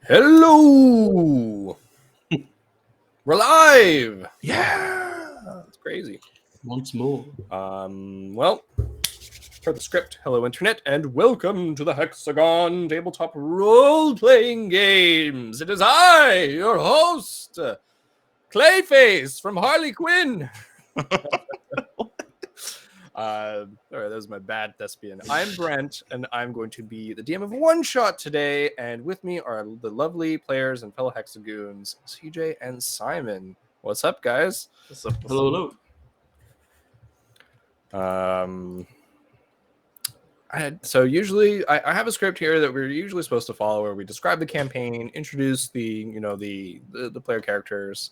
Hello! We're live! Yeah! That's crazy. Once more. Well, for the script, hello internet, and welcome to the Hexagon tabletop role-playing games. It is I, your host, Clayface from Harley Quinn. All right, that was my bad thespian. I'm Brent, and I'm going to be the DM of One Shot today, and with me are the lovely players and fellow Hexagons, CJ and Simon. What's up, guys? What's up? Hello. So usually I have a script here that we're usually supposed to follow, where we describe the campaign, introduce the player characters,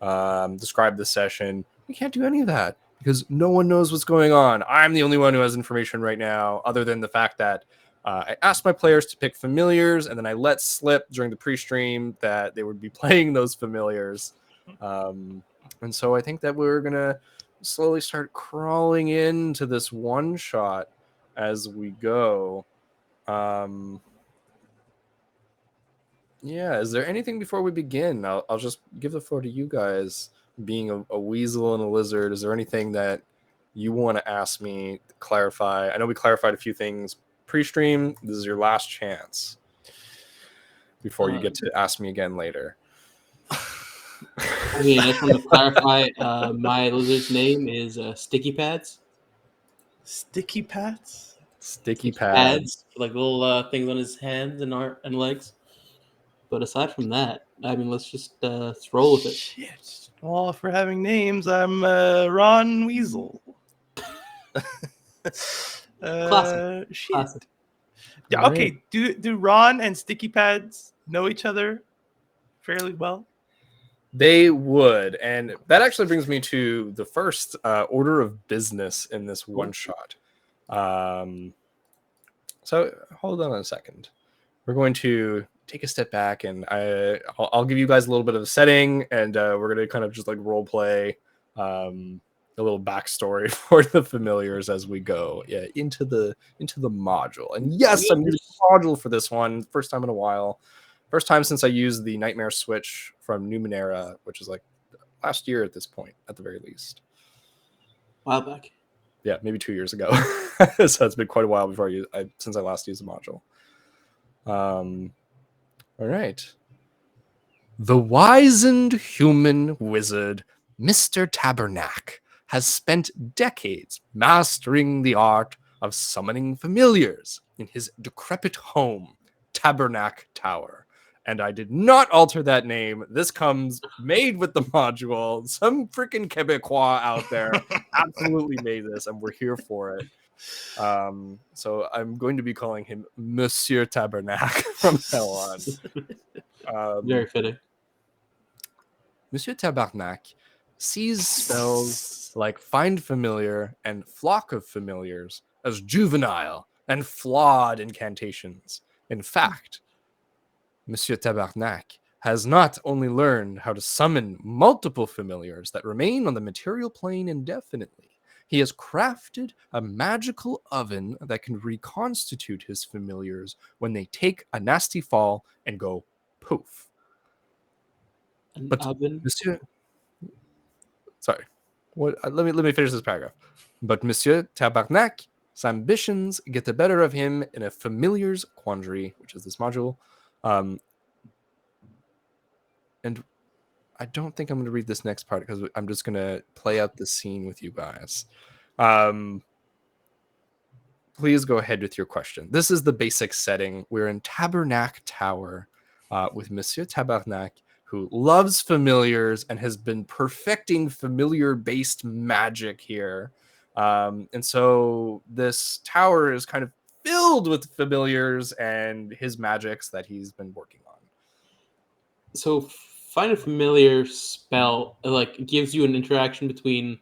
describe the session. We can't do any of that because no one knows what's going on. I'm the only one who has information right now, other than the fact that I asked my players to pick familiars, and then I let slip during the pre-stream that they would be playing those familiars. And so I think that we're gonna slowly start crawling into this one shot as we go. Yeah, is there anything before we begin? I'll just give the floor to you guys. Being a weasel and a lizard, is there anything that you want to ask me to clarify? I know we clarified a few things pre-stream. This is your last chance before you get to ask me again later. I mean, I just want to clarify, my lizard's name is Sticky Pads. Sticky Pads? Sticky pads. Like little things on his hands and legs. But aside from that, I mean, let's just roll with it. Shit. Well, if we're having names, I'm Ron Weasel. Classic. Shit. Classic. Yeah, okay. Do Ron and Sticky Pads know each other fairly well? They would, and that actually brings me to the first order of business in this one shot. So hold on a second. we're going to take a step back, and I'll give you guys a little bit of a setting, and we're going to kind of just like role play a little backstory for the familiars as we go into the module. And yes, I'm using a module for this one, first time in a while. First time since I used the Nightmare Switch from Numenera, which is like last year at this point, at the very least. A while back. Yeah, maybe 2 years ago. So it's been quite a while before since I last used the module. All right. The wizened human wizard, Mr. Tabernac, has spent decades mastering the art of summoning familiars in his decrepit home, Tabernac Tower. And I did not alter that name. This comes made with the module. Some freaking Quebecois out there absolutely made this, and we're here for it. So I'm going to be calling him Monsieur Tabernac from now on. Very fitting. Monsieur Tabernac sees spells like Find Familiar and Flock of Familiars as juvenile and flawed incantations. In fact, Monsieur Tabernac has not only learned how to summon multiple familiars that remain on the material plane indefinitely, he has crafted a magical oven that can reconstitute his familiars when they take a nasty fall and go poof. But Oven? Monsieur, sorry, what? Let me finish this paragraph. But Monsieur Tabernac's ambitions get the better of him in a familiar's quandary, which is this module. And I don't think I'm going to read this next part because I'm just going to play out the scene with you guys. Please go ahead with your question. This is the basic setting. We're in Tabernac Tower with Monsieur Tabernac, who loves familiars and has been perfecting familiar-based magic here. And so this tower is kind of filled with familiars and his magics that he's been working on. So Find a Familiar spell like gives you an interaction between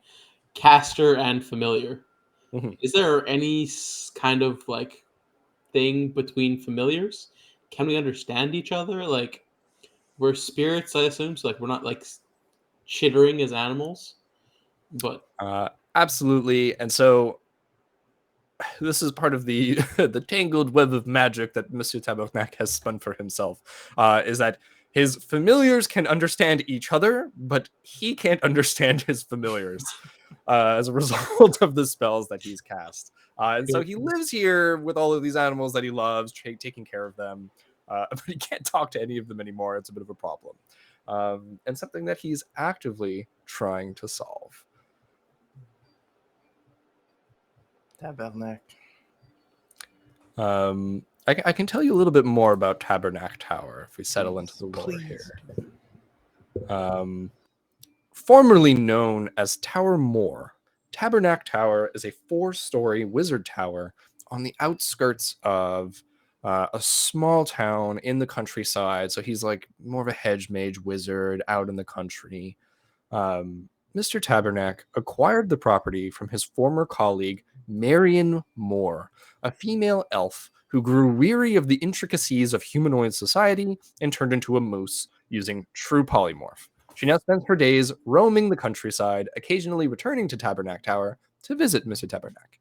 caster and familiar. Mm-hmm. Is there any kind of like thing between familiars? Can we understand each other? Like we're spirits, I assume. So like we're not like chittering as animals, but absolutely. And so this is part of the the tangled web of magic that Monsieur Tabernac has spun for himself. Is that his familiars can understand each other, but he can't understand his familiars as a result of the spells that he's cast. And so he lives here with all of these animals that he loves, taking care of them, but he can't talk to any of them anymore. It's a bit of a problem, and something that he's actively trying to solve. Tabernac. I can tell you a little bit more about Tabernac Tower if we settle into the lore here. Formerly known as Tower Moor, Tabernac Tower is a 4-story wizard tower on the outskirts of a small town in the countryside. So he's like more of a hedge mage wizard out in the country. Mr. Tabernac acquired the property from his former colleague, Marion Moore, a female elf who grew weary of the intricacies of humanoid society and turned into a moose using true polymorph. She now spends her days roaming the countryside, occasionally returning to Tabernac Tower to visit Mr. Tabernac.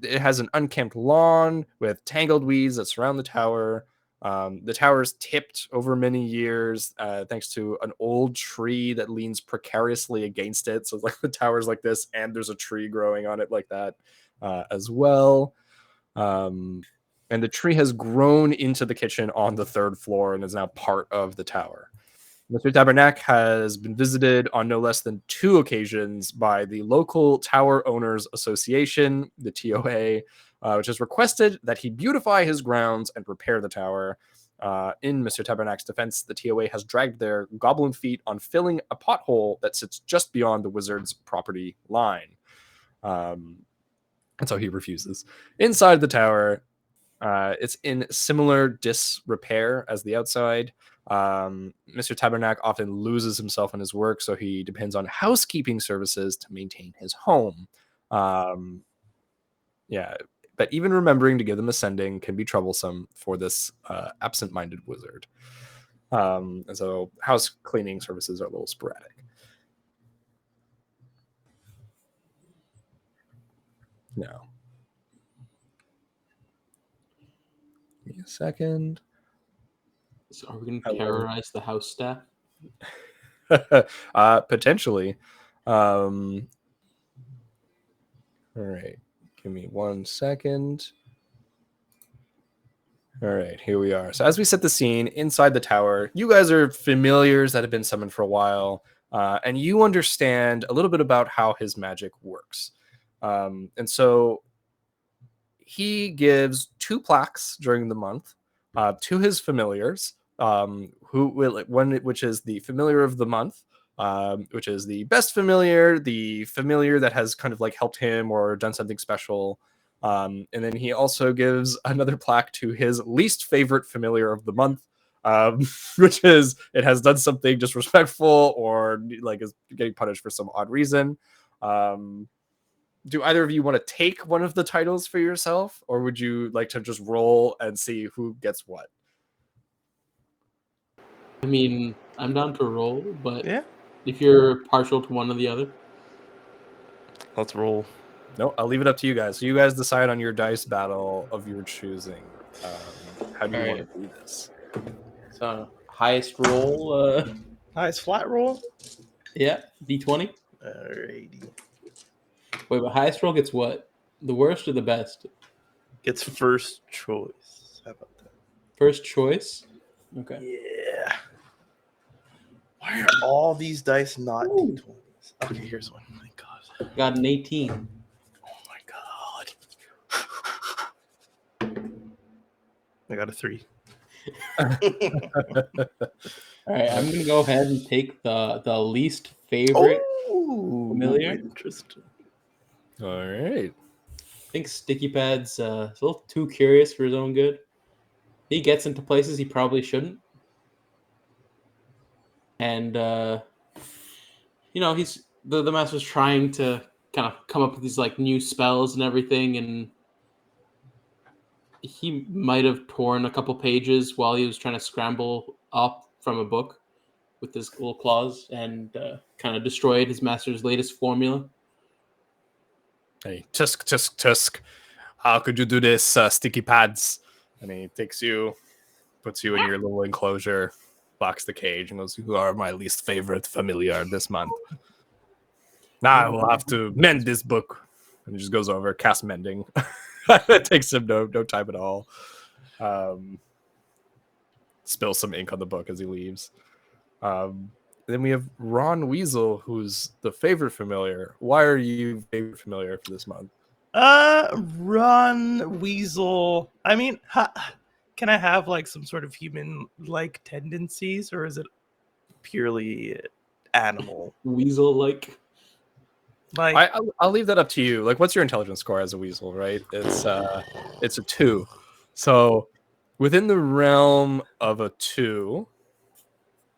It has an unkempt lawn with tangled weeds that surround the tower. The tower's tipped over many years thanks to an old tree that leans precariously against it. So it's like the tower's like this, and there's a tree growing on it like that as well. And the tree has grown into the kitchen on the 3rd floor and is now part of the tower. Mr. Tabernac has been visited on no less than 2 occasions by the local Tower Owners Association, the TOA, which has requested that he beautify his grounds and repair the tower. In Mr. Tabernac's defense, the TOA has dragged their goblin feet on filling a pothole that sits just beyond the wizard's property line. And so he refuses. Inside the tower, it's in similar disrepair as the outside. Mr. Tabernac often loses himself in his work, so he depends on housekeeping services to maintain his home. that even remembering to give them ascending can be troublesome for this absent-minded wizard. And so house cleaning services are a little sporadic. Now, give me a second. So are we going to terrorize the house staff? Potentially. All right. Give me 1 second. All right, here we are. So as we set the scene inside the tower, you guys are familiars that have been summoned for a while, and you understand a little bit about how his magic works. And so he gives 2 plaques during the month to his familiars, which is the familiar of the month, which is the best familiar, the familiar that has kind of like helped him or done something special. And then he also gives another plaque to his least favorite familiar of the month, which is it has done something disrespectful or like is getting punished for some odd reason. Do either of you want to take one of the titles for yourself, or would you like to just roll and see who gets what? I mean, I'm down to roll, but Yeah. if you're partial to one or the other. Let's roll. No, I'll leave it up to you guys. So you guys decide on your dice battle of your choosing. How do you want to do this? So highest roll, Nice flat roll. yeah, D20. Alrighty. Wait, but highest roll gets what? The worst or the best? Gets first choice. How about that? First choice. Okay. Yeah. Why are all these dice not Ooh. D20s? Okay, here's one. Oh my God. Got an 18. Oh my God. I got a 3. All right, I'm gonna go ahead and take the least favorite familiar. Interesting. All right. I think Sticky Pad's a little too curious for his own good. He gets into places he probably shouldn't, and he's the master's trying to kind of come up with these like new spells and everything, and he might have torn a couple pages while he was trying to scramble up from a book with his little claws and kind of destroyed his master's latest formula. Hey, tusk, tusk, tusk. How could you do this, Sticky Pads? And he takes you, puts you in your little enclosure, locks the cage, and goes, "You are my least favorite familiar this month. Now I will have to mend this book." And he just goes over, cast mending. It takes him no time at all. Spills some ink on the book as he leaves. Then we have Ron Weasel, who's the favorite familiar. Why are you favorite familiar for this month? Ron Weasel. I mean, can I have like some sort of human-like tendencies, or is it purely animal? Weasel-like. Like, I'll leave that up to you. Like, what's your intelligence score as a weasel, right? It's a 2. So within the realm of a 2.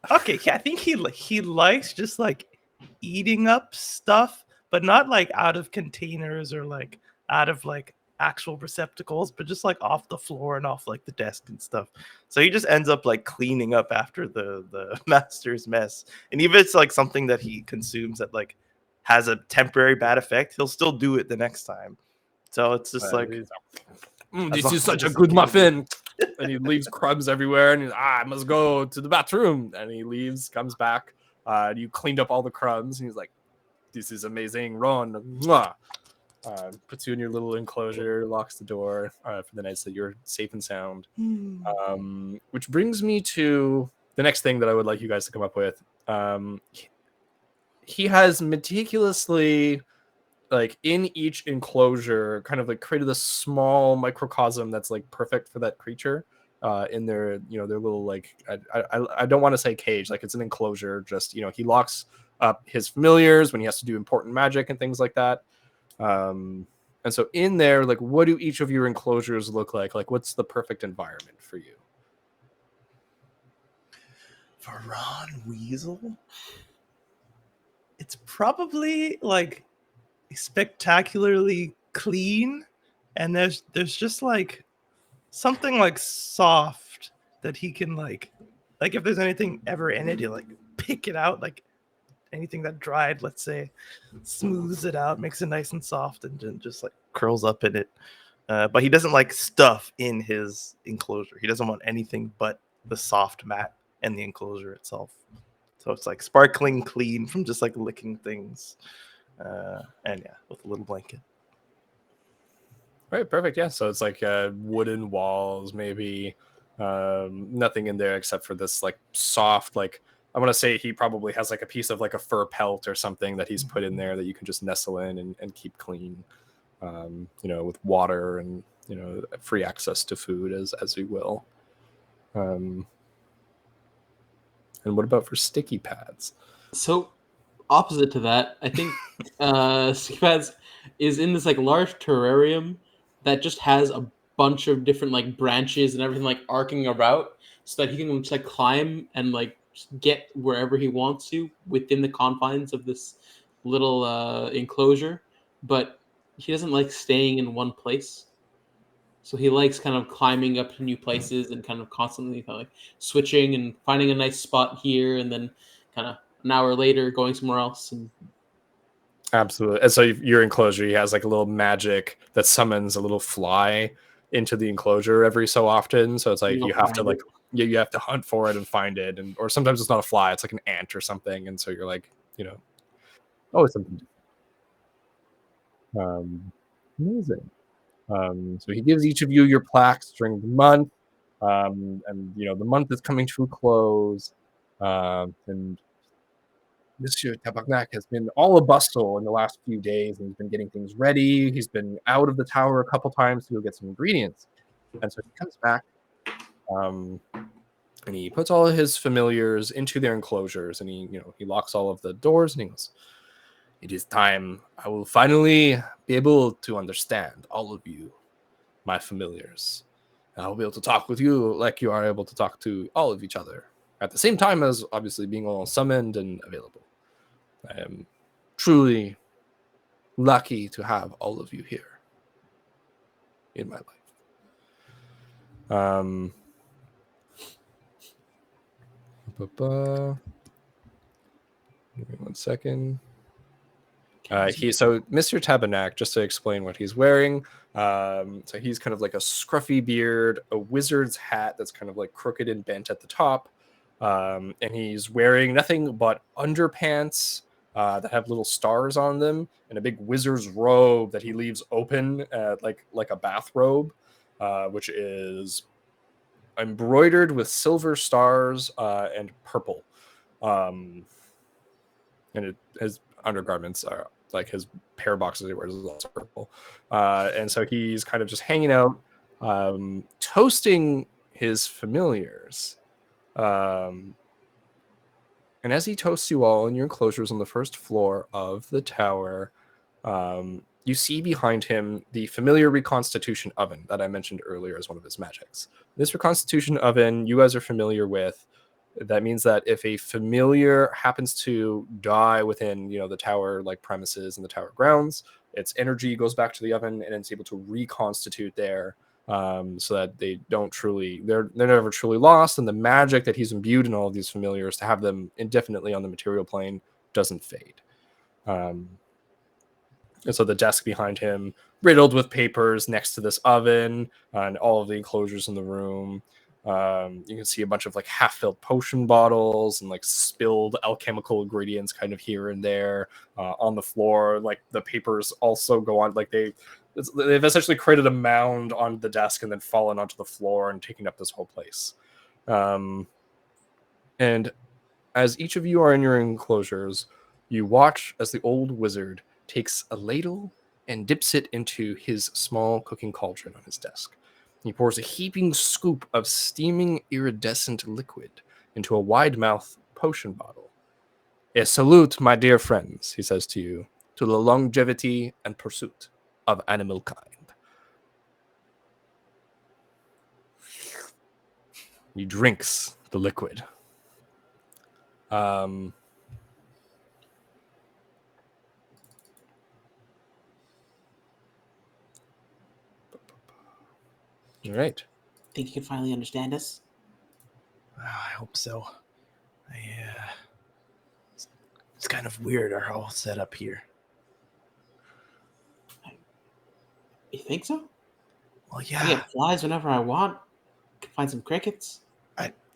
okay, yeah, I think he likes just like eating up stuff, but not like out of containers or like out of like actual receptacles, but just like off the floor and off like the desk and stuff. So he just ends up like cleaning up after the master's mess. And even if it's like something that he consumes that like has a temporary bad effect, he'll still do it the next time. So it's just like, this is such a good muffin. And he leaves crumbs everywhere, and he's, I must go to the bathroom. And he leaves, comes back. You cleaned up all the crumbs, and he's like, "This is amazing, Ron." Mwah. Puts you in your little enclosure, locks the door for the night so that you're safe and sound. Which brings me to the next thing that I would like you guys to come up with. He has meticulously, like in each enclosure, kind of like created a small microcosm that's like perfect for that creature. In their, their little like I don't want to say cage, like it's an enclosure. Just he locks up his familiars when he has to do important magic and things like that. And so in there, like, what do each of your enclosures look like? Like, what's the perfect environment for you? for Ron Weasel, it's probably like spectacularly clean and there's just like something like soft that he can like if there's anything ever in it, he'll like pick it out, like anything that dried, let's say, smooths it out, makes it nice and soft, and then just like curls up in it. But he doesn't like stuff in his enclosure. He doesn't want anything but the soft mat and the enclosure itself. So it's like sparkling clean from just like licking things. And yeah, with a little blanket. Right, perfect. Yeah, so it's like wooden walls, maybe nothing in there except for this like soft, like I want to say he probably has like a piece of like a fur pelt or something that he's put in there that you can just nestle in and keep clean, with water and free access to food as you will. And what about for sticky pads? So opposite to that, I think sticky pads is in this like large terrarium that just has a bunch of different like branches and everything like arcing about, so that he can just like climb and like just get wherever he wants to within the confines of this little enclosure. But he doesn't like staying in one place. So he likes kind of climbing up to new places and kind of constantly kind of like switching and finding a nice spot here, and then kind of an hour later going somewhere else. And Absolutely. And so your enclosure, he has like a little magic that summons a little fly into the enclosure every so often. So it's like you'll you have to find like it. you have to hunt for it and find it, and or sometimes it's not a fly, it's like an ant or something, and so you're like, always something. Amazing. So he gives each of you your plaques during the month, and the month is coming to a close, and Monsieur Tabarnak has been all a bustle in the last few days, and he's been getting things ready. He's been out of the tower a couple times to go get some ingredients, and so he comes back, and he puts all of his familiars into their enclosures, and he locks all of the doors, and he goes, "It is time. I will finally be able to understand all of you, my familiars. And I'll be able to talk with you like you are able to talk to all of each other at the same time as obviously being all summoned and available. I am truly lucky to have all of you here in my life." Give me 1 second. So Mr. Tabernac, just to explain what he's wearing, so he's kind of like a scruffy beard, a wizard's hat that's kind of like crooked and bent at the top, and he's wearing nothing but underpants that have little stars on them, and a big wizard's robe that he leaves open, like a bathrobe, which is embroidered with silver stars and purple. And his undergarments are like his pair boxes he wears is also purple, and so he's kind of just hanging out, toasting his familiars, and as he toasts you all in your enclosures on the first floor of the tower, you see behind him the familiar reconstitution oven that I mentioned earlier as one of his magics. This reconstitution oven you guys are familiar with. That means that if a familiar happens to die within, the tower like premises and the tower grounds, its energy goes back to the oven and it's able to reconstitute there, so that they're never truly lost, and the magic that he's imbued in all of these familiars to have them indefinitely on the material plane doesn't fade. And so the desk behind him, riddled with papers next to this oven and all of the enclosures in the room. You can see a bunch of like half-filled potion bottles and like spilled alchemical ingredients kind of here and there on the floor. Like the papers also go on, like they've essentially created a mound on the desk and then fallen onto the floor and taking up this whole place. And as each of you are in your enclosures, you watch as the old wizard takes a ladle and dips it into his small cooking cauldron on his desk. He pours a heaping scoop of steaming iridescent liquid into a wide-mouthed potion bottle. "A salute, my dear friends," he says to you, "to the longevity and pursuit of animal kind." He drinks the liquid. All right. Think you can finally understand us? I hope so. It's kind of weird, our whole setup here. You think so? Well, I yeah. get flies whenever I want. Can find some crickets.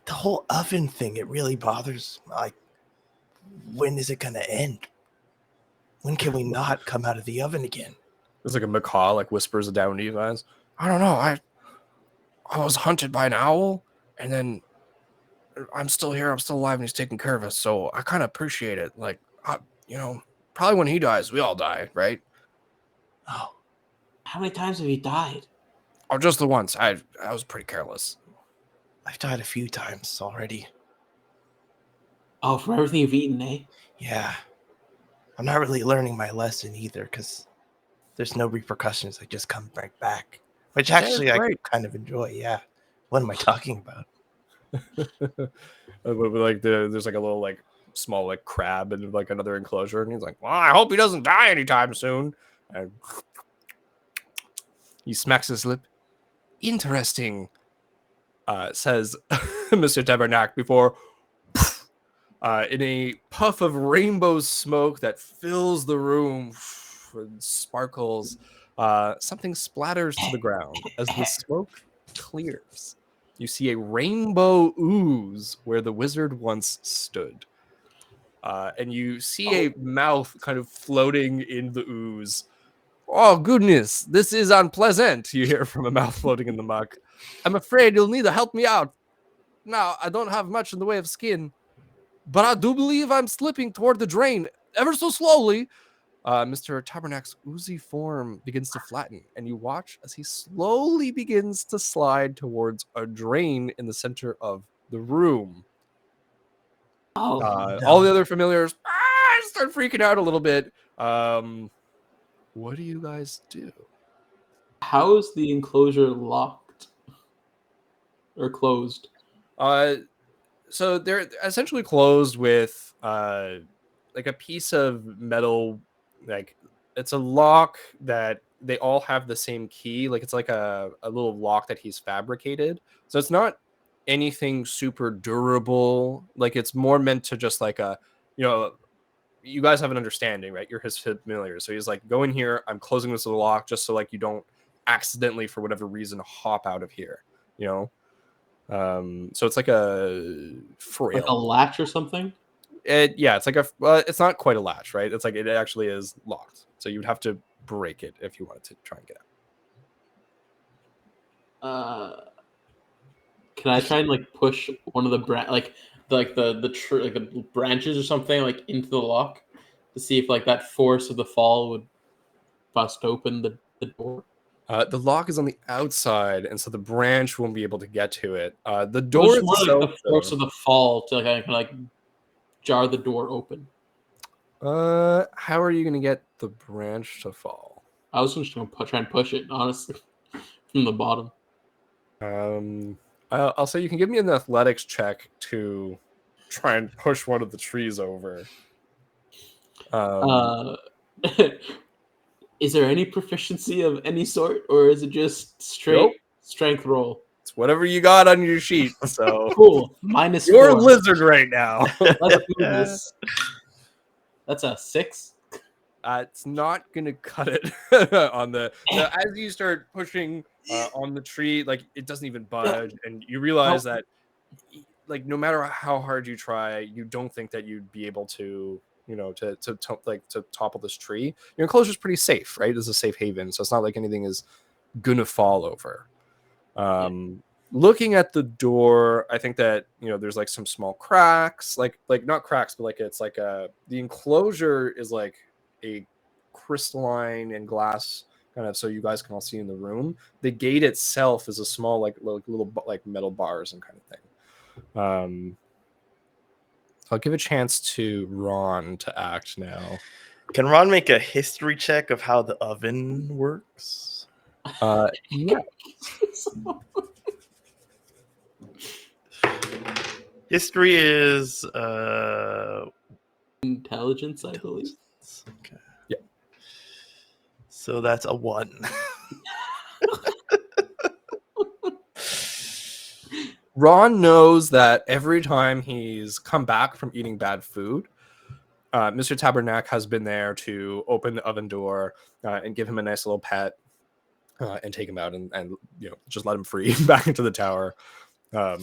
The whole oven thing, it really bothers. Like, when is it going to end? When can we not come out of the oven again? It's like a macaw like whispers it down to you guys. I don't know. I was hunted by an owl, and then I'm still here. I'm still alive, and he's taking care of us. So I kind of appreciate it. Like, probably when he dies, we all die, right? Oh, How many times have you died? Oh, just the once. I was pretty careless. I've died a few times already. Oh, from everything you've eaten, eh? Yeah. I'm not really learning my lesson either, because there's no repercussions. I just come right back. Which actually I kind of enjoy, yeah. What am I talking about? Like there's like a little like small like crab in like another enclosure, and he's like, "Well, I hope he doesn't die anytime soon." And he smacks his lip. Interesting, says Mr. Tabernac before, in a puff of rainbow smoke that fills the room and sparkles, something splatters to the ground as the smoke clears. You see a rainbow ooze where the wizard once stood. And you see a mouth kind of floating in the ooze. Oh, goodness, this is unpleasant, you hear from a mouth floating in the muck. I'm afraid you'll need to help me out. Now, I don't have much in the way of skin, but I do believe I'm slipping toward the drain ever so slowly. Mr. Tabernac's oozy form begins to flatten, and you watch as he slowly begins to slide towards a drain in the center of the room. Oh, All the other familiars start freaking out a little bit. What do you guys do? how is the enclosure locked or closed? So they're essentially closed with like a piece of metal, like it's a lock that they all have the same key. Like it's like a little lock that he's fabricated. So it's not anything super durable. Like it's more meant to just like you guys have an understanding, right? You're his familiar. So he's like, go in here. I'm closing this little lock just so like you don't accidentally, for whatever reason, hop out of here, you know? So it's like a frail, like a latch or something. It's like it's not quite a latch, right? It's like it actually is locked, so you would have to break it if you wanted to try and get out. Can I try and like push one of the the branches or something like into the lock to see if like that force of the fall would bust open the door? The lock is on the outside, and so the branch won't be able to get to it. The It was door more itself, like the force of the fall to like like jar the door open. how are you going to get the branch to fall? I was just going to try and push it, honestly, from the bottom. I'll say you can give me an athletics check to try and push one of the trees over. Is there any proficiency of any sort, or is it just straight strength roll? It's whatever you got on your sheet. So cool. -4. You're a lizard right now. Let's do this. That's a 6. It's not gonna cut it on the as you start pushing on the tree, like it doesn't even budge, and you realize that like no matter how hard you try, you don't think that you'd be able to to topple this tree. Your enclosure is pretty safe, right? It's a safe haven, so it's not like anything is gonna fall over. Looking at the door, I think that there's like some small cracks, like not cracks, but like it's like the enclosure is like a crystalline and glass kind of, so you guys can all see in the room. The gate itself is a small like little like metal bars and kind of thing. I'll give a chance to Ron to act now. Can Ron make a history check of how the oven works? Yeah. History is intelligence, I believe. Okay. Yeah. So that's a 1. Ron knows that every time he's come back from eating bad food, Mr. Tabernac has been there to open the oven door and give him a nice little pet and take him out and just let him free back into the tower. I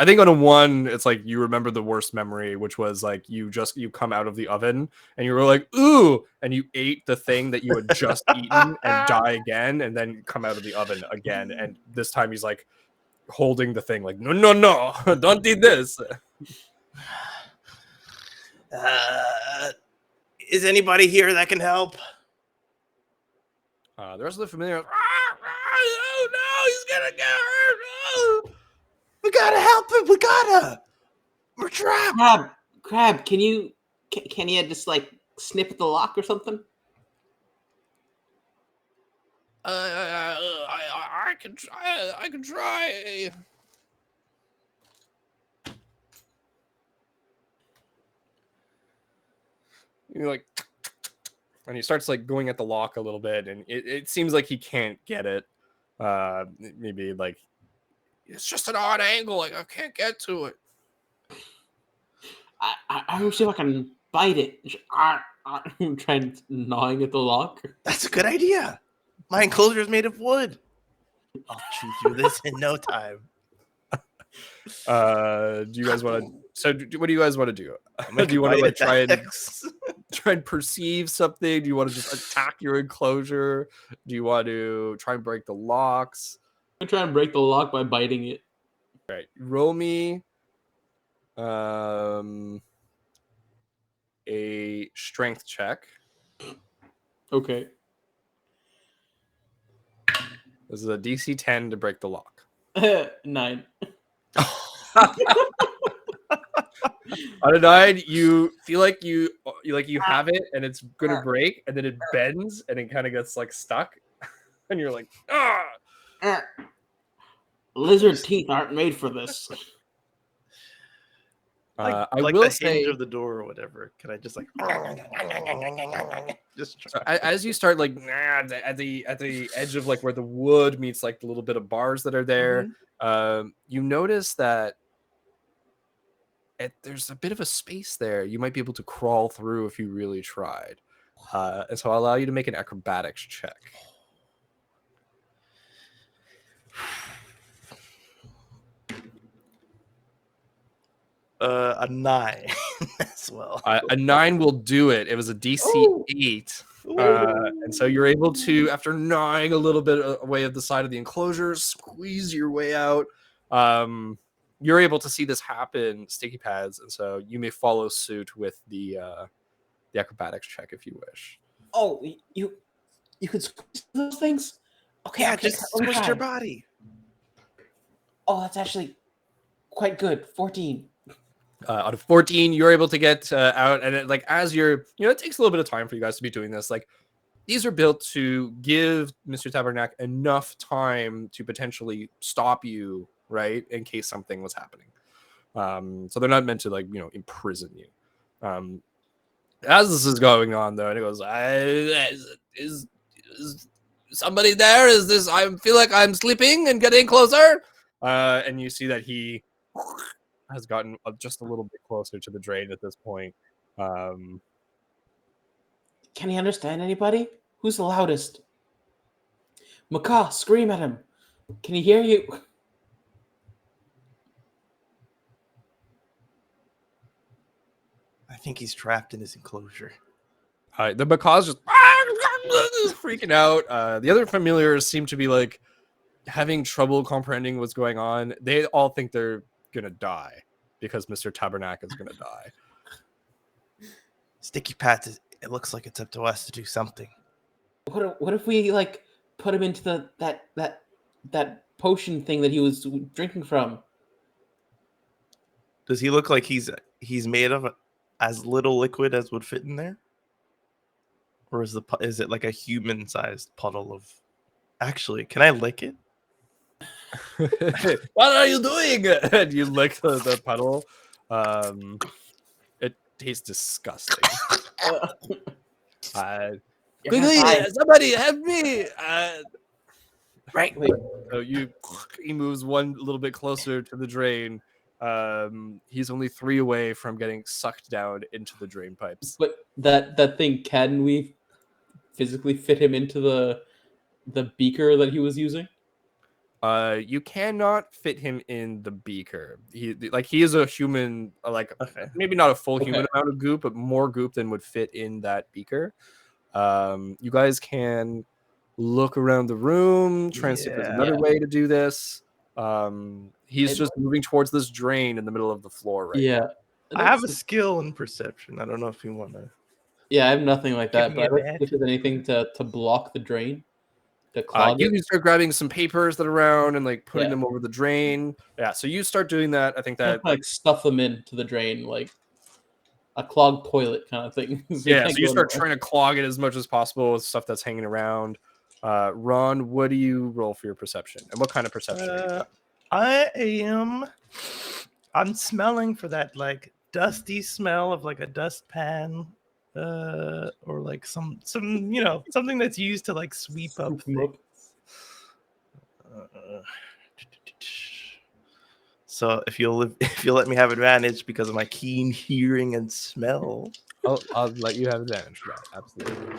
think on a 1, it's like you remember the worst memory, which was like you come out of the oven and you were like, ooh, and you ate the thing that you had just eaten and die again, and then come out of the oven again. And this time he's like holding the thing like, no, don't eat this. Is anybody here that can help? The rest of the familiar, oh no, he's gonna get hurt. Oh. We gotta help him. We're trapped. Crab, can you just like snip at the lock or something? I can try. You're like, and he starts like going at the lock a little bit, and it seems like he can't get it. Maybe like it's just an odd angle, like I can't get to it. I will see if I can bite it. I'm trying gnawing at the lock. That's a good idea. My enclosure is made of wood. I'll chew through this in no time. Do you guys want to? So, what do you guys want to do? Do you want to like try and perceive something? Do you want to just attack your enclosure? Do you want to try and break the locks? I'm trying to break the lock by biting it. All right, roll me a strength check. Okay. This is a DC 10 to break the lock. 9. On a 9, you feel like you have it and it's gonna break, and then it bends and it kind of gets like stuck, and you're like, ah. Lizard teeth aren't made for this. I like will the say, hinge of the door or whatever. Can I just like just try? as you start like at the edge of like where the wood meets like the little bit of bars that are there, you notice that there's a bit of a space there. You might be able to crawl through if you really tried. And so I'll allow you to make an acrobatics check. A 9 as well. A 9 will do it. It was a DC 8. And so you're able to, after gnawing a little bit away of the side of the enclosure, squeeze your way out. You're able to see this happen, Sticky Pads, and so you may follow suit with the acrobatics check if you wish. Oh, you could squeeze those things? Okay, Yeah, okay, just squish your body. Oh, that's actually quite good. 14. Out of 14, you're able to get out, and like as you're, it takes a little bit of time for you guys to be doing this. Like these are built to give Mr. Tabernac enough time to potentially stop you, right, in case something was happening. So they're not meant to like imprison you. As this is going on though, and it goes, is somebody there? Is this? I feel like I'm sleeping and getting closer. And you see that he has gotten just a little bit closer to the drain at this point. Can he understand anybody? Who's the loudest? Macaw, scream at him. Can he hear you? I think he's trapped in his enclosure. The macaw's just freaking out. The other familiars seem to be like having trouble comprehending what's going on. They all think they're gonna die because Mr. Tabernac is gonna die. Sticky Pat, it looks like it's up to us to do something. What if we like put him into that potion thing that he was drinking from? Does he look like he's made of as little liquid as would fit in there? Or is it like a human-sized puddle of... Actually, can I lick it? What are you doing? And you lick the puddle. It tastes disgusting. Quickly, somebody help me! Right. Wait, So he moves one little bit closer to the drain. He's only 3 away from getting sucked down into the drain pipes. but that thing, can we physically fit him into the beaker that he was using? You cannot fit him in the beaker. He is a human, Okay. maybe not a full human Okay. amount of goop, but more goop than would fit in that beaker. You guys can look around the room, try and see if there's another Yeah. way to do this. He's I- just moving towards this drain in the middle of the floor right now. Yeah. I have a skill in perception. I don't know if you want to. Yeah, I have nothing like Give that, me but I'd like to see if advantage. there's anything to block the drain, to clog You it. can start grabbing some papers that are around and like putting Yeah. them over the drain. Yeah, so you start doing that. I think that Like stuff them into the drain, like a clogged toilet kind of thing. So yeah, can't so you go start nowhere. trying to clog it as much as possible with stuff that's hanging around. Ron, what do you roll for your perception? And what kind of perception are you I'm smelling for that like dusty smell of like a dustpan, or like some something that's used to like sweep up Scoop 'em up. things. So if you'll let me have advantage because of my keen hearing and smell. I'll let you have advantage for that. Absolutely.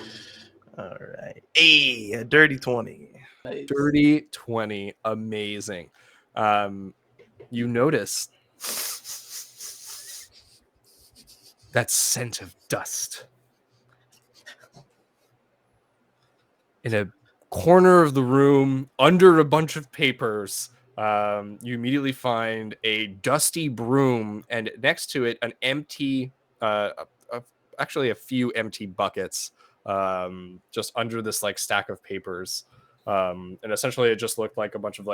All right. Hey, a dirty 20. Nice. Dirty 20. Amazing. You notice that scent of dust. In a corner of the room, under a bunch of papers, you immediately find a dusty broom, and next to it, an empty, actually a few empty buckets, just under this like stack of papers. And essentially, it just looked like a bunch of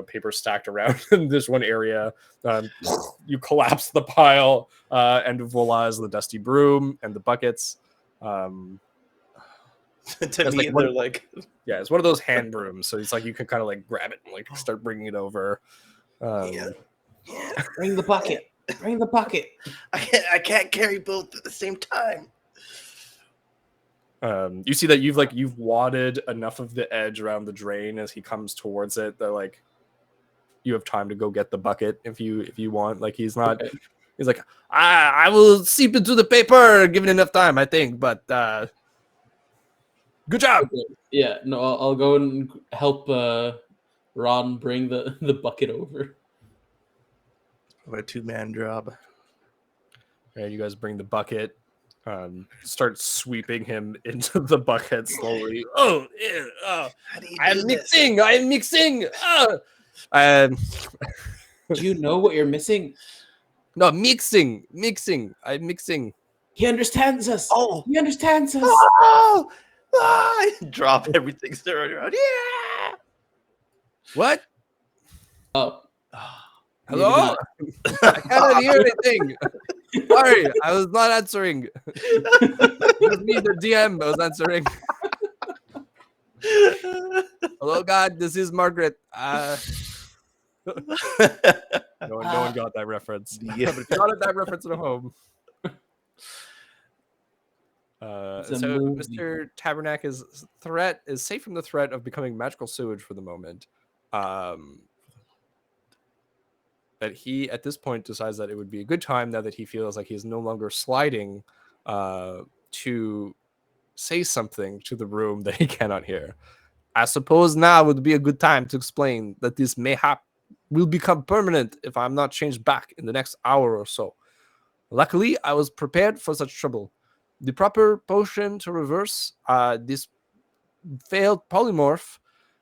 papers stacked around in this one area. You collapse the pile, and voila is the dusty broom and the buckets. To That's me, like they're like, Yeah, it's one of those hand brooms, so it's like you can kind of like grab it and like start bringing it over. yeah. Bring the bucket. Bring the bucket. I can't carry both at the same time. You see that you've wadded enough of the edge around the drain as he comes towards it that like you have time to go get the bucket if you want. Like he's not. Okay. He's like, I will seep into the paper given enough time, I think. But good job. Okay. Yeah, no, I'll go and help Ron bring the bucket over. What a 2-man job. And you guys bring the bucket. Start sweeping him into the bucket slowly. Oh, ew, oh. How do you I'm do this? mixing. I'm mixing. Do you know what you're missing? No, mixing. I'm mixing. He understands us. Oh, He understands us. oh, ah, drop everything stirring around. Yeah. What? Oh, Hello? I cannot hear anything. Sorry, I was not answering. It was me, the DM. I was answering. Hello, God. This is Margaret. No one got that reference. Yeah. But if you got that reference at home. It's a So movie. Mr. Tabernacle's threat is safe from the threat of becoming magical sewage for the moment. That he at this point decides that it would be a good time, now that he feels like he's no longer sliding, to say something to the room that he cannot hear. I suppose now would be a good time to explain that this mayhap will become permanent if I'm not changed back in the next hour or so. Luckily, I was prepared for such trouble. The proper potion to reverse this failed polymorph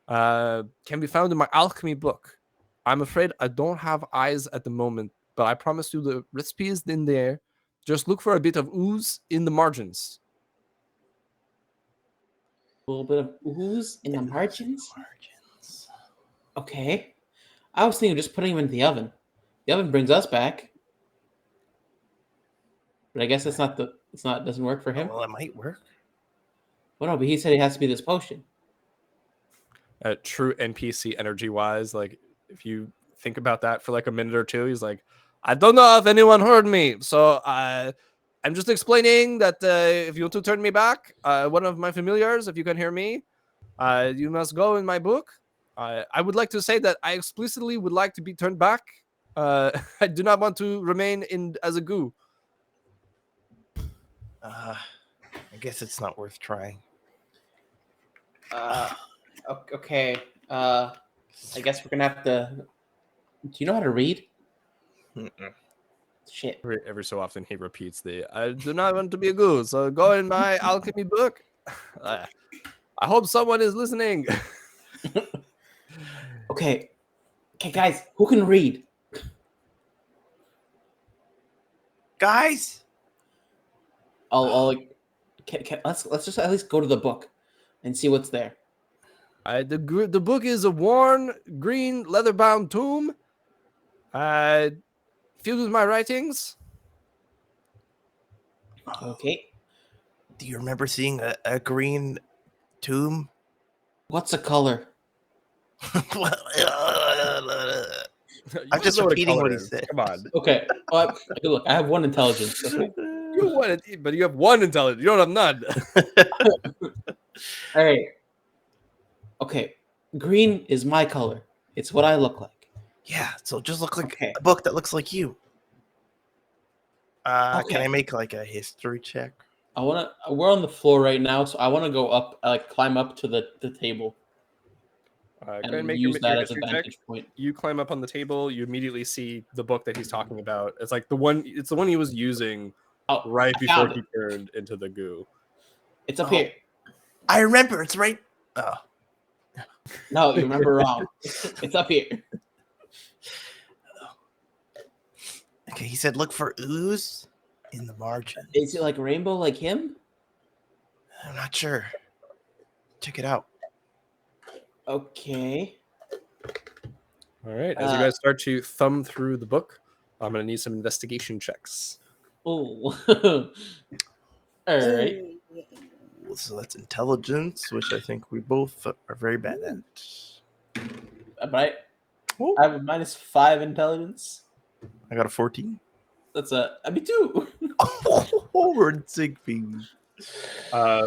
can be found in my alchemy book. I'm afraid I don't have eyes at the moment, but I promise you the recipe is in there. Just look for a bit of ooze in the margins. A little bit of ooze in the margins. Okay. I was thinking of just putting him in the oven. The oven brings us back. But I guess doesn't work for him. Well, it might work. Well, no, but he said it has to be this potion. True NPC energy wise, like if you think about that for like a minute or two, he's like, I don't know if anyone heard me, so I'm just explaining that if you want to turn me back, one of my familiars, if you can hear me, you must go in my book I would like to say that I explicitly would like to be turned back. I do not want to remain as a goo. I guess it's not worth trying. Okay. I guess we're gonna have to. Do you know how to read? Mm-mm. Shit. Every so often he repeats I do not want to be a goo, so go in my alchemy book. I hope someone is listening. Okay, guys, who can read? Guys, I'll like. Let's just at least go to the book and see what's there. The book is a worn green leather-bound tome. Filled with my writings. Okay. do you remember seeing a green tomb? What's the color? I'm just repeating what he said. Come on. Okay. Look, I have 1 intelligence. Okay. You want it, but you have 1 intelligence. You don't have none. All right. Okay. Green is my color. It's what I look like. Yeah, so just look like Okay. a book that looks like you. Can Okay. I make like a history check? We're on the floor right now, so I wanna go up, climb up to the table Go ahead and and make use your that as a history check. vantage point. You climb up on the table. You immediately see the book that he's talking about. It's like the one. It's the one he was using Oh, right I before found he it. turned into the goo. It's up Oh. here. I remember, it's right. Oh, No, you remember wrong. It's up here. okay. He said, "Look for ooze in the margin." Is it like rainbow like him? I'm not sure. Check it out. Okay. All right. As you guys start to thumb through the book, I'm gonna need some investigation checks. Oh. All right. So that's intelligence, which I think we both are very bad at. But Oh. I have a -5 intelligence. I got a 14. That's me too. We're in Zigbee.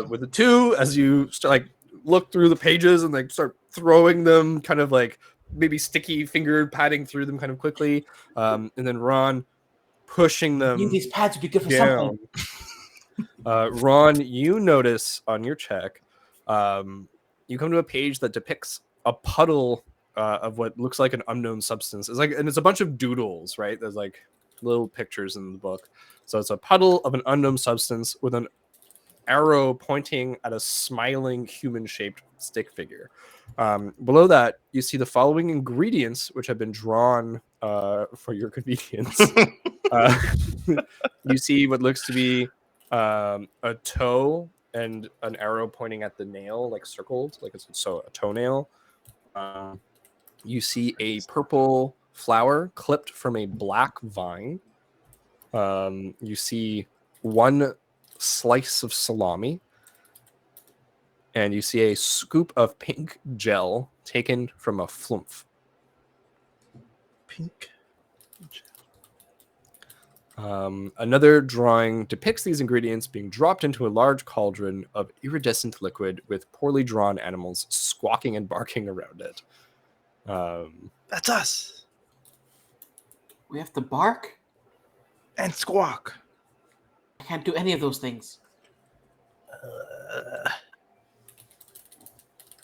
With the 2, as you start, look through the pages and start throwing them, kind of maybe sticky finger padding through them kind of quickly, and then Ron pushing them These pads would be good for down. something. Ron, you notice on your check, you come to a page that depicts a puddle of what looks like an unknown substance. And it's a bunch of doodles, right? There's little pictures in the book. So it's a puddle of an unknown substance with an arrow pointing at a smiling human-shaped stick figure. Below that, you see the following ingredients, which have been drawn for your convenience. You see what looks to be a toe and an arrow pointing at the nail, circled, a toenail. You see a purple flower clipped from a black vine. You see 1 slice of salami, and you see a scoop of pink gel taken from a flumph. Pink. Another drawing depicts these ingredients being dropped into a large cauldron of iridescent liquid with poorly drawn animals squawking and barking around it. That's us. We have to bark? And squawk. I can't do any of those things.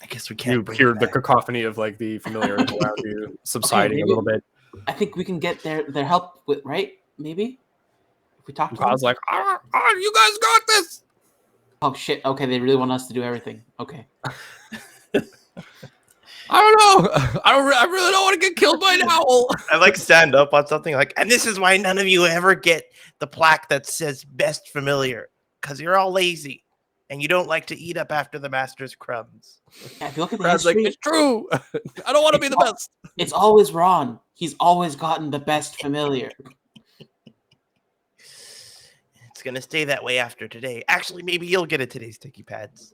I guess we can't. You bring hear it the back. cacophony of the familiar around you subsiding a little bit. I think we can get their help with, right? Maybe? If we talk to them? Kyle's like, you guys got this. Oh shit, okay, they really want us to do everything. Okay. I don't know. I really don't want to get killed by an owl. I stand up on something and this is why none of you ever get the plaque that says best familiar, because you're all lazy and you don't like to eat up after the master's crumbs. Yeah, if you look at the Brad's history, it's true. I don't want to be the best. It's always Ron. He's always gotten the best familiar. It's going to stay that way after today. Actually, maybe you'll get it today, Sticky Pads.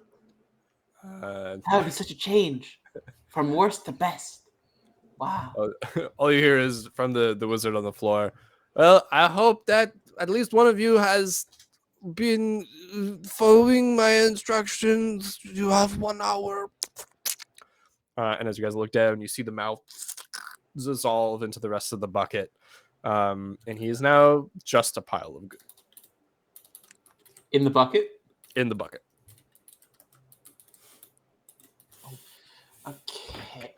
That would be such a change. From worst to best. Wow. All you hear is from the wizard on the floor. Well, I hope that at least one of you has been following my instructions. You have 1 hour. And as you guys look down, you see the mouth dissolve into the rest of the bucket. And he is now just a pile of goop In the bucket? in the bucket.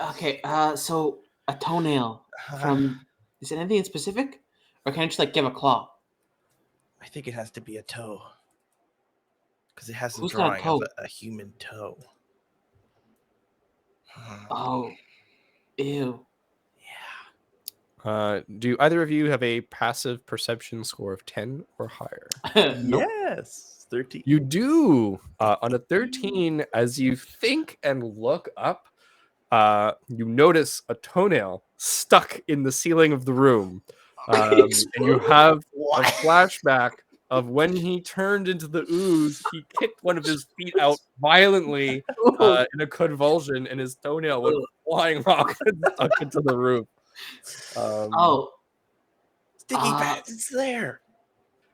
Okay. So a toenail from... Is it anything specific? Or can I just, like, give a claw? I think it has to be a toe. Because it has a Who's got a drawing of toe? a human toe. Oh. Ew. Do either of you have a passive perception score of 10 or higher? Nope. Yes. 13. You do. On a 13, as you think and look up, you notice a toenail stuck in the ceiling of the room. And you have a flashback of when he turned into the ooze, he kicked one of his feet out violently in a convulsion, and his toenail went flying off and stuck into the roof. Sticky pads, it's there.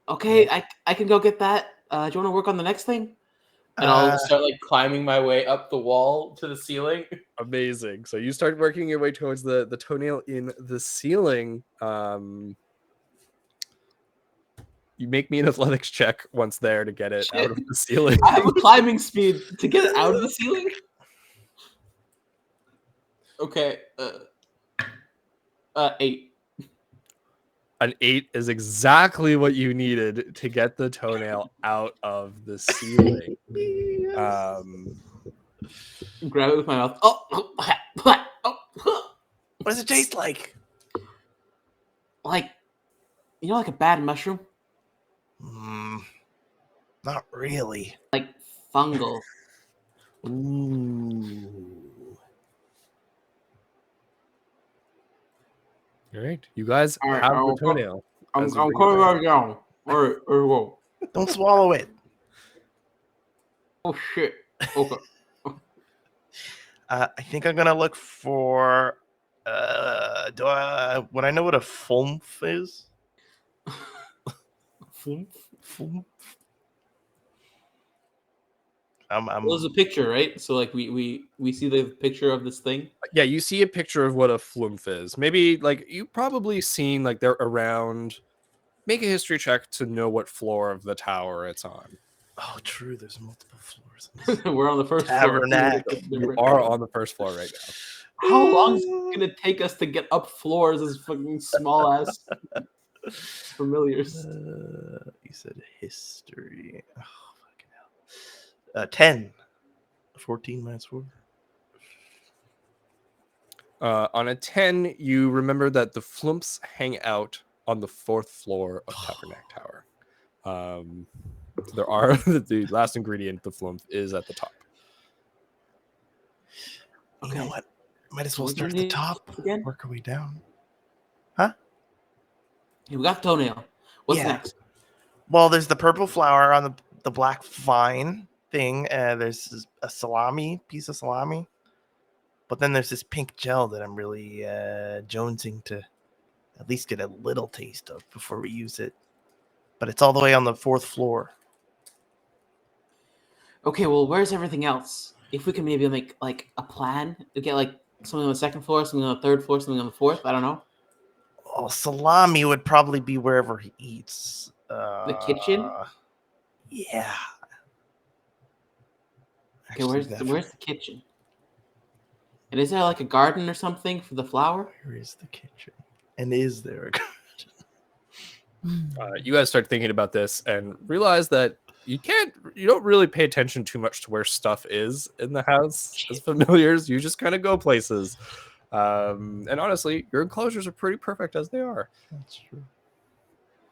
Okay, I can go get that. Do you want to work on the next thing? And I'll start like climbing my way up the wall to the ceiling. Amazing. So you start working your way towards the toenail in the ceiling. You make me an athletics check once there to get it out of the ceiling. I have a climbing speed to get it out of the ceiling. Okay. 8. An 8 is exactly what you needed to get the toenail out of the ceiling. Grab it with my mouth. What does it taste like? Like, like a bad mushroom? Not really. Like fungal. Ooh. All right, you guys All right, have the toenail. I'm coming right down. All right, whoa. Don't swallow it. Oh shit. Okay. I think I'm gonna look for. Would I know what a flumph is? Flumph. Well, there's a picture, right? So like we see the picture of this thing. Yeah, you see a picture of what a flumph is. Maybe like you've probably seen like they're around. Make a history check to know what floor of the tower it's on. Oh, true. There's multiple floors. We're on the first Tabernacle. floor. You are on the first floor right now. How long is it gonna take us to get up floors as fucking small ass familiars? You said history. Oh, fucking hell. 10. 14 minus 4. On a 10, you remember that the flumps hang out on the 4th floor of Tabernacle Tower. There are the last ingredient, the flump, is at the top. You know what? Might as well What do start you at the need top. again? Work our way down. We got toenail. What's Yeah. next? Well, there's the purple flower on the black vine thing. There's a piece of salami. But then there's this pink gel that I'm really jonesing to at least get a little taste of before we use it. But it's all the way on the 4th floor. Okay, well, where's everything else? If we can maybe make like a plan to get like something on the 2nd floor, something on the 3rd floor, something on the 4th. I don't know. Oh, salami would probably be wherever he eats. The kitchen. Yeah. Okay, where's the kitchen? And is there like a garden or something for the flower? Where is the kitchen? And is there a garden? You guys start thinking about this and realize that you don't really pay attention too much to where stuff is in the house as familiars. You just kind of go places. And honestly, your enclosures are pretty perfect as they are. That's true.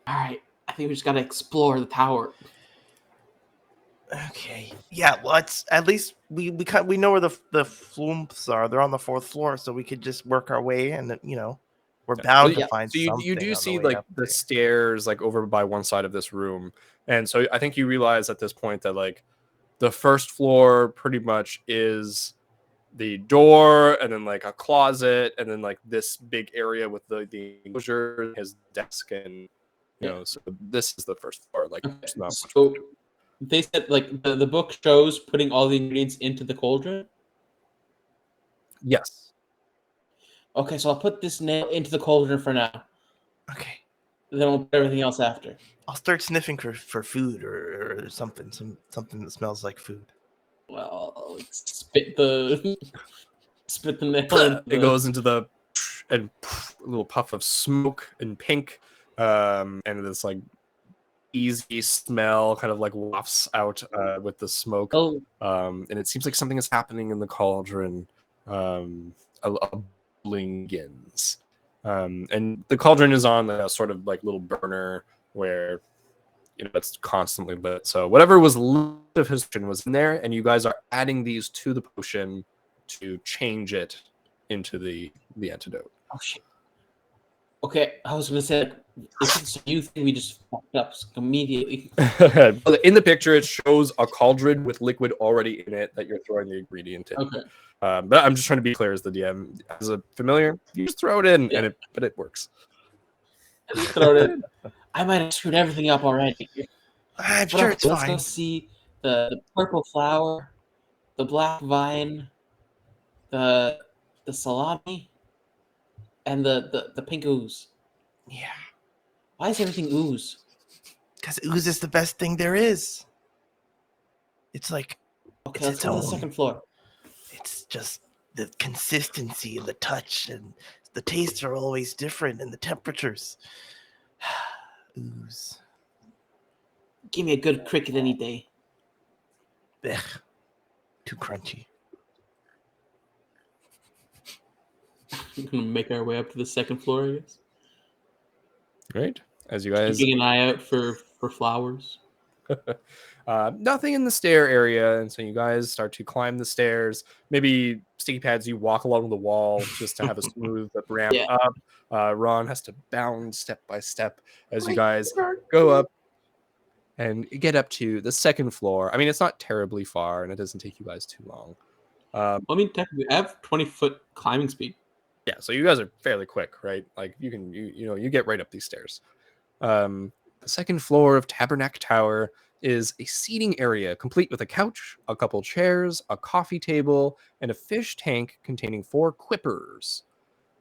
All right, I think we just gotta explore the tower. Okay. Yeah. Well, at least we know where the flumps are. They're on the 4th floor, so we could just work our way, and we're bound to find so something. you do on the see way like up the there. stairs like over by one side of this room, and so I think you realize at this point that like the 1st floor pretty much is the door, and then like a closet, and then like this big area with the enclosure, his desk, and so this is the 1st floor. Like there's not much. So they said like the book shows putting all the ingredients into the cauldron. Yes. Okay, so I'll put this nail into the cauldron for now. Okay. Then we'll put everything else after. I'll start sniffing for food or something, something that smells like food. Well, spit the nail into It goes into the and a little puff of smoke and pink, and this like easy smell kind of like wafts out with the smoke. Oh, And it seems like something is happening in the cauldron. A bubbling begins. And the cauldron is on a sort of like little burner where it's constantly lit. So whatever was left of his potion was in there, and you guys are adding these to the potion to change it into the antidote. oh shit. Okay, I was gonna say, if it's a new thing, we just fucked up immediately. In the picture, it shows a cauldron with liquid already in it that you're throwing the ingredient in. Okay. But I'm just trying to be clear as the DM. As a familiar, you just throw it in, Yeah. but it works. Throw it in. I might have screwed everything up already. I'm But sure it's let's go fine. see the purple flower, the black vine, the salami, and the pink ooze. Yeah, Why is everything ooze? because ooze is the best thing there is. It's like Okay, It's let's its go to the own. second floor. it's just the consistency and the touch and the tastes are always different and the temperatures. Ooze. Give me a good cricket any day. Ugh. Too crunchy. We're gonna make our way up to the second floor, I guess. Right? As you guys, Keeping an eye out for flowers. nothing in the stair area, and so you guys start to climb the stairs. Maybe sticky pads. You walk along the wall just to have a smooth ramp Yeah. up. Ron has to bound step by step as you guys go up and get up to the second floor. I mean, it's not terribly far, and it doesn't take you guys too long. I mean, technically, I have 20-foot climbing speed. Yeah, so you guys are fairly quick, right? Like you get right up these stairs. The second floor of Tabernacle Tower is a seating area complete with a couch, a couple chairs, a coffee table, and a fish tank containing 4 quippers.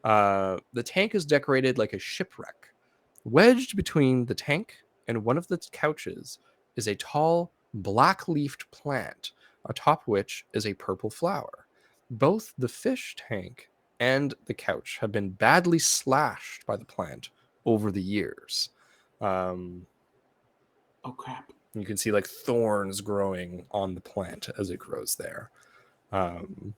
The tank is decorated like a shipwreck. Wedged between the tank and one of the couches is a tall, black-leafed plant, atop which is a purple flower. Both the fish tank and the couch have been badly slashed by the plant over the years. Oh crap! You can see like thorns growing on the plant as it grows there. Dang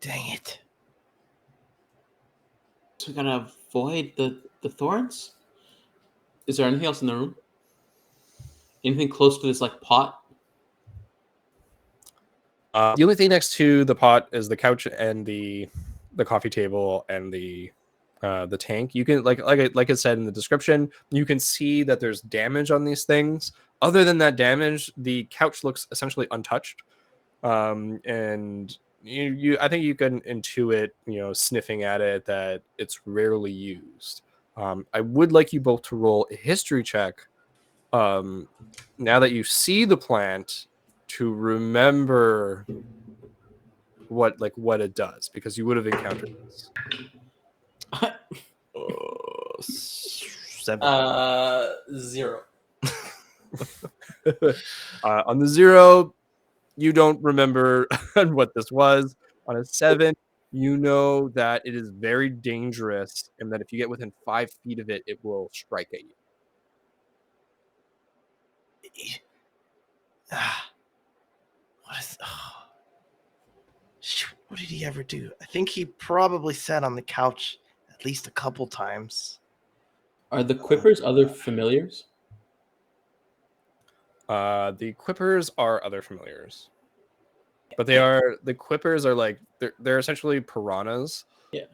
it. So we gotta avoid the thorns. Is there anything else in the room? Anything close to this like pot? The only thing next to the pot is the couch and the coffee table and the tank. You can like I said in the description, you can see that there's damage on these things. Other than that damage, the couch looks essentially untouched. And you I think you can intuit, sniffing at it, that it's rarely used. I would like you both to roll a history check. Now that you see the plant, to remember what it does, because you would have encountered this. 7. 0. On the 0, you don't remember what this was. On a 7, you know that it is very dangerous, and that if you get within 5 feet of it, it will strike at you. What did he ever do? I think he probably sat on the couch at least a couple times. Are the quippers other familiars? The quippers are other familiars, but the quippers are like they're essentially piranhas. Yeah.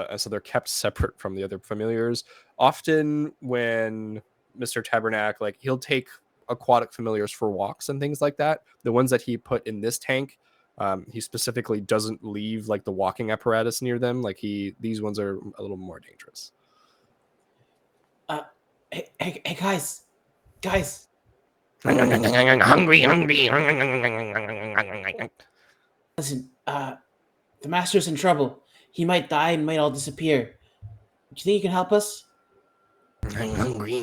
And so they're kept separate from the other familiars. Often when Mr. Tabernacle, like, he'll take aquatic familiars for walks and things like that. The ones that he put in this tank, he specifically doesn't leave like the walking apparatus near them. Like these ones are a little more dangerous. Hey guys, Hungry. Listen, the master's in trouble. He might die and might all disappear. Do you think you can help us? I'm hungry.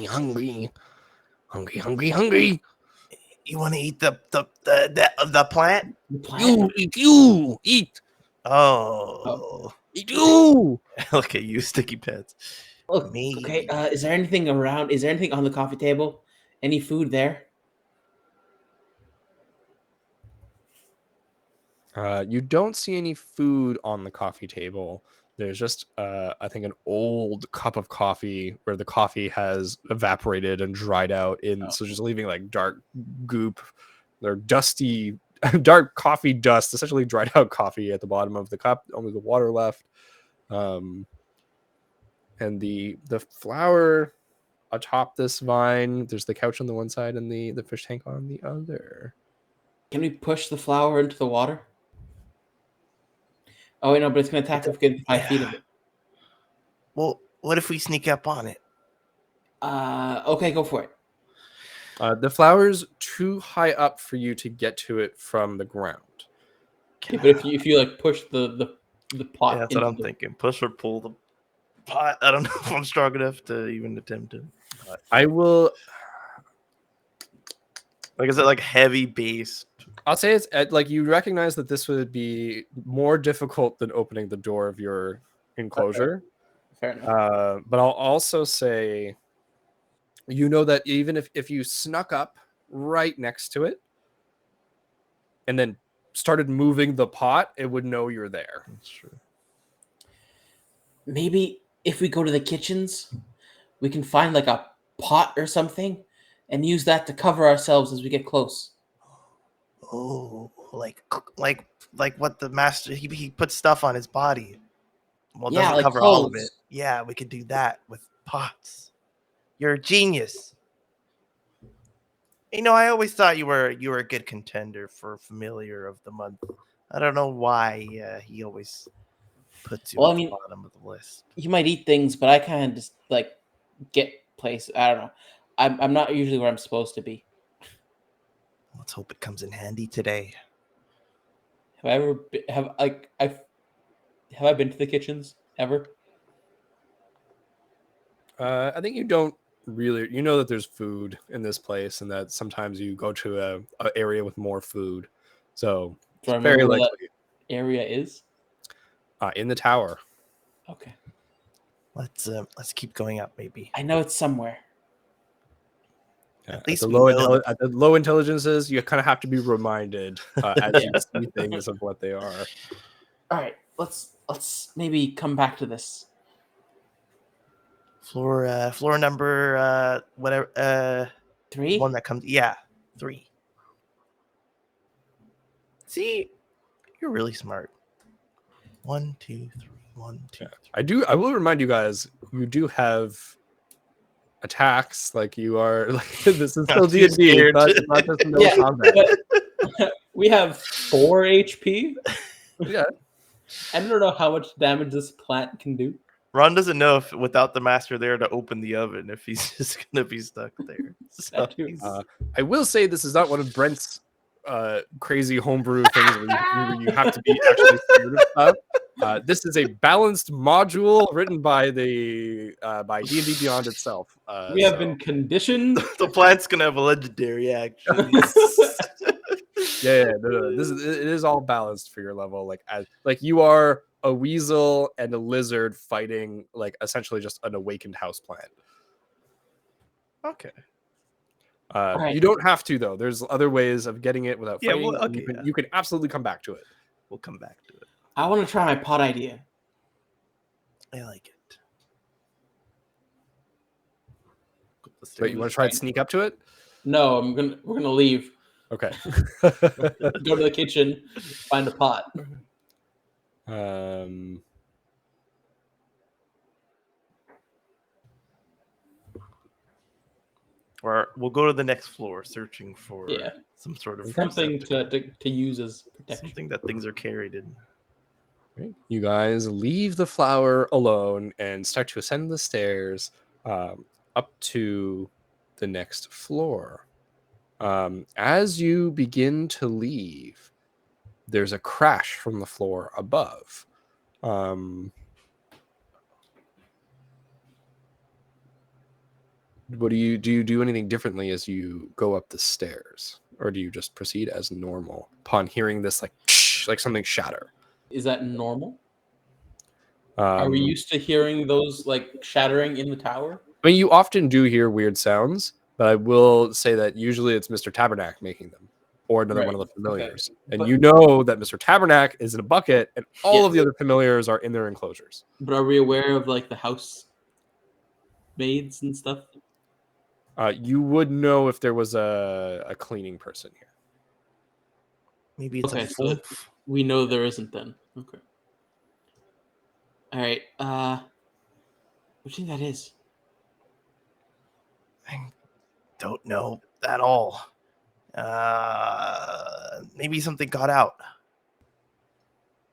You want to eat the plant? The plant? You eat. Oh, Eat you. look at you, sticky pets. Look, Me. okay. Is there anything around? Is there anything on the coffee table? Any food there? You don't see any food on the coffee table. There's just, I think, an old cup of coffee where the coffee has evaporated and dried out, so just leaving like dark goop or dusty, dark coffee dust, essentially dried out coffee at the bottom of the cup. Only the water left, and the flower atop this vine. There's the couch on the one side and the fish tank on the other. Can we push the flower into the water? Oh wait, no, but it's gonna attack if we get 5 feet of it. Well, what if we sneak up on it? Okay, go for it. The flower's too high up for you to get to it from the ground. Okay, but if you like push the pot, Yeah, that's what I'm thinking. Push or pull the pot. I don't know if I'm strong enough to even attempt it. I will. Like, is it like heavy based? I'll say it's like you recognize that this would be more difficult than opening the door of your enclosure. Fair enough. But I'll also say, you know that even if you snuck up right next to it and then started moving the pot, it would know you're there. That's true. Maybe if we go to the kitchens, we can find like a pot or something and use that to cover ourselves as we get close. Oh, like what the master he put stuff on his body. Well, Yeah, doesn't like cover all of clothes. it. Yeah, we could do that with pots. You're a genius. You know, I always thought you were a good contender for familiar of the month. I don't know why he always puts you Well, at I mean- the bottom of the list. You might eat things, but I kind of just like get places. I don't know. I'm not usually where I'm supposed to be. Let's hope it comes in handy today. Have I ever have I been to the kitchens ever? I think you don't really. You know that there's food in this place, and that sometimes you go to a area with more food. So Do I it's very remember where likely that area is? in the tower. Okay, Let's keep going up, maybe. I know it's somewhere. At least the we low know at the low intelligences, you kind of have to be reminded as you see things of what they are. All right, let's maybe come back to this. Floor number whatever 3. one that comes 3. See, you're really smart. 1, 2, 3. 1, 2, 3. I will remind you guys, you do have attacks. Like you are like this is still too D&D. scared. It's not just no Yeah, combat. but we have 4 HP. Yeah. I don't know how much damage this plant can do. Ron doesn't know if without the master there to open the oven, if he's just gonna be stuck there. So That too. he's- I will say this is not one of Brent's crazy homebrew things where you have to be actually scared of stuff. This is a balanced module written by by D&D Beyond itself. We have been conditioned. the plant's gonna have a legendary action. No. It is all balanced for your level. Like you are a weasel and a lizard fighting like essentially just an awakened houseplant. Okay. Right. You don't have to though. There's other ways of getting it without Yeah, fighting. well, and okay, you can absolutely come back to it. We'll come back to it. I want to try my pot idea. I like it. Wait, you want to try and sneak up to it? No, we're gonna leave. Okay. Go to the kitchen, find a pot. Or we'll go to the next floor, searching for some sort of Something receptacle. to use as protection. Something that things are carried in. You guys leave the flower alone and start to ascend the stairs up to the next floor. As you begin to leave, there's a crash from the floor above. What do you do anything differently as you go up the stairs, or do you just proceed as normal upon hearing this like something shatter? Is that normal? Are we used to hearing those like shattering in the tower? I mean, you often do hear weird sounds, but I will say that usually it's Mr. Tabernac making them, or another one of the familiars. And But- you know that Mr. Tabernac is in a bucket, and all Yeah. of the other familiars are in their enclosures. But are we aware of like the house maids and stuff? You would know if there was a cleaning person here. Maybe it's Okay, a so full. we know there isn't then. Okay. All right. What do you think that is? I don't know at all. Maybe something got out.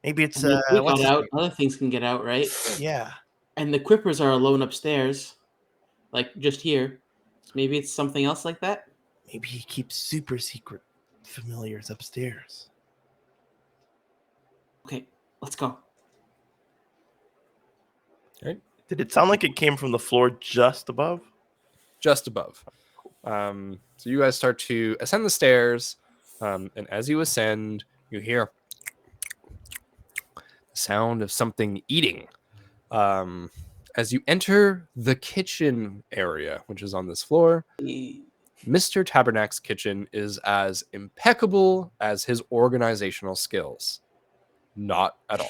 Maybe it's I mean, if we what's got his out, name? other things can get out, right? Yeah. And the Quippers are alone upstairs, like just here. So maybe it's something else like that. Maybe he keeps super secret familiars upstairs. Okay, let's go. Did it sound like it came from the floor just above? Just above. So you guys start to ascend the stairs, and as you ascend, you hear the sound of something eating. As you enter the kitchen area, which is on this floor, Mr. Tabernac's kitchen is as impeccable as his organizational skills. Not at all.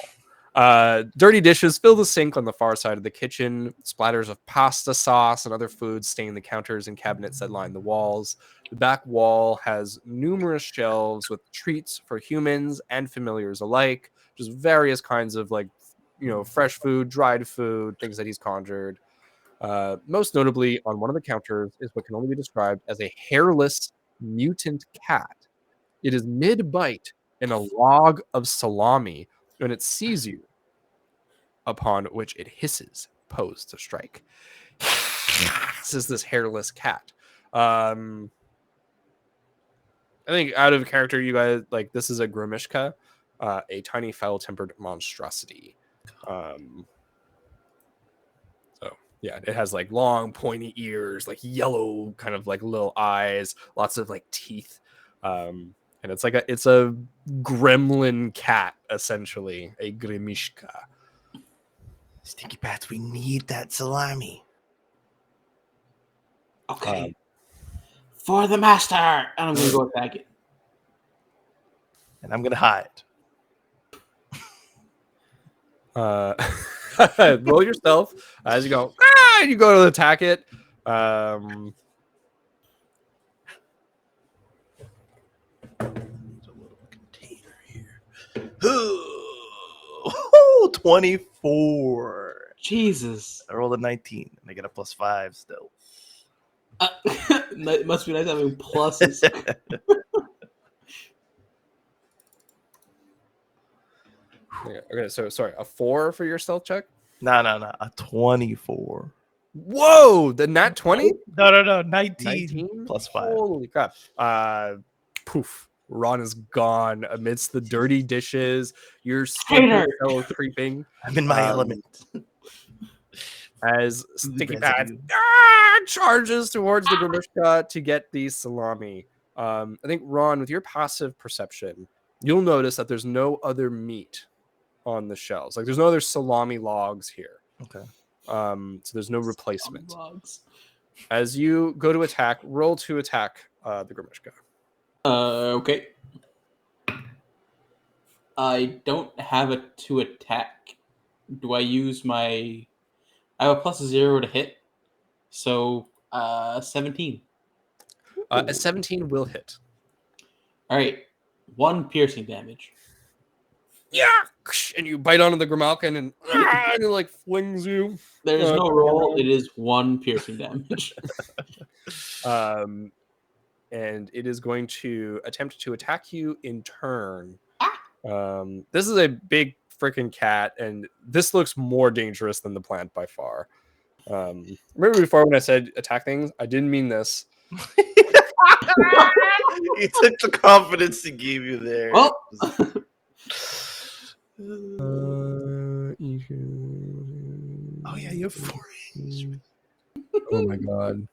Dirty dishes fill the sink on the far side of the kitchen. Splatters of pasta sauce and other foods stain the counters and cabinets that line the walls. The back wall has numerous shelves with treats for humans and familiars alike. Just various kinds of fresh food, dried food, things that he's conjured. Most notably, on one of the counters is what can only be described as a hairless mutant cat. It is mid-bite in a log of salami, and it sees you, upon which it hisses, posed to strike. This is this hairless cat. I think out of character, you guys this is a Grimishka, a tiny foul-tempered monstrosity. So yeah, it has like long pointy ears, like yellow kind of like little eyes, lots of like teeth. And it's a gremlin cat, essentially, a Grimishka. Stinky Pats, we need that salami. Okay. For the master! And I'm going to go attack it. And I'm gonna hide. Roll yourself as you go. And you go to attack it. There's a little container here. 24. Jesus. I rolled a 19 and I get a +5 still. It must be nice having pluses. Okay, so sorry, a 4 for your stealth check? No, a 24. Whoa, the nat 20? No, 19, 19 +5. Holy crap. Poof. Ron is gone amidst the dirty dishes. Your Hater. fellow creeping. I'm in my element. As Sticky Pad residue. charges towards the Grimishka to get the salami. I think, Ron, with your passive perception, you'll notice that there's no other meat on the shelves. Like, there's no other salami logs here. Okay. So there's no replacement. Logs. As you go to attack, roll to attack the Grimishka. Okay. I don't have a to attack. Do I use my... I have a +0 to hit. So, 17. A 17 will hit. All right. 1 piercing damage. Yeah! And you bite onto the Grimalkin and it like flings you. There's no roll. It is 1 piercing damage. And it is going to attempt to attack you in turn. This is a big freaking cat, and this looks more dangerous than the plant by far. Remember before when I said attack things? I didn't mean this. You took the confidence he gave you there. Well, Oh yeah, you have 4 HP. Oh my god.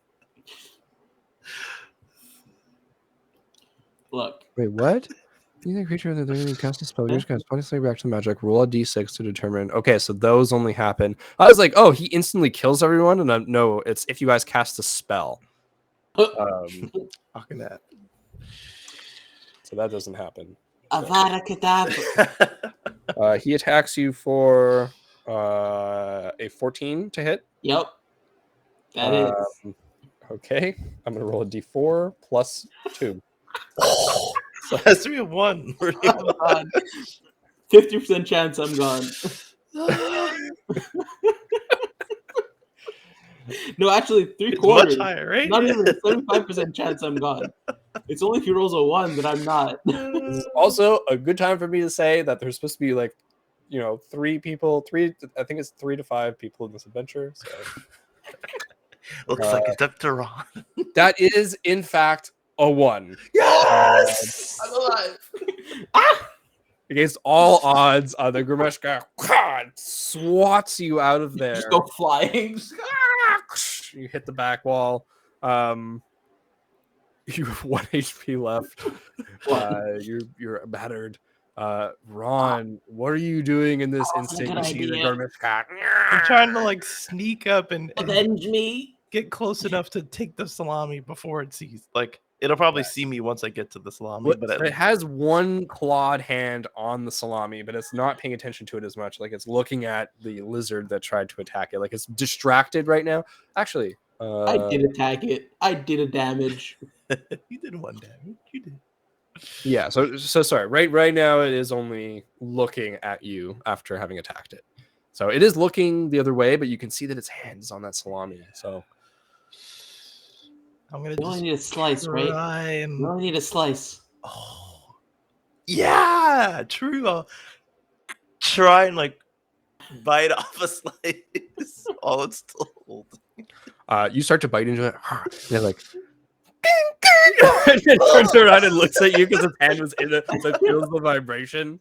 look. Wait, what? You think creature that they're going to cast a spell, you just guys spontaneously react to magic. Roll a d6 to determine. Okay, so those only happen. I was like, oh, he instantly kills everyone, and no, it's if you guys cast a spell. Fucking that. So that doesn't happen. Avada Kedavra. He attacks you for a 14 to hit. Yep. That is. Okay, I'm gonna roll a d4 plus 2. So it has to be a 1. I'm gone. 50% chance I'm gone. No, actually, It's 3/4. much higher, right? Not even a 75% chance I'm gone. It's only if he rolls a 1 that I'm not. This is also a good time for me to say that there's supposed to be like, 3 people. I think it's 3 to 5 people in this adventure. So Looks like it's up to Ron. that is, in fact, a 1. Yes! I'm alive. Against all odds, the Grimeshka swats you out of there. Just go flying. You hit the back wall. You have 1 HP left. You're battered. Ron, what are you doing in this instant? You see the Grimeshka. I'm trying to like sneak up and Avenge me. get close enough to take the salami before it sees. Like it'll probably see me once I get to the salami. But it has one clawed hand on the salami, but it's not paying attention to it as much. Like it's looking at the lizard that tried to attack it. Like it's distracted right now. Actually, I did attack it. I did a damage. You did 1 damage. You did. Yeah. So sorry. Right now it is only looking at you after having attacked it. So it is looking the other way, but you can see that its hand is on that salami. So I'm gonna You only need a slice, right? You only need a slice. Oh, yeah, true. I'll try and like bite off a slice while it's still holding. you start to bite into it. And they're like, it turns around and looks at you because its hand was in it, so it feels the vibration.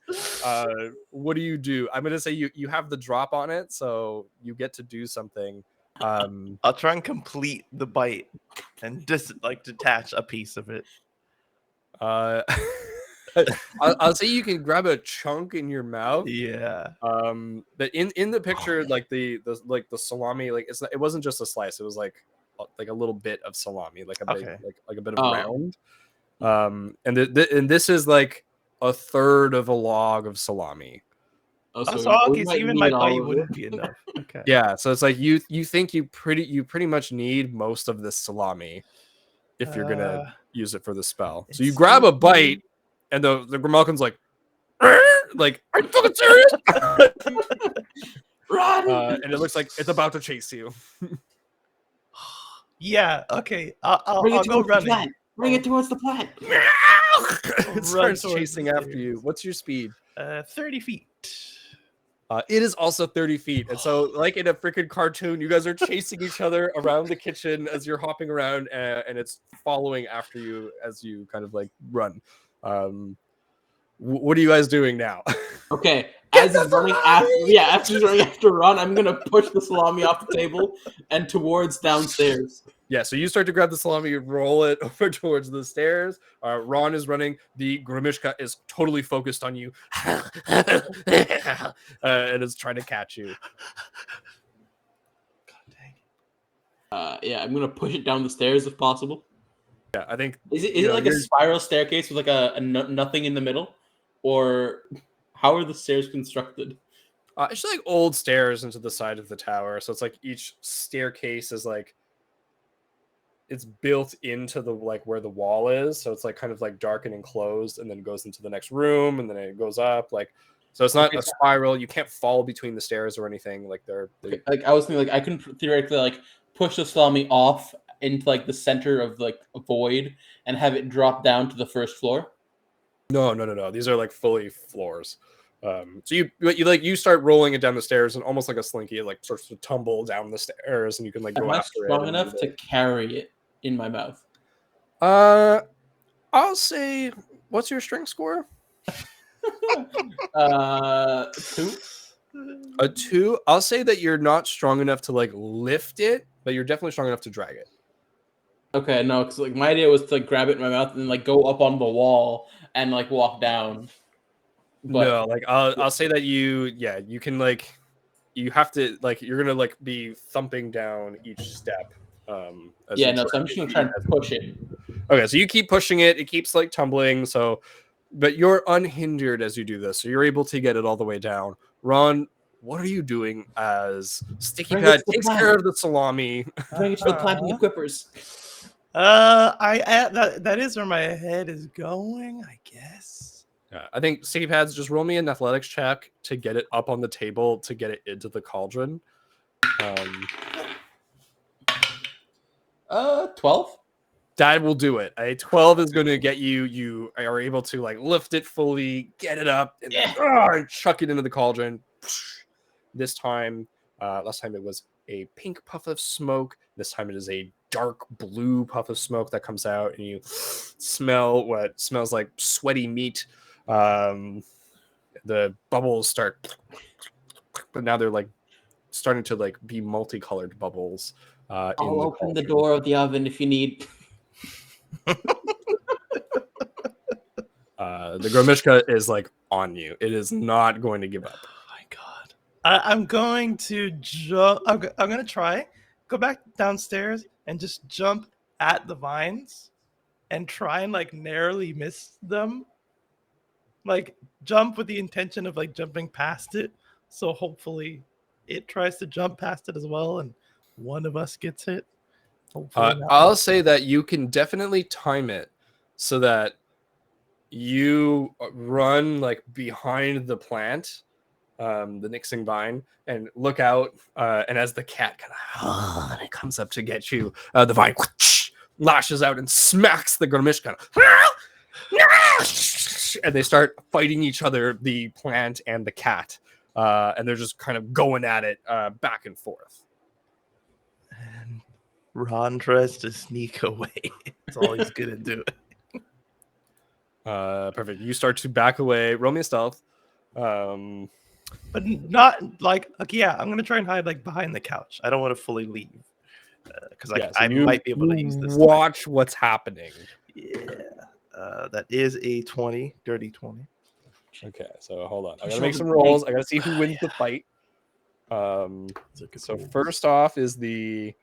What do? I'm gonna say you have the drop on it, so you get to do something. I'll try and complete the bite and just like detach a piece of it. I'll say you can grab a chunk in your mouth. Yeah. But in the picture, like the salami, like it wasn't just a slice. It was like a little bit of salami, like a big, like a bit of round. And this is like a third of a log of salami. Okay, so even my bite wouldn't be enough. Okay. Yeah, so it's like you think you pretty much need most of this salami if you're gonna use it for the spell. So you grab a bite, and the Grimalkin's like, are you fucking serious? Run! And it looks like it's about to chase you. Yeah. Okay. I'll go running. Bring it towards the plant. It starts towards chasing the after you. What's your speed? 30 feet. It is also 30 feet. And so, like in a freaking cartoon, you guys are chasing each other around the kitchen as you're hopping around, and it's following after you as you kind of like run. What are you guys doing now? Okay, as he's running after he's running after Ron, I'm gonna push the salami off the table and towards downstairs. Yeah, so you start to grab the salami, roll it over towards the stairs. Ron is running. The Grimishka is totally focused on you and is trying to catch you. God dang. Yeah, I'm gonna push it down the stairs if possible. Yeah, I think. Is it like a spiral staircase with like a nothing in the middle, or how are the stairs constructed? It's just like old stairs into the side of the tower. So it's like each staircase is like it's built into the like where the wall is. So it's like kind of like dark and enclosed, and then it goes into the next room, and then it goes up. Like, so it's not a spiral. You can't fall between the stairs or anything. Like they're like I was thinking, like I can theoretically like push the salami off into like the center of like a void and have it drop down to the first floor. No. These are like fully floors. So you start rolling it down the stairs, and almost like a slinky, it like starts to tumble down the stairs, and you can like go Am I after strong it. enough to carry it in my mouth? I'll say, what's your strength score? 2. A 2. I'll say that you're not strong enough to like lift it, but you're definitely strong enough to drag it. Okay, no, because like my idea was to like grab it in my mouth and like go up on the wall and like walk down. But No, like I'll say that you can like, you have to like, you're gonna like be thumping down each step. As yeah, you no, so I'm just gonna try and push it. Okay, so you keep pushing it. It keeps like tumbling. So, but you're unhindered as you do this. So you're able to get it all the way down. Ron, what are you doing as Sticky Bring it Pad to the takes plant. care of the salami? Bring it to the planting equippers. That is where my head is going, I guess. I think Sticky Pads, just roll me an athletics check to get it up on the table to get it into the cauldron. 12. That will do it. A 12 is going to get you. You are able to like lift it fully, get it up, and then, and chuck it into the cauldron. This time, last time it was a pink puff of smoke. This time it is a dark blue puff of smoke that comes out, and you smell what smells like sweaty meat. The bubbles start, but now they're like starting to like be multicolored bubbles. I'll open the door of the oven if you need. The Gromishka is like on you. It is not going to give up. Oh my god. I'm going to jump. I'm going to try, go back downstairs and just jump at the vines and try and like narrowly miss them. Like jump with the intention of like jumping past it. So hopefully it tries to jump past it as well and one of us gets it. Hopefully not. I'll say that you can definitely time it so that you run like behind the plant, the Nixing vine, and look out. And as the cat kind of it comes up to get you, the vine lashes out and smacks the Gromishka. And they start fighting each other, the plant and the cat. And they're just kind of going at it back and forth. And Ron tries to sneak away. That's all he's gonna do. Perfect. You start to back away. Roll me a stealth. But not like, okay, yeah, I'm gonna try and hide like behind the couch. I don't want to fully leave because I might be able to use this. Watch what's happening. Yeah, that is a 20, dirty 20. Okay, so hold on. I gotta make some rolls. I gotta see who wins the fight. So first off is the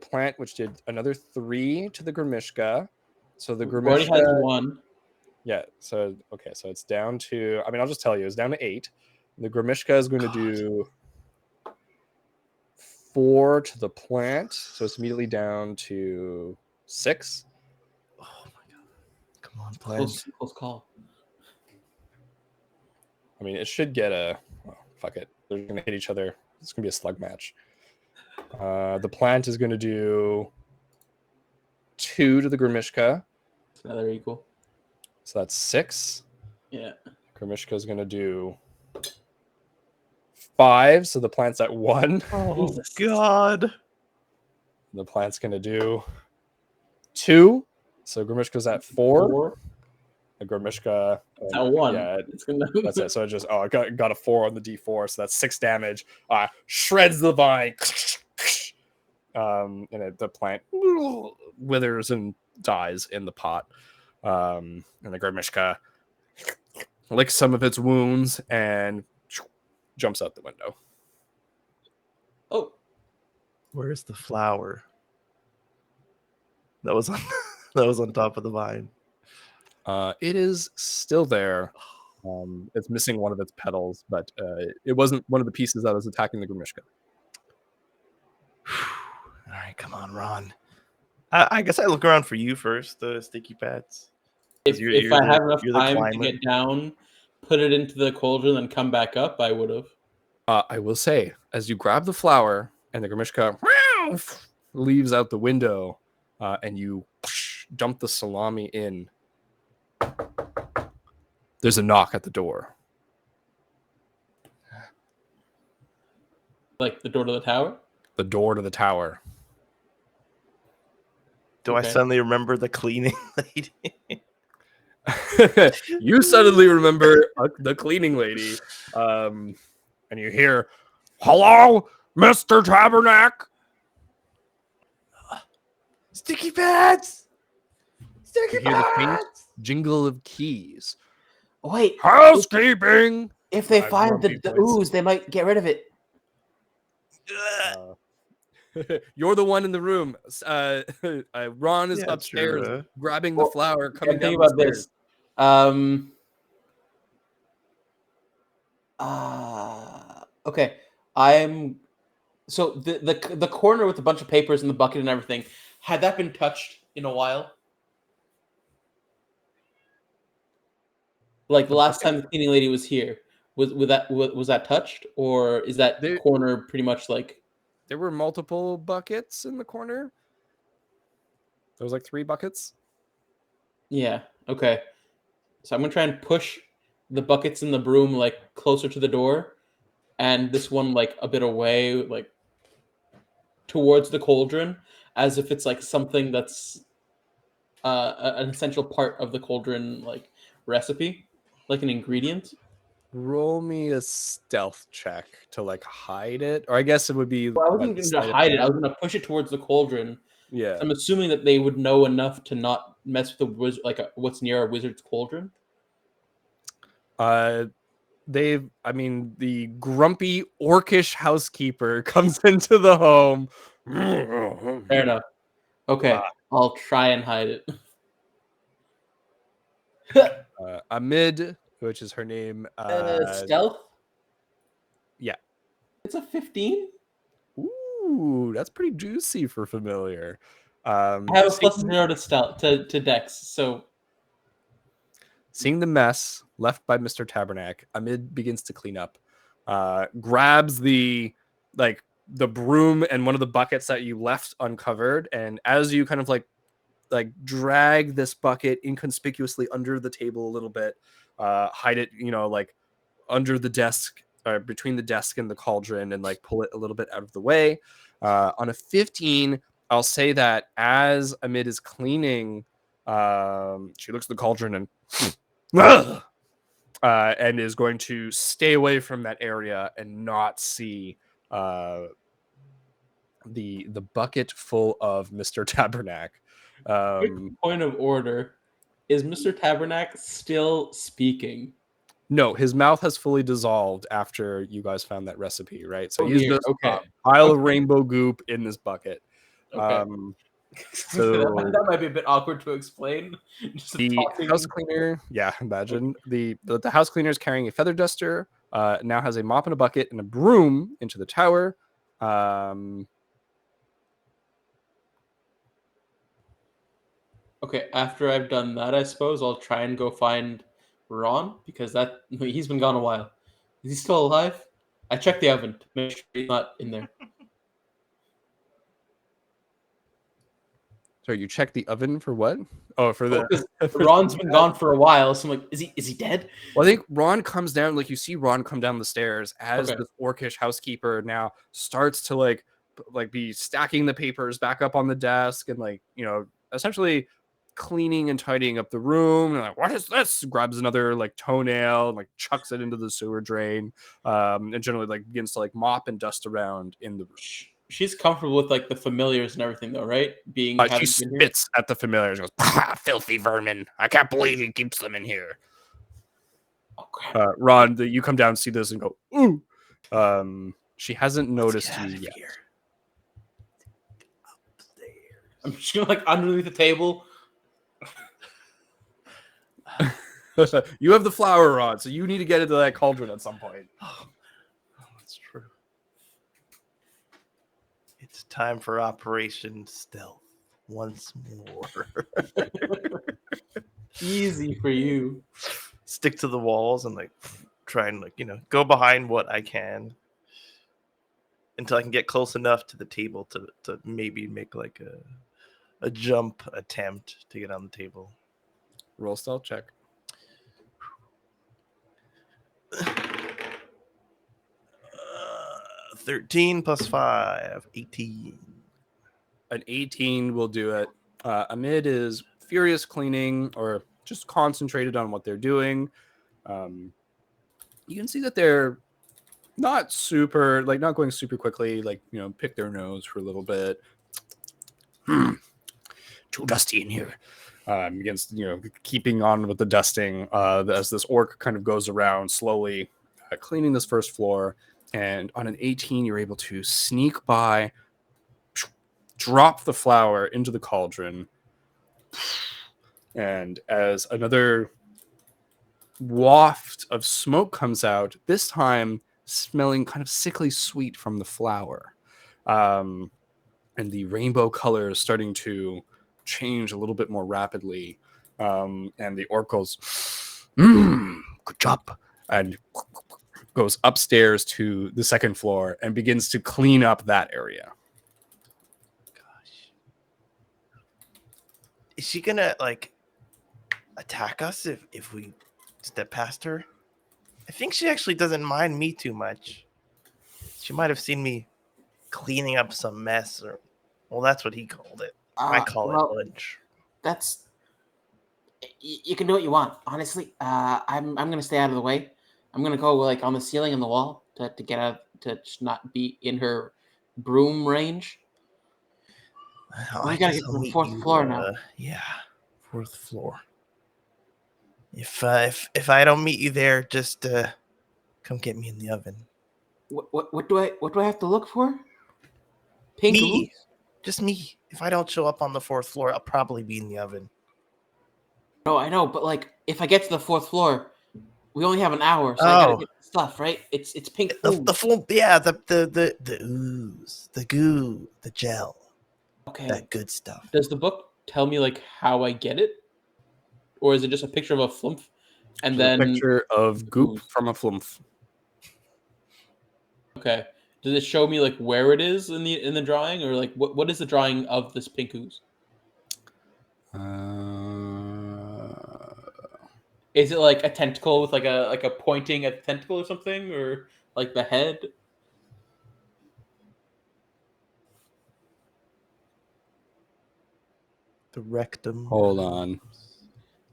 plant, which did another 3 to the Gromishka. So the Already Gromishka has 1. Yeah, so okay, so it's down to, I mean, I'll just tell you, it's down to 8. The Gromishka is going to do 4 to the plant, so it's immediately down to 6. Oh my god. Come on, plant. Close call. I mean, it should get a, oh, fuck it. They're going to hit each other. It's going to be a slug match. The plant is going to do 2 to the Gromishka. It's another equal. So that's 6. Yeah. Gromishka is going to do 5. So the plant's at 1. Oh god. The plant's going to do 2. So Gromishka's at 4. The Gromishka At 1. Yeah, it's gonna... that's it. So it just I got a 4 on the D4, so that's 6 damage. Shreds the vine. And the plant withers and dies in the pot. And the Gromishka licks some of its wounds and jumps out the window. Oh, Where's the flower? That was on top of the vine. It is still there. It's missing one of its petals, but it wasn't one of the pieces that was attacking the Gromishka. All right, come on, Ron. I guess I look around for you first, the sticky pads. if I have enough time to get down, put it into the cauldron, and come back up, I would have. I will say, as you grab the flower and the Gromishka leaves out the window, and you dump the salami in, there's a knock at the door. Like the door to the tower? The door to the tower. Do I Okay. suddenly remember the cleaning lady? You suddenly remember the cleaning lady, and you hear, "Hello, Mr. Tabernacle." Sticky pads! Sticky You hear the faint pads! jingle of keys. Wait, Housekeeping. if they Uh, find grumpy the voice. ooze, they might get rid of it. You're the one in the room. Ron is Yeah, upstairs true. grabbing the Well, flower coming I'm down thinking the about stairs. this. Okay. I'm so the corner with a bunch of papers and the bucket and everything. Had that been touched in a while? Like the The last bucket? time the cleaning lady was here, was that touched, or is that There, corner pretty much like? there were multiple buckets in the corner. There was like 3 buckets. Yeah. Okay. So I'm gonna try and push the buckets and the broom like closer to the door, and this one like a bit away, like towards the cauldron, as if it's like something that's an essential part of the cauldron like recipe, like an ingredient. Roll me a stealth check to like hide it, or I guess it would be Well, I what, wasn't going to sleight of hide it. I was hand? going to push it towards the cauldron. Yeah. I'm assuming that they would know enough to not mess with the wizard, like what's near a wizard's cauldron. I mean, the grumpy orcish housekeeper comes into the home. Fair enough. Okay, I'll try and hide it. Amid, which is her name. Stealth. Yeah. It's a 15. Ooh, that's pretty juicy for familiar. I have a plus Seeing, 0 to stealth to Dex, so seeing the mess left by Mr. Tabernacle, Amid begins to clean up. Grabs the broom and one of the buckets that you left uncovered, and as you kind of like drag this bucket inconspicuously under the table a little bit, hide it, like under the desk or between the desk and the cauldron, and like pull it a little bit out of the way. On a 15, I'll say that as Amid is cleaning, she looks at the cauldron and and is going to stay away from that area and not see the bucket full of Mr. Tabernacle. quick point of order. Is Mr. Tabernacle still speaking? No, his mouth has fully dissolved after you guys found that recipe, right? So Oh, he's dear. just a Okay. pile of rainbow goop in this bucket. Okay. So that might be a bit awkward to explain. Just the talking. house cleaner, yeah, imagine the house cleaner is carrying a feather duster, now has a mop and a bucket and a broom into the tower. Okay, after I've done that, I suppose I'll try and go find Ron because he's been gone a while. Is he still alive? I checked the oven to make sure he's not in there. Sorry, you checked the oven for what? Oh, for the Ron's been gone for a while, so I'm like, is he dead? Well, I think Ron comes down, like you see Ron come down the stairs as Okay. this orcish housekeeper now starts to like be stacking the papers back up on the desk and essentially cleaning and tidying up the room. And like, what is this? Grabs another like toenail and like chucks it into the sewer drain. And generally like begins to like mop and dust around in the room. She's comfortable with like the familiars and everything, though, right? She Been here. spits at the familiars and goes, "Filthy vermin! I can't believe he keeps them in here." Okay. Ron, you come down and see this and go, ooh. She hasn't noticed you yet. I'm just gonna like underneath the table. You have the flower, Ron, so you need to get into that cauldron at some point. Oh, that's true. It's time for Operation Stealth once more. Easy for you. Stick to the walls and like try and go behind what I can until I can get close enough to the table to maybe make like a jump attempt to get on the table. Roll stealth check. 13 plus 5, 18. An 18 will do it. Amid is furious cleaning or just concentrated on what they're doing. You can see that they're not going super quickly, pick their nose for a little bit. Too dusty in here. Against, keeping on with the dusting as this orc kind of goes around slowly cleaning this first floor. And on an 18, you're able to sneak by, drop the flour into the cauldron. And as another waft of smoke comes out, this time smelling kind of sickly sweet from the flour. And the rainbow color is starting to change a little bit more rapidly. And the orc goes, good job. And goes upstairs to the second floor and begins to clean up that area. Gosh. Is she gonna attack us if we step past her? I think she actually doesn't mind me too much. She might have seen me cleaning up some mess, or that's what he called it. I call it lunch. That's you can do what you want. Honestly, I'm gonna stay out of the way. I'm gonna go on the ceiling and the wall to get out, to just not be in her broom range. I gotta get to the fourth floor now. Yeah, fourth floor. If I don't meet you there, just come get me in the oven. What do I have to look for? Pink me, just me. If I don't show up on the fourth floor, I'll probably be in the oven. No, I know, but if I get to the fourth floor, we only have an hour, so I gotta get the stuff, right? It's pink food. The full, yeah, the ooze, the goo, the gel. Okay, that good stuff. Does the book tell me how I get it, or is it just a picture of a flumph and then a picture of goop from a flumph? Okay. Does it show me where it is in the drawing, or what is the drawing of this pink ooze? Is it a tentacle with a pointing at the tentacle or something, or the head? The rectum. Hold on.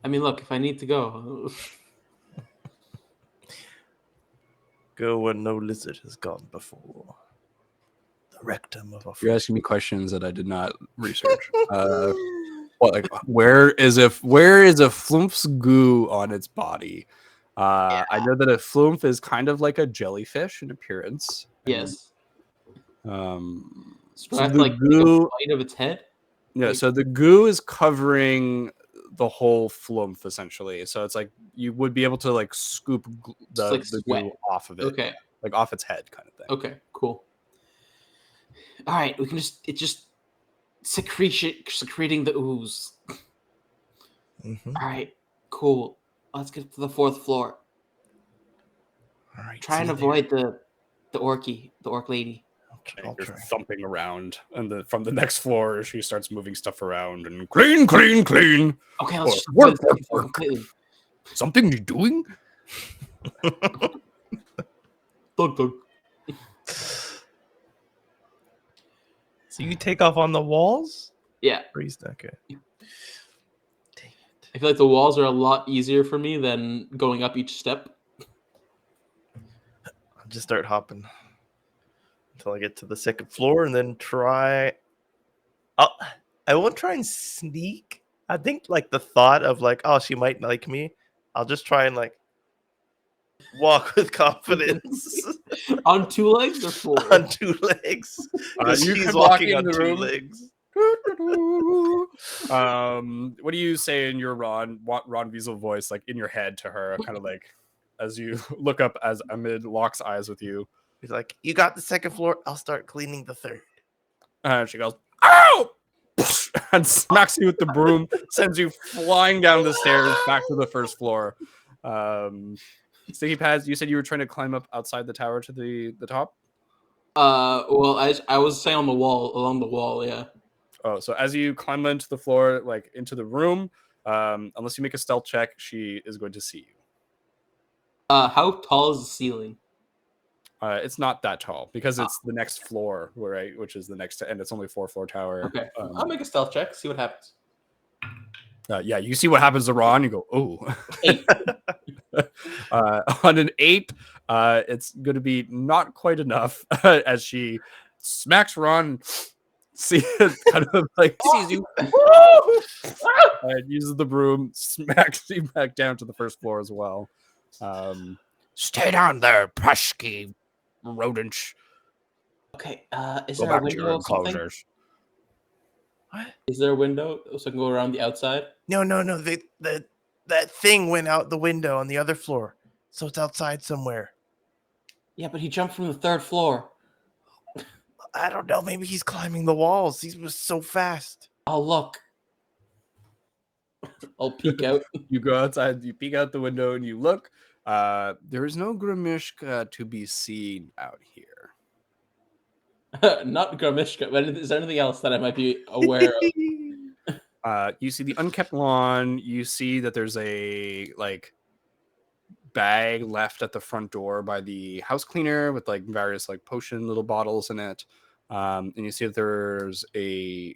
I mean, look, if I need to go. Go where no lizard has gone before. The rectum of a... You're asking me questions that I did not research. Where is a flumph's goo on its body? Yeah. I know that a flumph is kind of like a jellyfish in appearance. Yes. So the goo take a bite of its head. Yeah. So the goo is covering the whole flumph essentially. So it's you would be able to scoop the goo off of it. Okay. Off its head kind of thing. Okay. Cool. All right. We can just secreting the ooze. Mm-hmm. All right, cool. Let's get to the fourth floor. All right. Try and avoid the orc lady. You're thumping around, and from the next floor, she starts moving stuff around and clean. Okay, let's just work. Something you doing? Dog. So you take off on the walls? Yeah. Okay. Dang it. I feel the walls are a lot easier for me than going up each step. I'll just start hopping until I get to the second floor, and then try... I won't try and sneak. I think the thought of she might like me, I'll just try and walk with confidence. On two legs or four? On two legs. She's walking on two legs. What do you say in your Ron Wiesel voice, in your head to her, kind of as you look up as Amid locks eyes with you? He's like, you got the second floor, I'll start cleaning the third. She goes, ow! And smacks you with the broom, sends you flying down the stairs back to the first floor. Sticky Pads, you said you were trying to climb up outside the tower to the top? Well, I was saying along the wall, yeah. Oh, so as you climb into the floor, into the room, unless you make a stealth check, she is going to see you. How tall is the ceiling? It's not that tall because it's the next floor, right? Which is the next, and it's only 4-floor tower. Okay, I'll make a stealth check. See what happens. Yeah, you see what happens to Ron. You go, oh. 8. On an 8, it's going to be not quite enough as she smacks Ron. See, kind of like sees you and uses the broom, smacks you back down to the first floor as well. Stay down there, pesky rodent. Okay. Is Go there a back to your window or something? enclosures. What? Is there a window so I can go around the outside? No. That thing went out the window on the other floor, so it's outside somewhere. Yeah, but he jumped from the 3rd floor. I don't know. Maybe he's climbing the walls. He was so fast. I'll look. I'll peek out. You go outside, you peek out the window, and you look. There is no Grimishka to be seen out here. Not Gramishka, but is there anything else that I might be aware of? You see the unkept lawn. You see that there's a like bag left at the front door by the house cleaner with like various like potion little bottles in it. And you see that there's a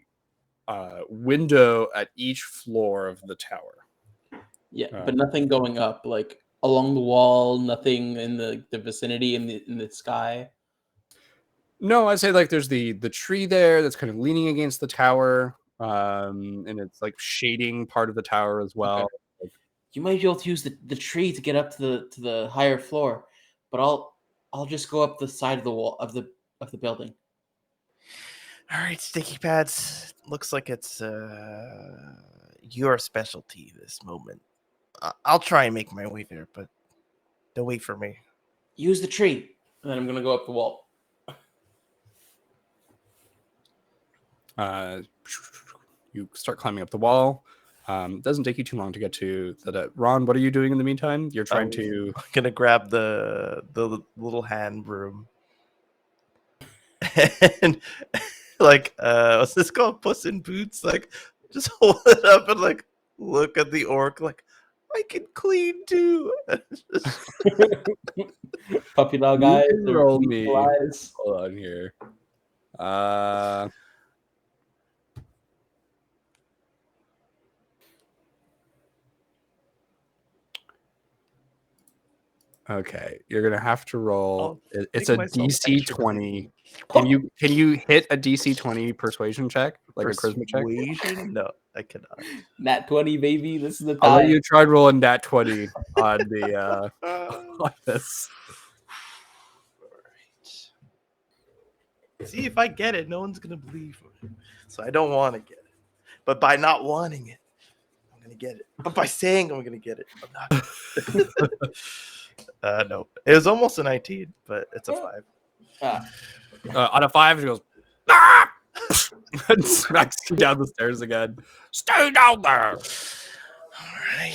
window at each floor of the tower. Yeah, but nothing going up, like along the wall, nothing in the vicinity in the sky. No, I'd say like there's the tree there that's kind of leaning against the tower. And it's like shading part of the tower as well. Okay. You might be able to use the tree to get up to the higher floor, but I'll just go up the side of the wall of the building. All right, sticky pads. Looks like it's your specialty this moment. I'll try and make my way there, but don't wait for me. Use the tree, and then I'm gonna go up the wall. You start climbing up the wall. It doesn't take you too long to get to that. Ron, what are you doing in the meantime? You're trying to gonna grab the little hand broom and like what's this called? Puss in Boots. Like just hold it up and like look at the orc. Like I can clean too. Puppy dog eyes. roll me. Hold on here. Okay, you're gonna have to roll. It's a DC 20. Can you hit a DC 20 persuasion check, like a charisma check? Persuasion? No, I cannot. Nat 20, baby. This is the time. I'll let you try rolling nat 20 on the on this. See, if I get it, no one's gonna believe me. So I don't want to get it. But by not wanting it, I'm gonna get it. But by saying I'm gonna get it, I'm not. No, it was almost a 19, but it's a 5. On a 5, he goes, ah! And smacks you down the stairs again. Stay down there.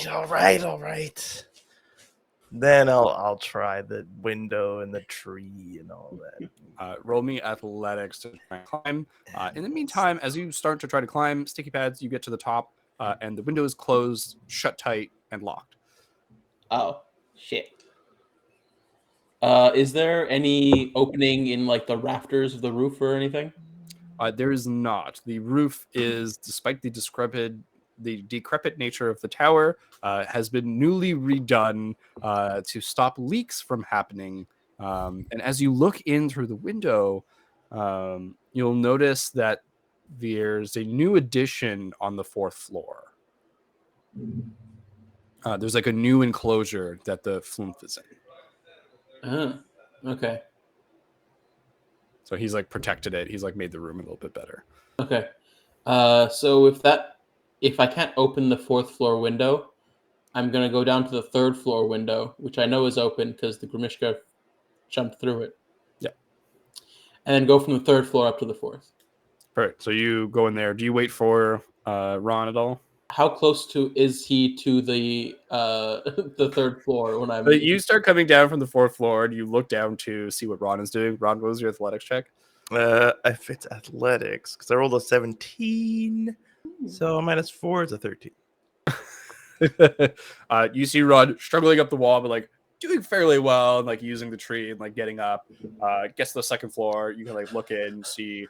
All right. Then I'll try the window and the tree and all that. Roll me athletics to try and climb. In the meantime, as you start to try to climb, sticky pads, you get to the top, and the window is closed, shut tight, and locked. Oh, shit. Is there any opening in like the rafters of the roof or anything? There is not. The roof is, despite the decrepit nature of the tower, has been newly redone to stop leaks from happening. And as you look in through the window, you'll notice that there's a new addition on the 4th floor. There's like a new enclosure that the flumph is in. Okay. So he's like protected it. He's like made the room a little bit better. Okay. So if I can't open the 4th floor window, I'm gonna go down to the 3rd floor window, which I know is open because the Grimishka jumped through it. Yeah. And then go from the 3rd floor up to the 4th. Perfect. So you go in there. Do you wait for Ron at all? How close is he to the 3rd floor when I'm? But you start coming down from the 4th floor and you look down to see what Ron is doing. Ron, what was your athletics check? If it's athletics, because I rolled a 17, so a -4 is a 13. You see Ron struggling up the wall, but like doing fairly well and like using the tree and like getting up. Gets to the 2nd floor. You can like look in, see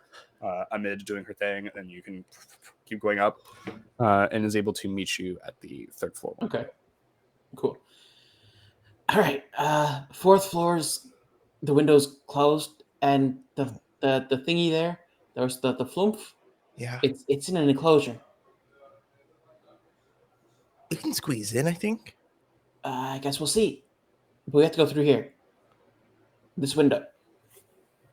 Amid doing her thing, and you can keep going up, and is able to meet you at the 3rd floor. Okay, cool. All right, 4th floor's the window's closed, and the thingy there's the flumph. Yeah, It's in an enclosure. we can squeeze in, I think. I guess we'll see. But we have to go through here. This window.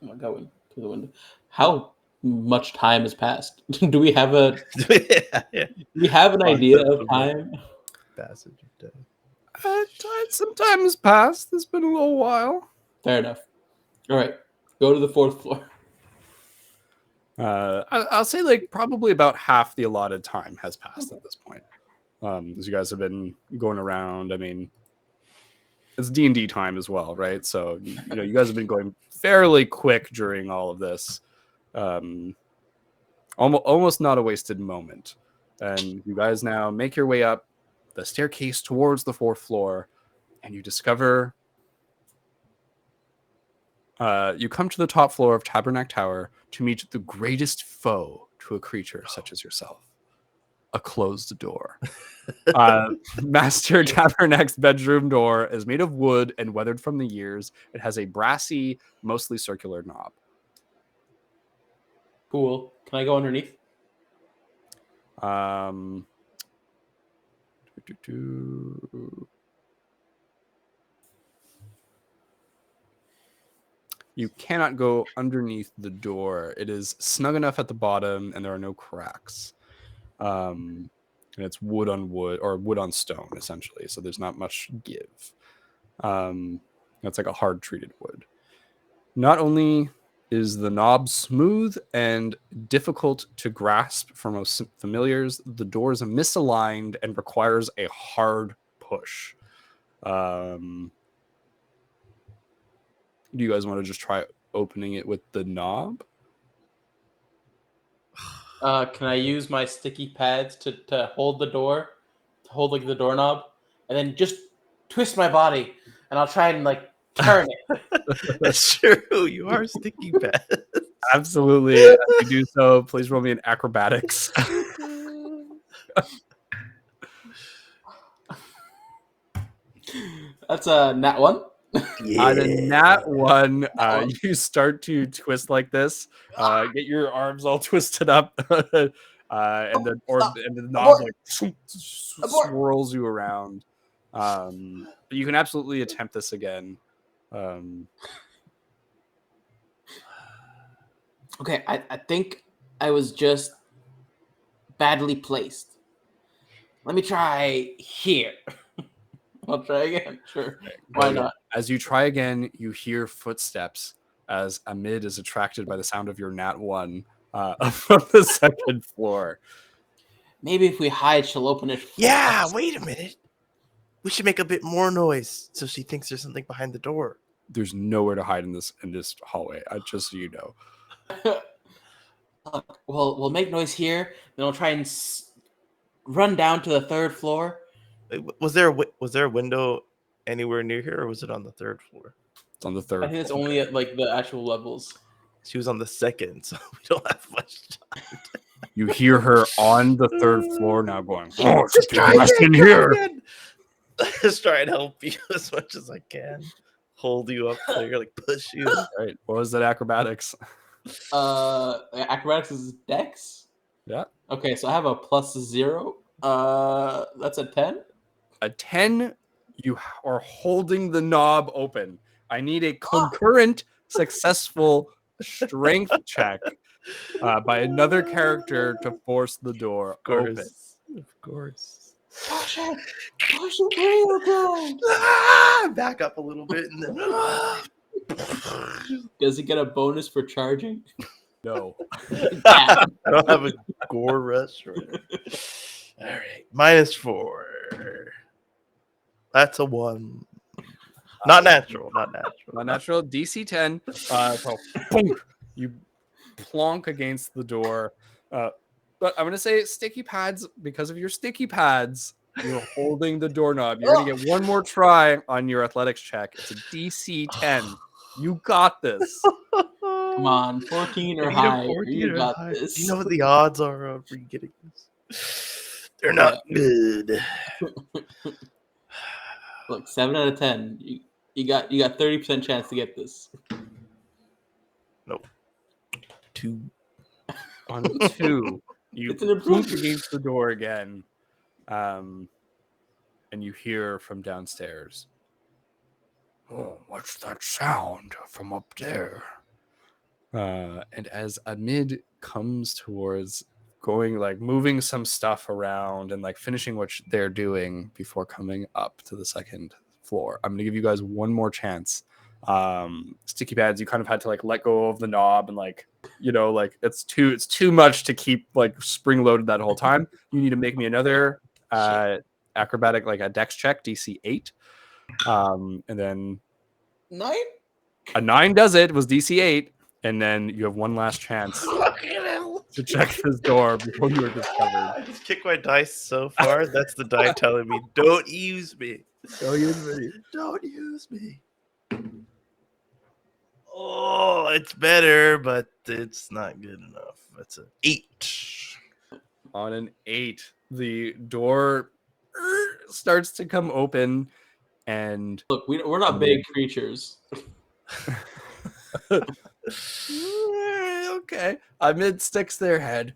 I'm going through the window. How much time has passed? Do we have a? Yeah. Do we have an idea Concept of of time? Passage of time. Some time has passed. It's been a little while. Fair enough. All right, go to the 4th floor. I'll say like probably about half the allotted time has passed at this point. As you guys have been going around. I mean, it's D&D time as well, right? So you know, you guys have been going fairly quick during all of this. Almost not a wasted moment. And you guys now make your way up the staircase towards the 4th floor, and you discover you come to the top floor of Tabernacle Tower to meet the greatest foe to a creature such as yourself. A closed door. Master Tabernacle's bedroom door is made of wood and weathered from the years. It has a brassy, mostly circular knob. Cool. Can I go underneath? You cannot go underneath the door. It is snug enough at the bottom, and there are no cracks. And it's wood on wood, or wood on stone, essentially. So there's not much give. That's like a hard treated wood. Not only is the knob smooth and difficult to grasp for most familiars, the door is misaligned and requires a hard push. Do you guys want to just try opening it with the knob? Can I use my sticky pads to hold the door, to hold like the doorknob, and then just twist my body, and I'll try and like turn it. That's true. You are sticky pad. Absolutely. As you do so, please roll me an acrobatics. That's a nat 1. On a nat 1, you start to twist like this. Get your arms all twisted up, and the knob like swirls you around. But you can absolutely attempt this again. Okay, I think I was just badly placed. Let me try here. I'll try again. Sure. Why not? As you try again, you hear footsteps as Amid is attracted by the sound of your nat 1 from the 2nd floor. Maybe if we hide, she'll open it. Yeah, wait a minute. We should make a bit more noise so she thinks there's something behind the door. There's nowhere to hide in this hallway. Just so you know. Look, we'll make noise here, then we'll try and run down to the 3rd floor. Was there a window anywhere near here, or was it on the 3rd floor? It's on the 3rd. I think it's only at like the actual levels. She was on the 2nd, so we don't have much time. You hear her on the 3rd floor now going, "Oh, just in here." Just try and help you as much as I can. Hold you up there, like push you. All right. What was that acrobatics? Acrobatics is dex. Yeah. Okay, so I have a +0. That's a 10. A 10. You are holding the knob open. I need a concurrent successful strength check by another character to force the door open. Of course. Push it real good. Back up a little bit and then. Does he get a bonus for charging? No. I don't have a gore rush right now. All right, -4. That's a 1. Not natural. Not natural. DC 10. So boom, you plonk against the door. But I'm gonna say sticky pads, because of your sticky pads. You're holding the doorknob. You're gonna get one more try on your athletics check. It's a DC 10. You got this. Come on, 14 or I need a higher. 14 You or got higher. Do this. you know what the odds are of me getting this? They're not good. Look, 7 out of 10. You got 30% chance to get this. Nope. 2. On 2, you It's an poop improvement. against the door again, and you hear from downstairs. Oh, what's that sound from up there? And as Amid comes towards going, like moving some stuff around and like finishing what they're doing before coming up to the second floor, I'm gonna give you guys one more chance. Sticky pads, you kind of had to like let go of the knob and like, you know, like it's too much to keep like spring loaded that whole time. You need to make me another acrobatic, like a dex check, DC 8. And then 9? a 9 does it, was DC 8, and then you have one last chance to check this door before you are discovered. I just kicked my dice so far. That's the die telling me, don't use me. Don't use me. Don't use me. Oh, it's better, but it's not good enough. That's an 8. On an 8, the door starts to come open, and Look, we're not big creatures. okay, Amid sticks their head.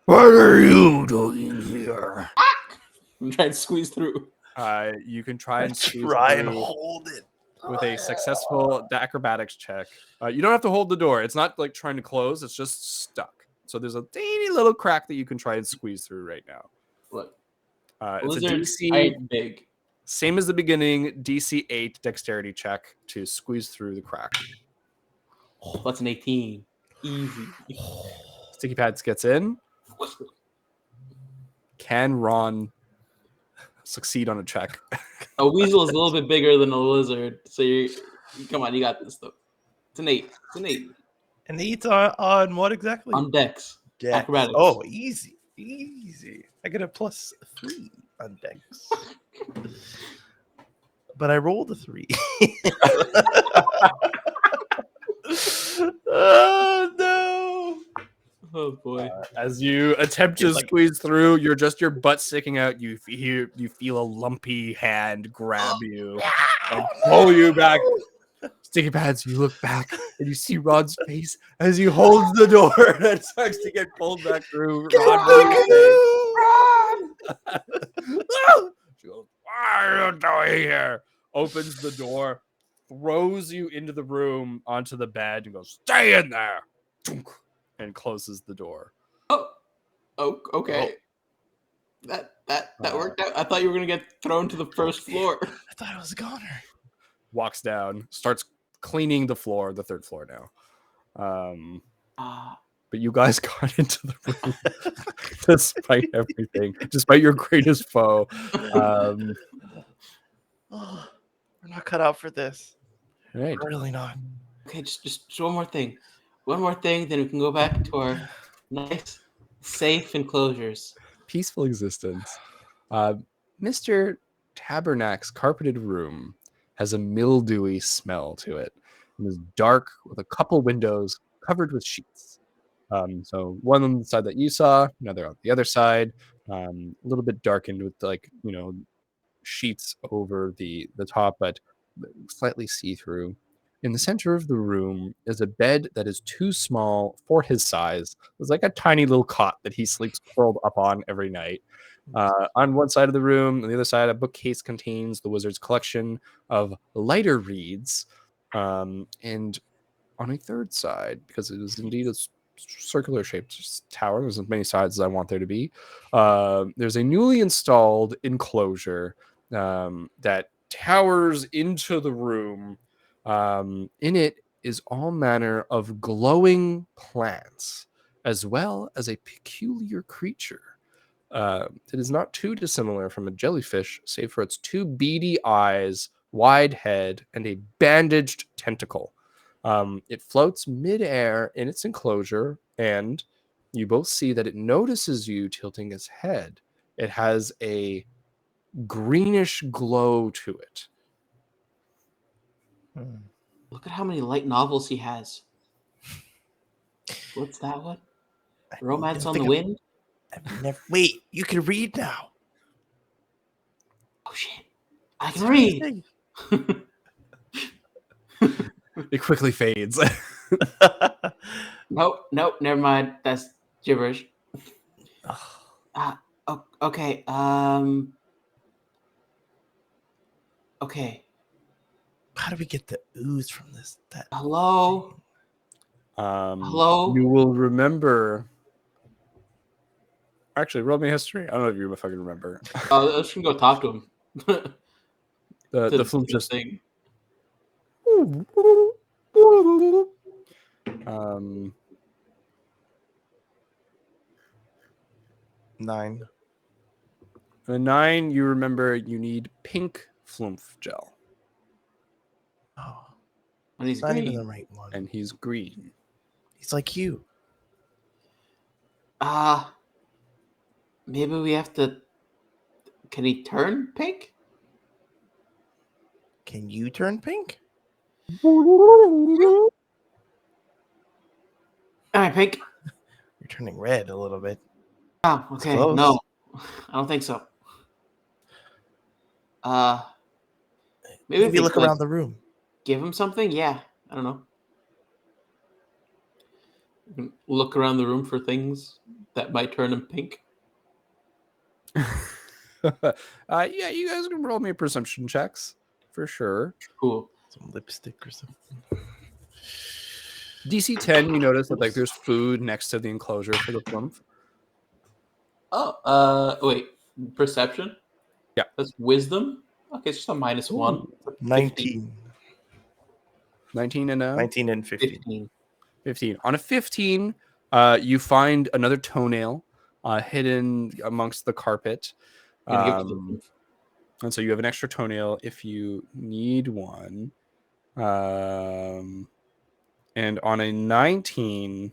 What are you doing here? I'm trying to squeeze through. You can try and squeeze Try and through hold it. with a successful acrobatics check. You don't have to hold the door. It's not like trying to close. It's just stuck. So there's a teeny little crack that you can try and squeeze through right now. Look, It's a lizards DC, ain't big. same as the beginning, DC 8 dexterity check to squeeze through the crack. Oh, that's an 18. Easy. Sticky Pads gets in. Can Ron succeed on a check? A weasel is a little bit bigger than a lizard, so come on, you got this though. It's an 8. It's an 8 And the eats on what exactly? on Dex. Dex. Acrobatics. Oh, easy. Easy. I get a +3. On Dex. But I rolled a 3. Oh, no. Oh boy. As you attempt to squeeze through, you're just your butt sticking out. You feel a lumpy hand grab you and pull you back. Sticky Pads, you look back and you see Rod's face as he holds the door and starts to get pulled back through. She goes, "What are you doing here?" Opens the door, throws you into the room onto the bed, and goes, "Stay in there," and closes the door. Oh, okay. That worked out. I thought you were gonna get thrown to the first floor. I thought it was a goner. Walks down, starts cleaning the floor, the third floor now. But you guys got into the room despite everything, despite your greatest foe. Oh, we're not cut out for this. Right. We're really not. Okay, just one more thing. One more thing, then we can go back to our nice, safe enclosures. Peaceful existence. Mr. Tabernac's carpeted room has a mildewy smell to it. It is dark with a couple windows covered with sheets. So one on the side that you saw, another on the other side, a little bit darkened with sheets over the top, but slightly see-through. In the center of the room is a bed that is too small for his size. It's like a tiny little cot that he sleeps curled up on every night. On one side of the room, on the other side, a bookcase contains the wizard's collection of lighter reeds. And on a third side, because it is indeed a circular shaped tower, there's as many sides as I want there to be. There's a newly installed enclosure that towers into the room. In it is all manner of glowing plants, as well as a peculiar creature. It is not too dissimilar from a jellyfish, save for its two beady eyes, wide head, and a bandaged tentacle. It floats midair in its enclosure, and you both see that it notices you tilting its head. It has a greenish glow to it. Look at how many light novels he has. What's that one? I Romance don't on the think Wind? I've never. Wait, you can read now. Oh shit! I That's can what read. saying. It quickly fades. Nope, never mind. That's gibberish. Okay. Okay. How do we get the ooze from this? Hello. You Hello. will remember. Actually, roll me history. I don't know if you fucking remember. Let's go talk to him. The flume just. thing. Um, 9. the 9, you remember you need pink flumph gel, Oh, And he's it's not even green. the right one. and he's green. He's like you. Maybe we have to. Can he turn pink? Can you turn pink? All right, pink. You're turning red a little bit. Oh, It's okay. close. No, I don't think so. Maybe if Maybe we look around the room. give him something. Yeah, I don't know. We can look around the room for things that might turn him pink. Yeah, you guys can roll me perception checks for sure. Cool. Some lipstick or something. DC 10, you notice that like there's food next to the enclosure for the flumph. Oh, wait. Perception? Yeah. That's wisdom? Okay, it's just a -1. 19. 19 and 19 and 15. 15. 15. On a 15, you find another toenail hidden amongst the carpet. Gonna give it to him. And so you have an extra toenail if you need one. And on a 19,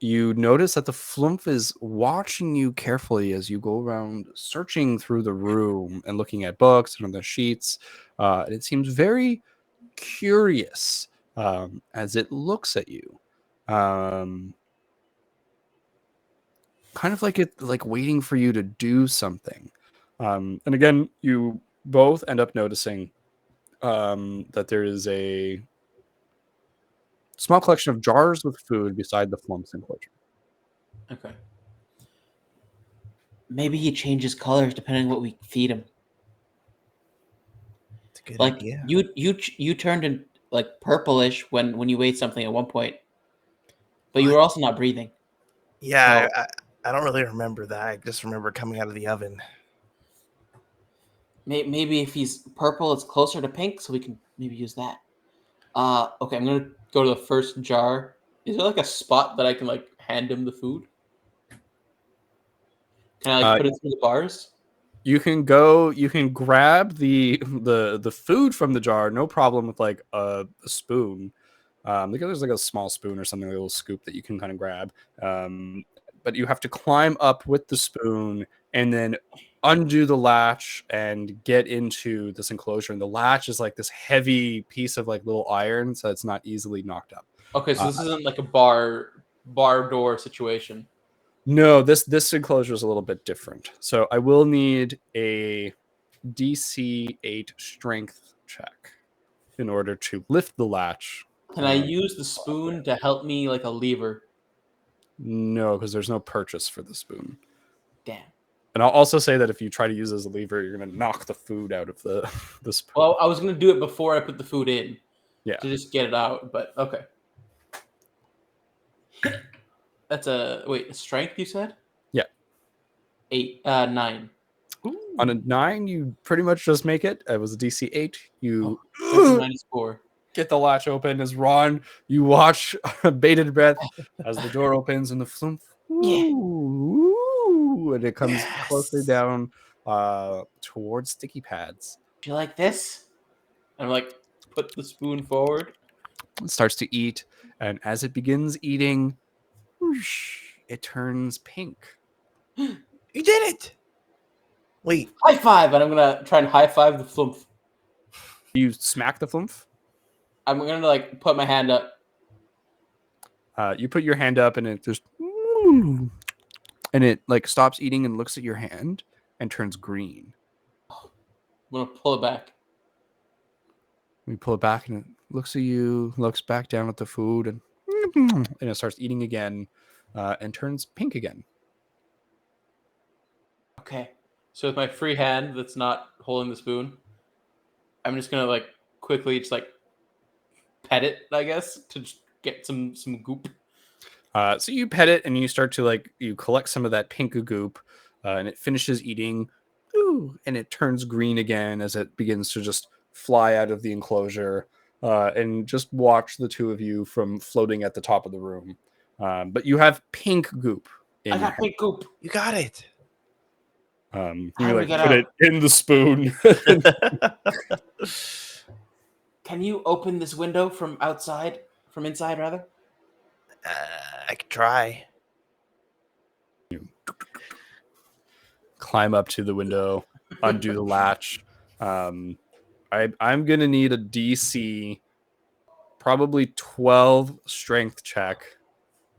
you notice that the flumph is watching you carefully as you go around searching through the room and looking at books and on the sheets. And it seems very curious as it looks at you. Kind of like waiting for you to do something. And again, you both end up noticing that there is a small collection of jars with food beside the flumph's enclosure. Okay. Maybe he changes colors depending on what we feed him. It's a good Like idea. you turned in like purplish when you ate something at one point, but you What? were also not breathing. Yeah, So- I don't really remember that. I just remember coming out of the oven. Maybe if he's purple, it's closer to pink, so we can maybe use that. Okay, I'm gonna go to the first jar. Is there like a spot that I can like hand him the food? Can I like put it through the bars? You can grab the food from the jar, no problem with like a spoon. There's like a small spoon or something, like a little scoop that you can kind of grab. But you have to climb up with the spoon and then undo the latch and get into this enclosure. And the latch is like this heavy piece of like little iron, so it's not easily knocked up. Okay, so this isn't like a bar door situation. No, this enclosure is a little bit different. So I will need a DC 8 strength check in order to lift the latch. Can I use the spoon to help me like a lever? No, because there's no purchase for the spoon. Damn. And I'll also say that if you try to use it as a lever, you're going to knock the food out of the spoon. Well, I was gonna do it before I put the food in. Yeah. To just get it out, but okay. That's a strength you said? Yeah. 9. On a 9, you pretty much just make it. It was a DC 8. You That's a -4. get the latch open as Ron. You watch bated breath as the door opens and the flumph. And it comes closely down towards sticky pads. Do you like this? I'm like, put the spoon forward. It starts to eat, and as it begins eating, whoosh, it turns pink. You did it! Wait, High five! And I'm gonna try and high five the flumph. You smack the flumph. I'm gonna like put my hand up. You put your hand up and it just and it like stops eating and looks at your hand and turns green. I'm gonna pull it back. You pull it back and it looks at you, looks back down at the food, and it starts eating again and turns pink again. Okay. So with my free hand that's not holding the spoon, I'm just gonna like quickly just like pet it, I guess, to just get some goop. So you pet it and you start to like you collect some of that pink goop, and it finishes eating, and it turns green again as it begins to just fly out of the enclosure, and just watch the two of you from floating at the top of the room. But you have pink goop. I got pink goop. You got it. How You do we like get put out? it in the spoon. Can you open this window from outside? From inside, rather? I could try. Climb up to the window, undo the latch. I'm gonna need a DC, probably 12 strength check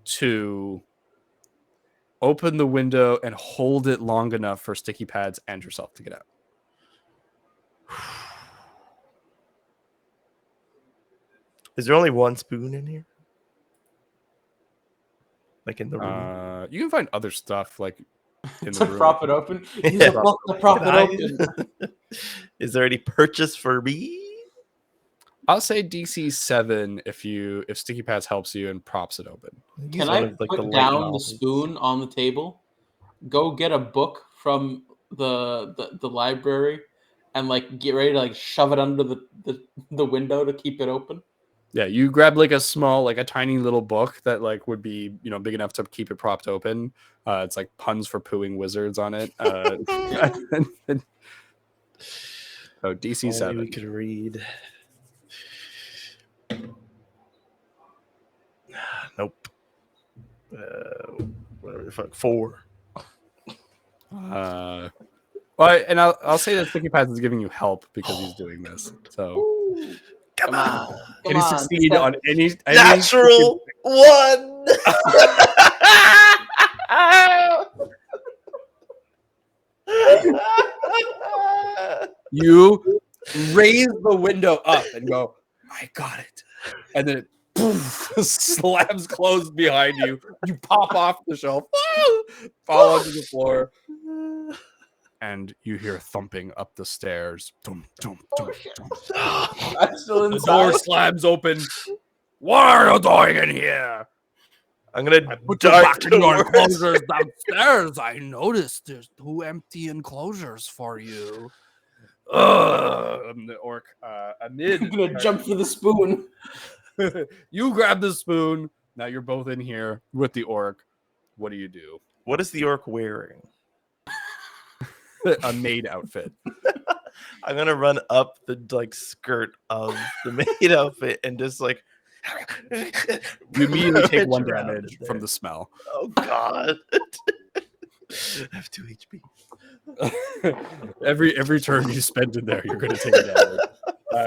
to open the window and hold it long enough for Sticky Pads and yourself to get out. Is there only one spoon in here? Like in the room? You can find other stuff like in To the room. prop it open. Use a book to prop it open. Is there any purchase for me? I'll say DC 7 if Sticky Pads helps you and props it open. Use Can one I of, like, put light down the novels. spoon on the table, go get a book from the library, and like get ready to like shove it under the window to keep it open? Yeah, you grab like a small, like a tiny little book that like would be, big enough to keep it propped open. It's like puns for pooing wizards on it. So DC Only 7. we could read. Nope. Whatever the fuck. 4. Well, and I'll say that Sticky Pads is giving you help because he's doing this. So Come on. can he succeed on any Natural 1. You raise the window up and go, I got it. And then it slams closed behind you. You pop off the shelf, fall onto the floor, and you hear thumping up the stairs. Dum, dum, dum, dum. I'm still The door inside. slams open. What are you doing in here? I'm gonna Put your dart back in your towards- enclosures downstairs. I noticed there's 2 empty enclosures for you. The orc, amid. I'm gonna jump for the spoon. You grab the spoon. Now you're both in here with the orc. What do you do? What is the orc wearing? A maid outfit. I'm gonna run up the like skirt of the maid outfit and just like You immediately take pitch 1 around damage in from there. the smell. Oh god. I have 2 HP. every turn you spend in there, you're going to take a damage.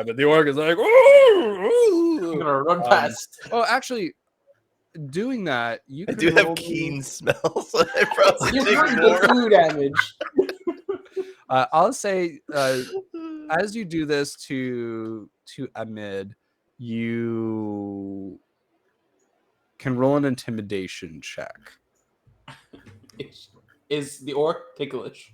But the orc is like, "Ooh, I'm gonna run past. oh, actually, doing that, you I could do roll have me- keen smells. So I probably You're take doing more. the food damage. I'll say, as you do this to Amid, you can roll an intimidation check. Is the orc ticklish?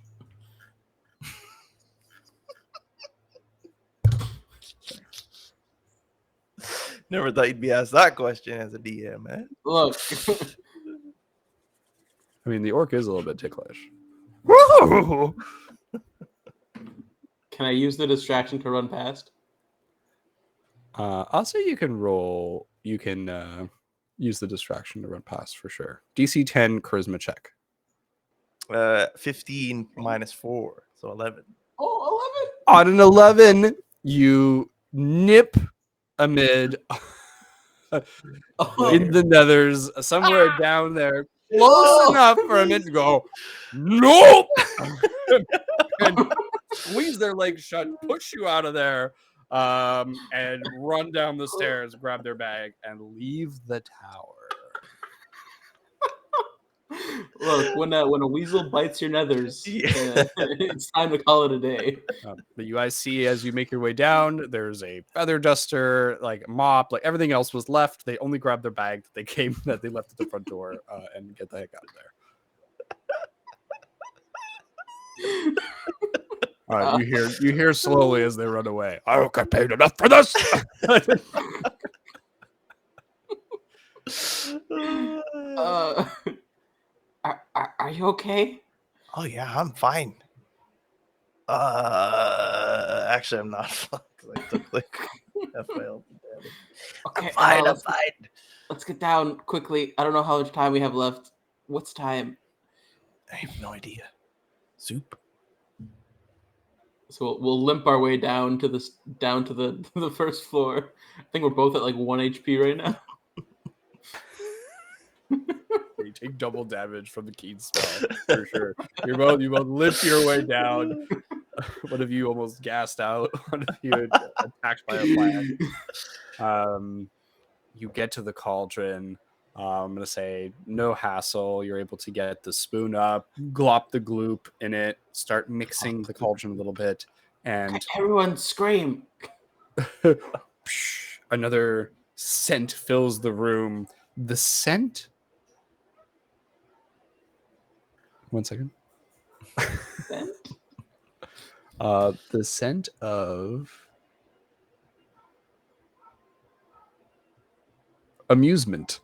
Never thought you'd be asked that question as a DM, man. Look, I mean, the orc is a little bit ticklish. can I use the distraction to run past? I'll say you can roll. You can use the distraction to run past for sure. DC 10 charisma check. 15 minus 4, so 11. Oh, On an 11, you nip Amid 11. in the nethers, somewhere down there, close enough for Amid to go, nope, and squeeze their legs shut, push you out of there, and run down the stairs, grab their bag, and leave the tower. Look, when a weasel bites your nethers, Yeah. it's time to call it a day. But you guys see as you make your way down, there's a feather duster, like mop, like everything else was left. They only grabbed their bag that they left at the front door and get the heck out of there. You hear slowly as they run away. I don't get paid enough for this. Are you okay? Oh yeah, I'm fine. Actually, I'm not. 'Cause I took like I failed. Okay, I'm fine. I'm let's, fine. let's get down quickly. I don't know how much time we have left. What's time? I have no idea. Soup. So we'll limp our way down to the first floor. I think we're both at like 1 HP right now. You take double damage from the keen spell for sure. You both limp your way down. One of you almost gassed out. One of you attacked by a plant. You get to the cauldron. I'm gonna say no hassle. You're able to get the spoon up, glop the gloop in it, start mixing the cauldron a little bit, and Everyone scream! another scent fills the room. The scent. One second. The scent of amusement.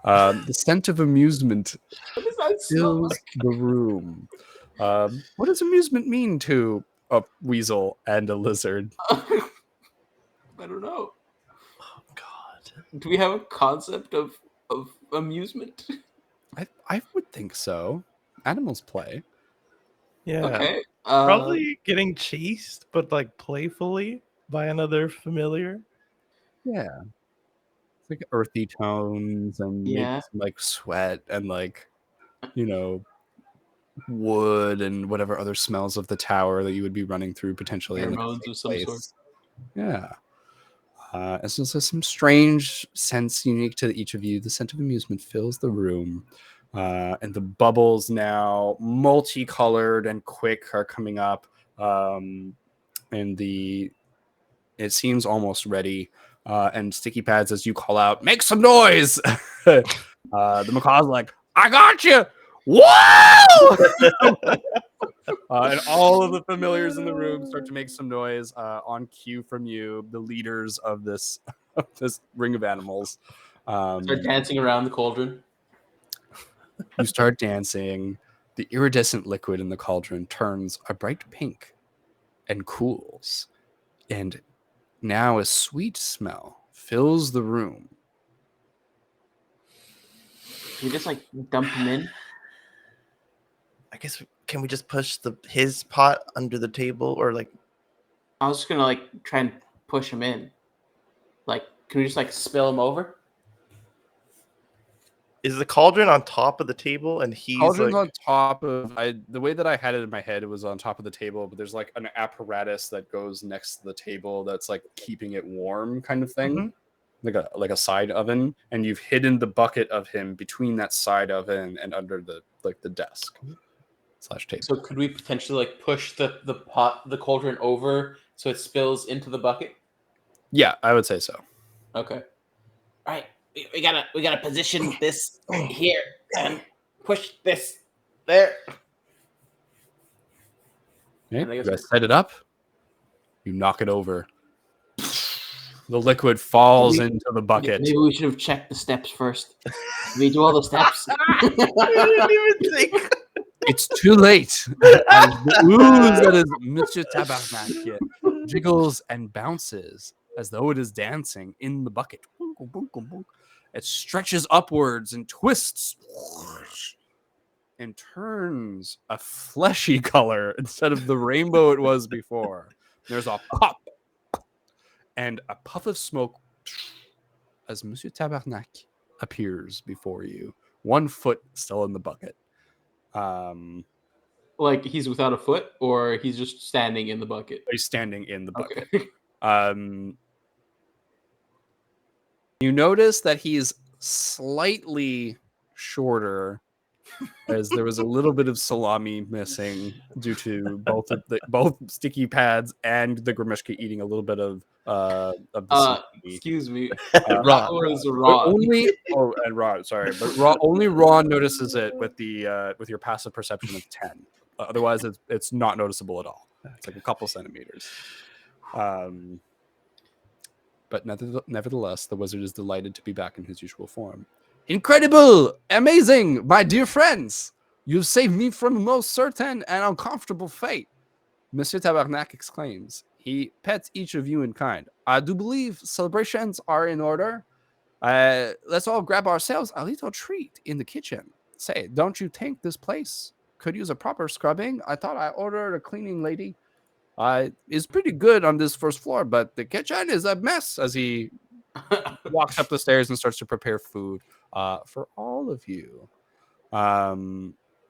The scent of amusement What does that smell fills like? the room. What does amusement mean to a weasel and a lizard? I don't know. Oh God. Do we have a concept of amusement? I would think so. Animals play. Yeah. Okay. Probably getting chased, but like playfully by another familiar. Yeah. It's like earthy tones and maybe Yeah. some, like sweat and like, wood and whatever other smells of the tower that you would be running through potentially in Pheromones the of some place. sort. Yeah. And so there's some strange sense unique to each of you. The scent of amusement fills the room. And the bubbles now multicolored and quick are coming up. And it seems almost ready. And sticky pads as you call out, make some noise. The macaw's like, I got you. Whoa! And all of the familiars in the room start to make some noise on cue from you, the leaders of this ring of animals. Start dancing around the cauldron. You start dancing. The iridescent liquid in the cauldron turns a bright pink and cools. And now a sweet smell fills the room. Can we just like dump him in? I guess can we just push his pot under the table or like? I was just gonna like try and push him in. Like, can we just like spill him over? Is the cauldron on top of the table and he's Cauldron's like on top of the way that I had it in my head, it was on top of the table, but there's like an apparatus that goes next to the table that's like keeping it warm kind of thing. Like a side oven, and you've hidden the bucket of him between that side oven and under the desk / table. So could we potentially like push the cauldron over so it spills into the bucket? Yeah, I would say so. Okay. All right. We gotta position this here and push this there. Okay, And I you guess- guys set it up. You knock it over. The liquid falls into the bucket. Maybe we should have checked the steps first. Did we do all the steps? I didn't even think. It's too late. As the ooze that is Monsieur Tabarnak jiggles and bounces as though it is dancing in the bucket. It stretches upwards and twists and turns a fleshy color instead of the rainbow it was before. There's a pop and a puff of smoke as Monsieur Tabarnak appears before you. 1 foot still in the bucket. Like he's without a foot, or he's just standing in the bucket? He's standing in the bucket. Okay. You notice that he's slightly shorter as there was a little bit of salami missing due to both sticky pads and the Grimishka eating a little bit of the salami. Excuse me. Uh, Raw. That was But raw. only and Raw, sorry, but only Raw notices it with your passive perception of 10. Otherwise, it's not noticeable at all. It's like a couple centimeters. But nevertheless, the wizard is delighted to be back in his usual form. Incredible! Amazing! My dear friends! You've saved me from a most certain and uncomfortable fate. Monsieur Tabarnak exclaims. He pets each of you in kind. I do believe celebrations are in order. Let's all grab ourselves a little treat in the kitchen. Say, don't you think this place could use a proper scrubbing? I thought I ordered a cleaning lady. Is pretty good on this first floor, but the kitchen is a mess. As he walks up the stairs and starts to prepare food for all of you.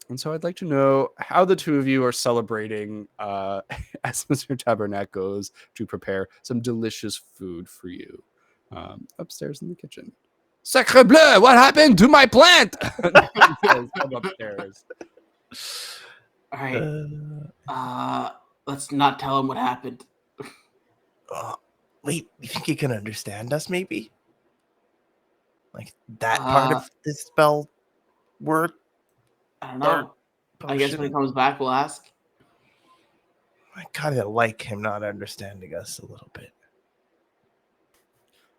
And so I'd like to know how the two of you are celebrating as Mr. Tabernac goes to prepare some delicious food for you upstairs in the kitchen. Sacre bleu! What happened to my plant? Come upstairs. All right. Let's not tell him what happened. Wait, you think you can understand us, maybe? Like that part of this spell work? I don't know. I guess when he comes back, we'll ask. I kind of like him not understanding us a little bit.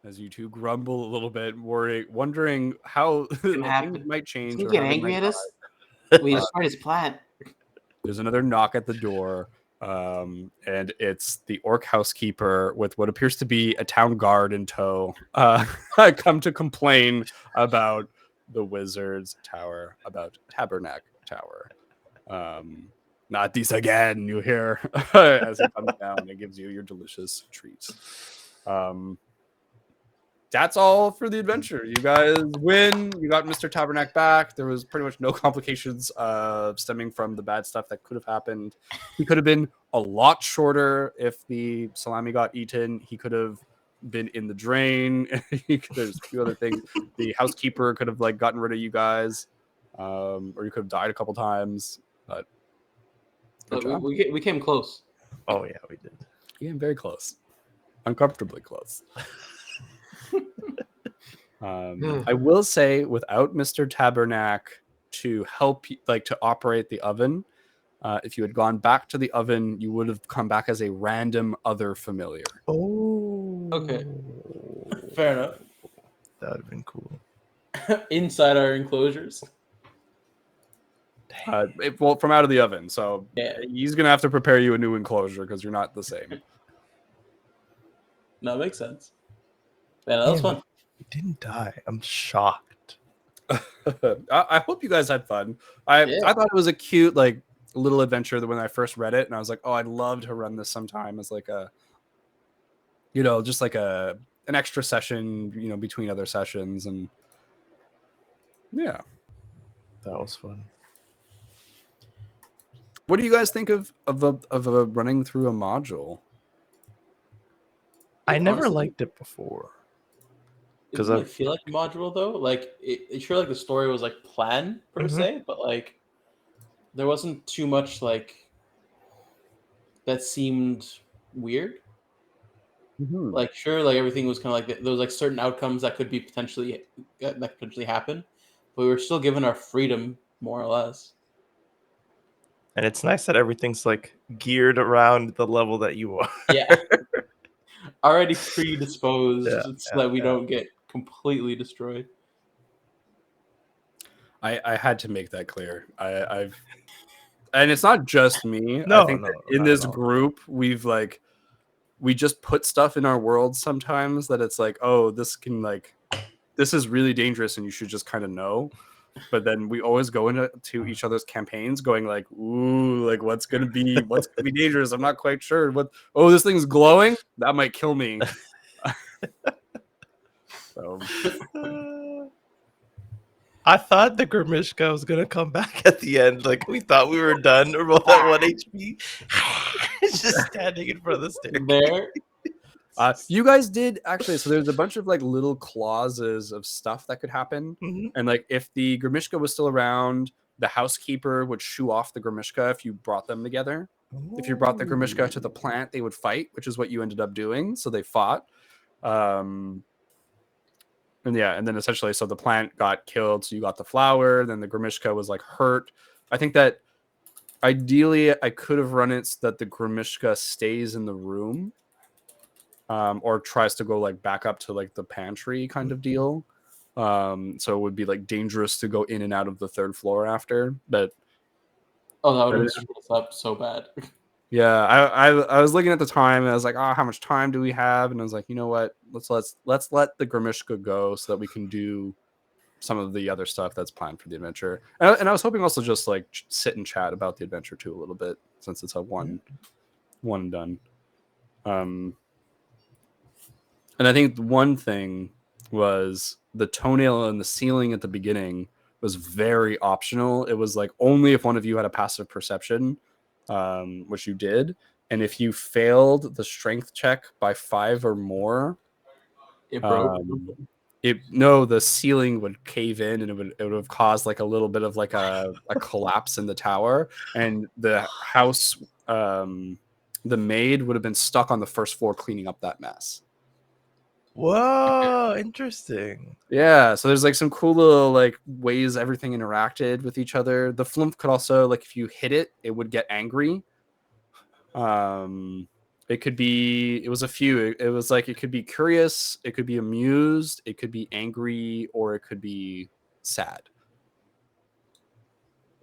As you two grumble a little bit, wondering how things might change. Does he or get how they angry might at us? die. We destroyed his plant. There's another knock at the door, and it's the orc housekeeper with what appears to be a town guard in tow. Come to complain about the wizard's tower, about Tabernac Tower. Not these again, you hear as he comes down and gives you your delicious treats. That's all for the adventure. You guys win. You got Mr. Tabernac back. There was pretty much no complications stemming from the bad stuff that could have happened. He could have been a lot shorter if the salami got eaten. He could have been in the drain. There's a few other things. The housekeeper could have gotten rid of you guys, or you could have died a couple times. But we came close. Oh yeah, we did. We came very close, uncomfortably close. I will say, without Mr. Tabernac to help to operate the oven, if you had gone back to the oven, you would have come back as a random other familiar. Oh, Okay. Fair enough. That would have been cool. Inside our enclosures. Well, from out of the oven, so Yeah. he's gonna have to prepare you a new enclosure because you're not the same. No, it makes sense. Yeah, that was fun. We didn't die. I'm shocked. I hope you guys had fun. I thought it was a cute little adventure that when I first read it, and I was like, oh, I'd love to run this sometime as just an extra session, between other sessions, and yeah, That was fun. What do you guys think of running through a module? I never Honestly, liked it before. It didn't really feel like a module though. It sure the story was planned per se, but there wasn't too much that seemed weird. Mm-hmm. Sure, everything was kind of there was certain outcomes that could be potentially happen, but we were still given our freedom more or less. And it's nice that everything's geared around the level that you are. Yeah. Already predisposed so that we don't get completely destroyed. I had to make that clear. I've and it's not just me. No, I think no, that in not this at all. group we just put stuff in our world sometimes that it's oh, this is really dangerous and you should just kind of know. But then we always go into each other's campaigns going ooh, what's gonna be dangerous? I'm not quite sure. This thing's glowing? That might kill me. So I thought the Grimishka was gonna come back at the end. We thought we were done. We're both at 1 HP. It's just standing in front of the stair. There. You guys did actually. So there's a bunch of little clauses of stuff that could happen, Mhm. and if the Grimishka was still around, the housekeeper would shoo off the Grimishka if you brought them together. If you brought the Grimishka to the plant, they would fight, which is what you ended up doing. So they fought. And then essentially, so the plant got killed, so you got the flower. Then the Grimishka was like hurt. I think that ideally I could have run it so that the Grimishka stays in the room, or tries to go like back up to like the pantry kind of deal. So it would be like dangerous to go in and out of the third floor after. But Oh, that would have screwed us up so bad. yeah, I was looking at the time and I was like, how much time do we have? And I was like, you know what? Let's let the Grimishka go so that we can do some of the other stuff that's planned for the adventure. And I was hoping also just like sit and chat about the adventure too a little bit, since it's a one and done. And I think one thing was the toenail and the ceiling at the beginning was very optional. It was like only if one of you had a passive perception, which you did. And if you failed the strength check by 5 or more, It broke. the ceiling would cave in, and it would have caused like a little bit of like a collapse in the tower, and the house, the maid would have been stuck on the first floor cleaning up that mess. Whoa, interesting. Yeah, so there's like some cool little like ways everything interacted with each other. The flump could also, like, if you hit it, it would get angry. It could be, it was a few. It was like, it could be curious, it could be amused, it could be angry, or it could be sad.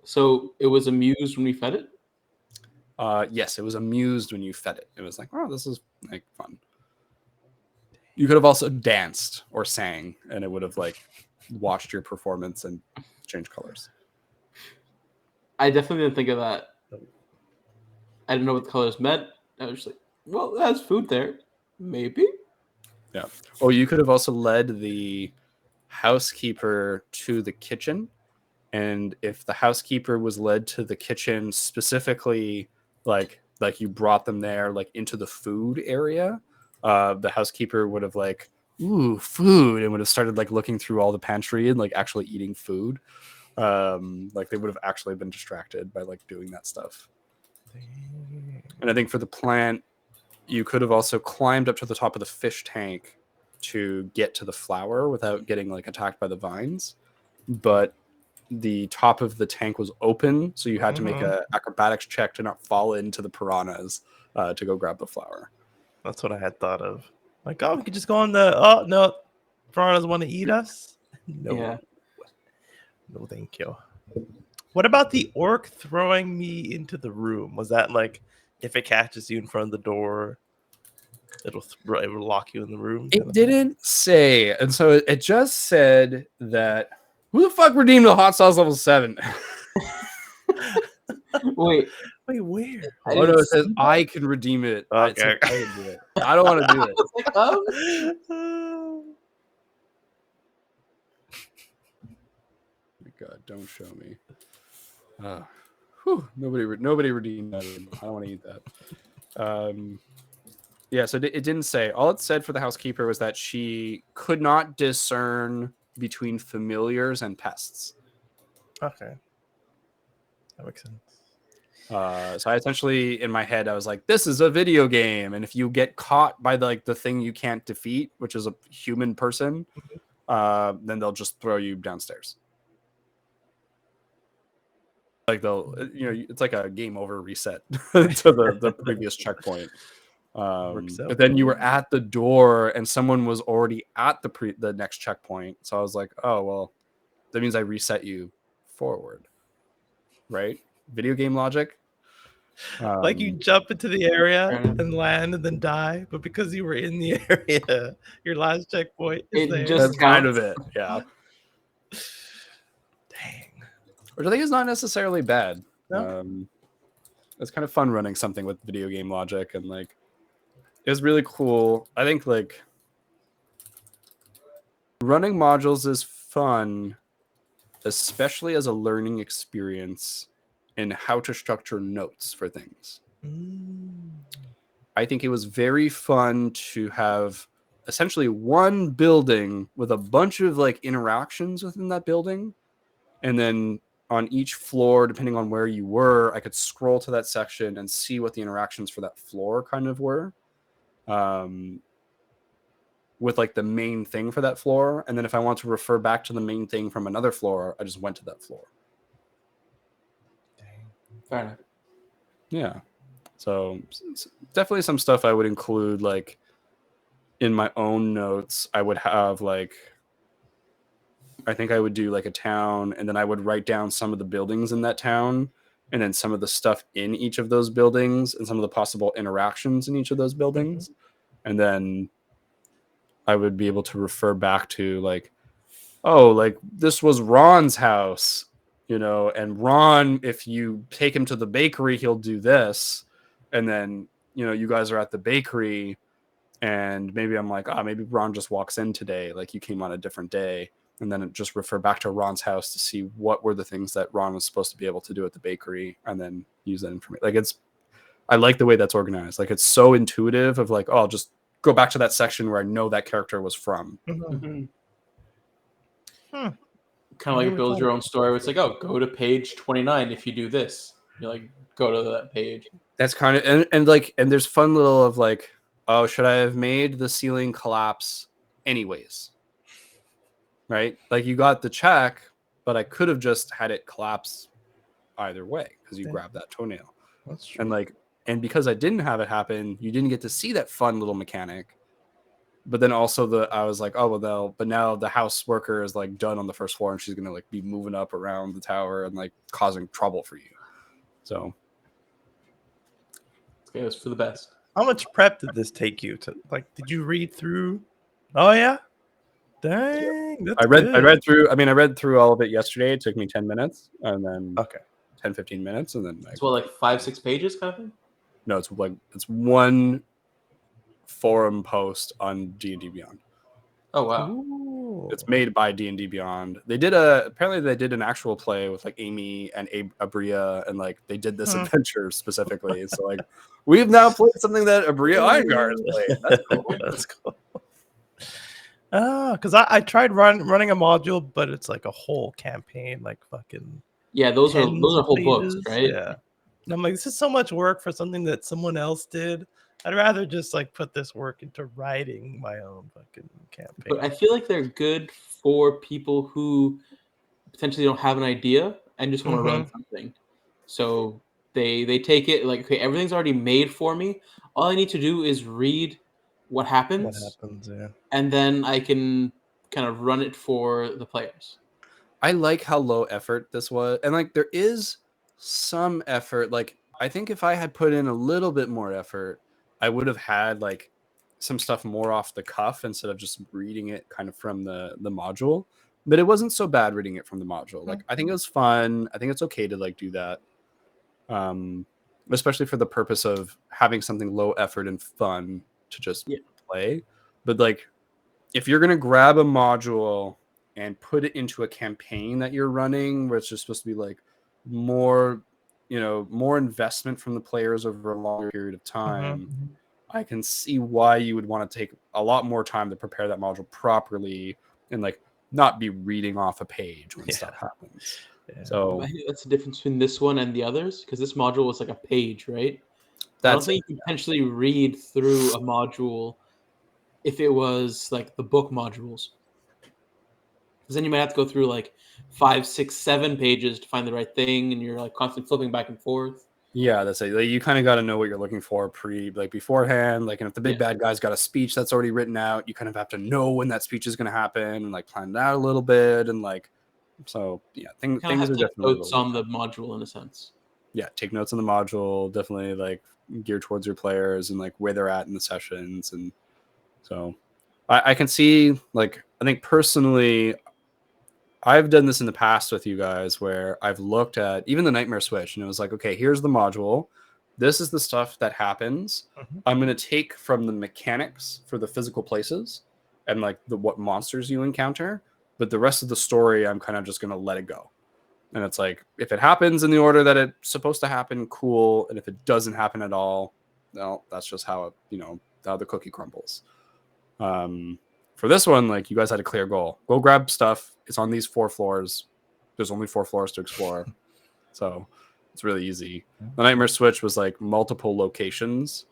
So it was amused when we fed it? Yes, it was amused when you fed it. It was like, oh, this is like fun. You could have also danced or sang, and it would have like watched your performance and changed colors. I definitely didn't think of that. I didn't know what the colors meant. I was just like, well, that's food there. Maybe. Yeah. Or you could have also led the housekeeper to the kitchen. And if the housekeeper was led to the kitchen specifically, like you brought them there, like into the food area, the housekeeper would have like, ooh, food, and would have started like looking through all the pantry and like actually eating food. Like they would have actually been distracted by like doing that stuff. And I think for the plant, you could have also climbed up to the top of the fish tank to get to the flower without getting like attacked by the vines. But the top of the tank was open, so you had to make an acrobatics check to not fall into the piranhas to go grab the flower. That's what I had thought of. Like, oh, we could just go on the. Oh no, piranhas want to eat us. No, Yeah. no, thank you. What about the orc throwing me into the room? Was that like, if it catches you in front of the door, it will lock you in the room? It didn't say, and so it just said that. Who the fuck redeemed the hot sauce level 7? Wait, where? I Oh no, didn't it says see I can redeem it. It says Okay. I can do it. I don't want to do it. I was like, God, don't show me. Nobody redeemed that. I don't want to eat that. Yeah, so it didn't say. All it said for the housekeeper was that she could not discern between familiars and pests. Okay, that makes sense. So I essentially, in my head, I was like, "This is a video game, and if you get caught by the thing you can't defeat, which is a human person, then they'll just throw you downstairs. Like it's like a game over reset to the previous checkpoint. But then you were at the door, and someone was already at the next checkpoint. So I was like, oh well, that means I reset you forward, right? Video game logic. Like you jump into the area and land and then die, but because you were in the area, your last checkpoint is there. That's kind of it, yeah. Dang. Which I think is not necessarily bad. No? It's kind of fun running something with video game logic, and like it was really cool. I think like running modules is fun, especially as a learning experience in how to structure notes for things. I think it was very fun to have essentially one building with a bunch of like interactions within that building, and then on each floor, depending on where you were, I could scroll to that section and see what the interactions for that floor kind of were. With like the main thing for that floor. And then if I want to refer back to the main thing from another floor, I just went to that floor. Fair enough. Yeah. So definitely some stuff I would include like in my own notes. I would have like, I think I would do like a town, and then I would write down some of the buildings in that town, and then some of the stuff in each of those buildings and some of the possible interactions in each of those buildings. And then I would be able to refer back to like, oh, like this was Ron's house, you know, and Ron, if you take him to the bakery, he'll do this. And then, you know, you guys are at the bakery and maybe I'm like, oh, maybe Ron just walks in today. Like you came on a different day. And then it just refer back to Ron's house to see what were the things that Ron was supposed to be able to do at the bakery and then use that information. Like I like the way that's organized. Like it's so intuitive of like, oh, I'll just go back to that section where I know that character was from. Mm-hmm. Hmm. Kind of like it builds your own story. Where it's like, oh, go to page 29 if you do this. You like go to that page. That's kind of and there's fun little of like, oh, should I have made the ceiling collapse anyways? Right? Like you got the check, but I could have just had it collapse either way because you grabbed that toenail. That's true. And like, and because I didn't have it happen, you didn't get to see that fun little mechanic. But then also I was like, oh well, but now the house worker is like done on the first floor and she's gonna like be moving up around the tower and like causing trouble for you. So it was for the best. How much prep did this take you to like? Did you read through? Oh yeah, dang. That's I read good. I read through all of it yesterday. It took me 10 minutes and then Okay. 10-15 minutes and then It's what, like 5-6 pages kind of thing? no, it's one forum post on D&D Beyond. Oh wow. Ooh. It's made by D&D Beyond. Apparently they did an actual play with like Amy and Abria and like they did this adventure specifically. So like we've now played something that Abria Iyengar has played. That's cool. That's cool. Because I tried running a module, but it's like a whole campaign, like fucking Yeah, those are tens of whole books, pages. right? Yeah. And I'm like, this is so much work for something that someone else did. I'd rather just like put this work into writing my own fucking campaign. But I feel like they're good for people who potentially don't have an idea and just want to run something. So they take it like, okay, everything's already made for me. All I need to do is read what happens. Yeah. And then I can kind of run it for the players. I like how low effort this was. And like there is some effort. Like I think if I had put in a little bit more effort, I would have had like some stuff more off the cuff instead of just reading it kind of from the module. But it wasn't so bad reading it from the module. Like I think it was fun. I think it's okay to like do that. Especially for the purpose of having something low effort and fun to just play. But like if you're gonna grab a module and put it into a campaign that you're running where it's just supposed to be like more investment from the players over a longer period of time, I can see why you would want to take a lot more time to prepare that module properly and like not be reading off a page when stuff happens. Yeah. So I think that's the difference between this one and the others, because this module was like a page, right? I don't think you could potentially read through a module if it was like the book modules. Because then you might have to go through like 5, 6, 7 pages to find the right thing, and you're like constantly flipping back and forth. Yeah, that's it. Like, you kind of got to know what you're looking for beforehand. Like, and if the big bad guy's got a speech that's already written out, you kind of have to know when that speech is going to happen and like plan it out a little bit. And like, so yeah, things are definitely notes on the module in a sense. Yeah, take notes on the module. Definitely like geared towards your players and like where they're at in the sessions. And so I can see, like, I think personally, I've done this in the past with you guys where I've looked at even the Nightmare Switch and it was like, okay, here's the module. This is the stuff that happens. I'm going to take from the mechanics for the physical places and like what monsters you encounter. But the rest of the story, I'm kind of just going to let it go. And it's like, if it happens in the order that it's supposed to happen, cool. And if it doesn't happen at all, well, that's just how it, how the cookie crumbles. For this one, like, you guys had a clear goal. Go grab stuff. It's on these 4 floors. there's only 4 floors to explore, so it's really easy. The Nightmare Switch was like multiple locations,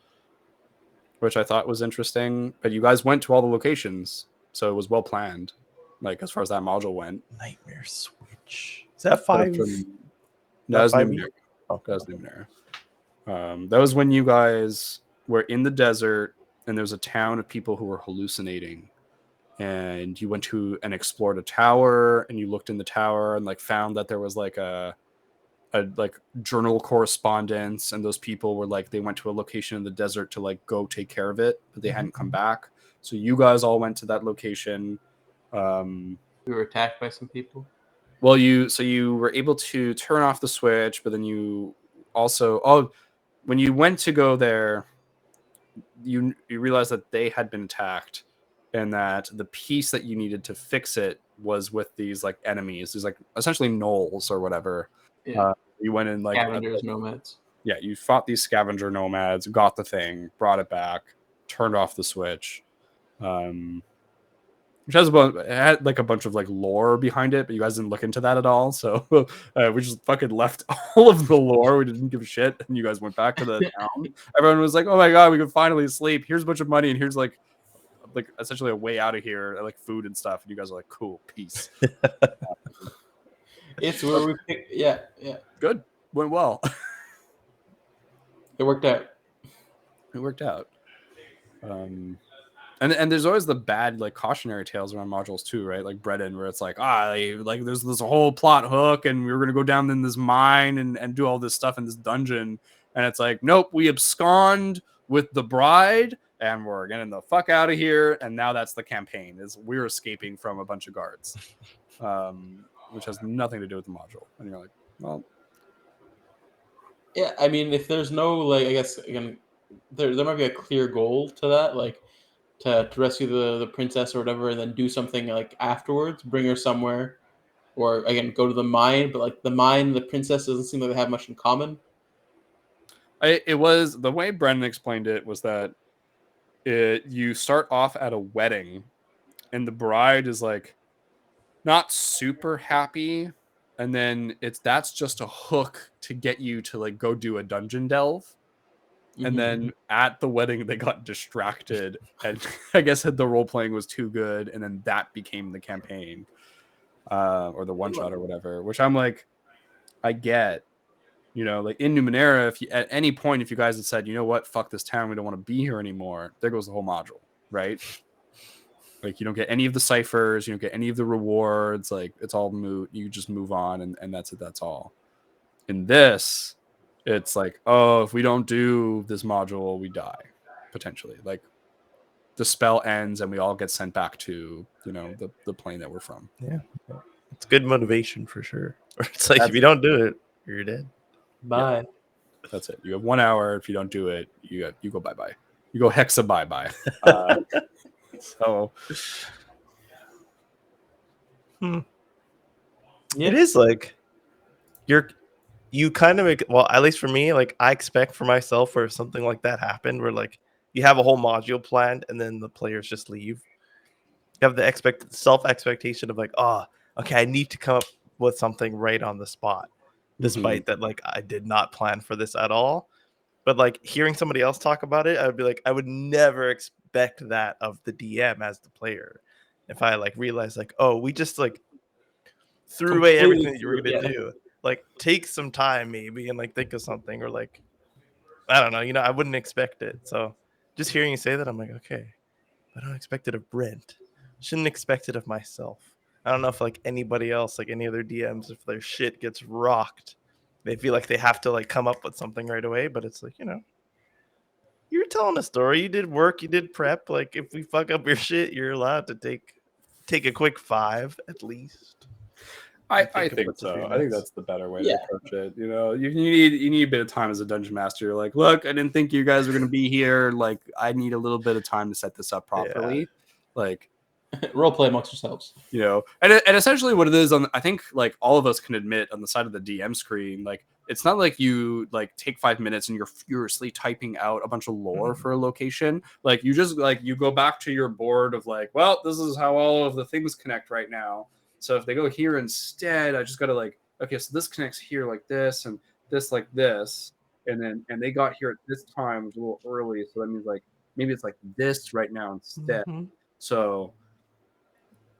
which I thought was interesting. But you guys went to all the locations, so it was well planned, like as far as that module went. Nightmare Switch. Is that But 5? that was 5e? Numenera. Oh. That was Numenera. That was when you guys were in the desert, and there's a town of people who were hallucinating. And you went to and explored a tower, and you looked in the tower and like found that there was like a like journal correspondence, and those people were like, they went to a location in the desert to like go take care of it, but they hadn't come back. So you guys all went to that location. We were attacked by some people. Well, you were able to turn off the switch, but then you also when you went to go there, you realized that they had been attacked, and that the piece that you needed to fix it was with these like enemies, these like essentially gnolls or whatever. Yeah. You went in like Scavengers, nomads. Yeah, you fought these scavenger nomads, got the thing, brought it back, turned off the switch, which it had like a bunch of like lore behind it, but you guys didn't look into that at all. So we just fucking left all of the lore. We didn't give a shit, and you guys went back to the town. Everyone was like, "Oh my god, we can finally sleep. Here's a bunch of money, and here's like essentially a way out of here, like food and stuff." And you guys are like, "Cool, peace." It's where we yeah. Good, went well. It worked out. It worked out. And there's always the bad like cautionary tales around modules too, right? Like Breton, where it's like like there's this whole plot hook, and we were gonna go down in this mine and do all this stuff in this dungeon, and it's like, nope, we abscond with the bride, and we're getting the fuck out of here. And now that's the campaign, is we're escaping from a bunch of guards, which has nothing to do with the module. And you're like, well, Yeah, I mean, if there's no like, I guess again, there might be a clear goal to that, like to rescue the princess or whatever, and then do something like afterwards, bring her somewhere, or again go to the mine. But like the mine, and the princess doesn't seem like they have much in common. it was the way Brendan explained it was that you start off at a wedding, and the bride is like not super happy, and then that's just a hook to get you to like go do a dungeon delve. And then at the wedding they got distracted, and I guess the role playing was too good, and then that became the campaign, or the one shot or whatever, which I'm like, I get, like in Numenera, if you at any point, if you guys had said, you know what, fuck this town, we don't want to be here anymore, there goes the whole module, right? Like you don't get any of the ciphers, you don't get any of the rewards, like it's all moot, you just move on, and that's it, that's all. In this, it's like, oh, if we don't do this module, we die, potentially. Like the spell ends and we all get sent back to, the plane that we're from. Yeah. It's good motivation for sure. It's like, if you don't do it, you're dead. Bye. Yeah. That's it. You have 1 hour. If you don't do it, you go bye-bye. You go hexa bye-bye. So it is like you kind of make, well, at least for me, like I expect for myself where something like that happened, where like you have a whole module planned and then the players just leave. You have the self expectation of like, oh, okay, I need to come up with something right on the spot, despite that like I did not plan for this at all. But like hearing somebody else talk about it, I would be like, I would never expect that of the DM as the player. If I like realized like, oh, we just like threw away everything that you were gonna do. Like take some time maybe and like think of something, or like I don't know, I wouldn't expect it. So just hearing you say that, I'm like, okay, I don't expect it of Brent. Shouldn't expect it of myself. I don't know if like anybody else, like any other DMs, if their shit gets rocked, they feel like they have to like come up with something right away. But it's like, you're telling a story. You did work. You did prep. Like if we fuck up your shit, you're allowed to take a quick 5 at least. I think so. I think that's the better way to approach it. You need a bit of time as a dungeon master. You're like, look, I didn't think you guys were going to be here. Like, I need a little bit of time to set this up properly. Yeah. Like, role play amongst yourselves. And essentially what it is, I think like all of us can admit on the side of the DM screen, like it's not like you like take 5 minutes and you're furiously typing out a bunch of lore for a location. Like you just like you go back to your board of like, well, this is how all of the things connect right now. So if they go here instead, I just got to like, okay, so this connects here like this and this like this. And they got here at this time, it was a little early. So that means like, maybe it's like this right now instead. Mhm. So,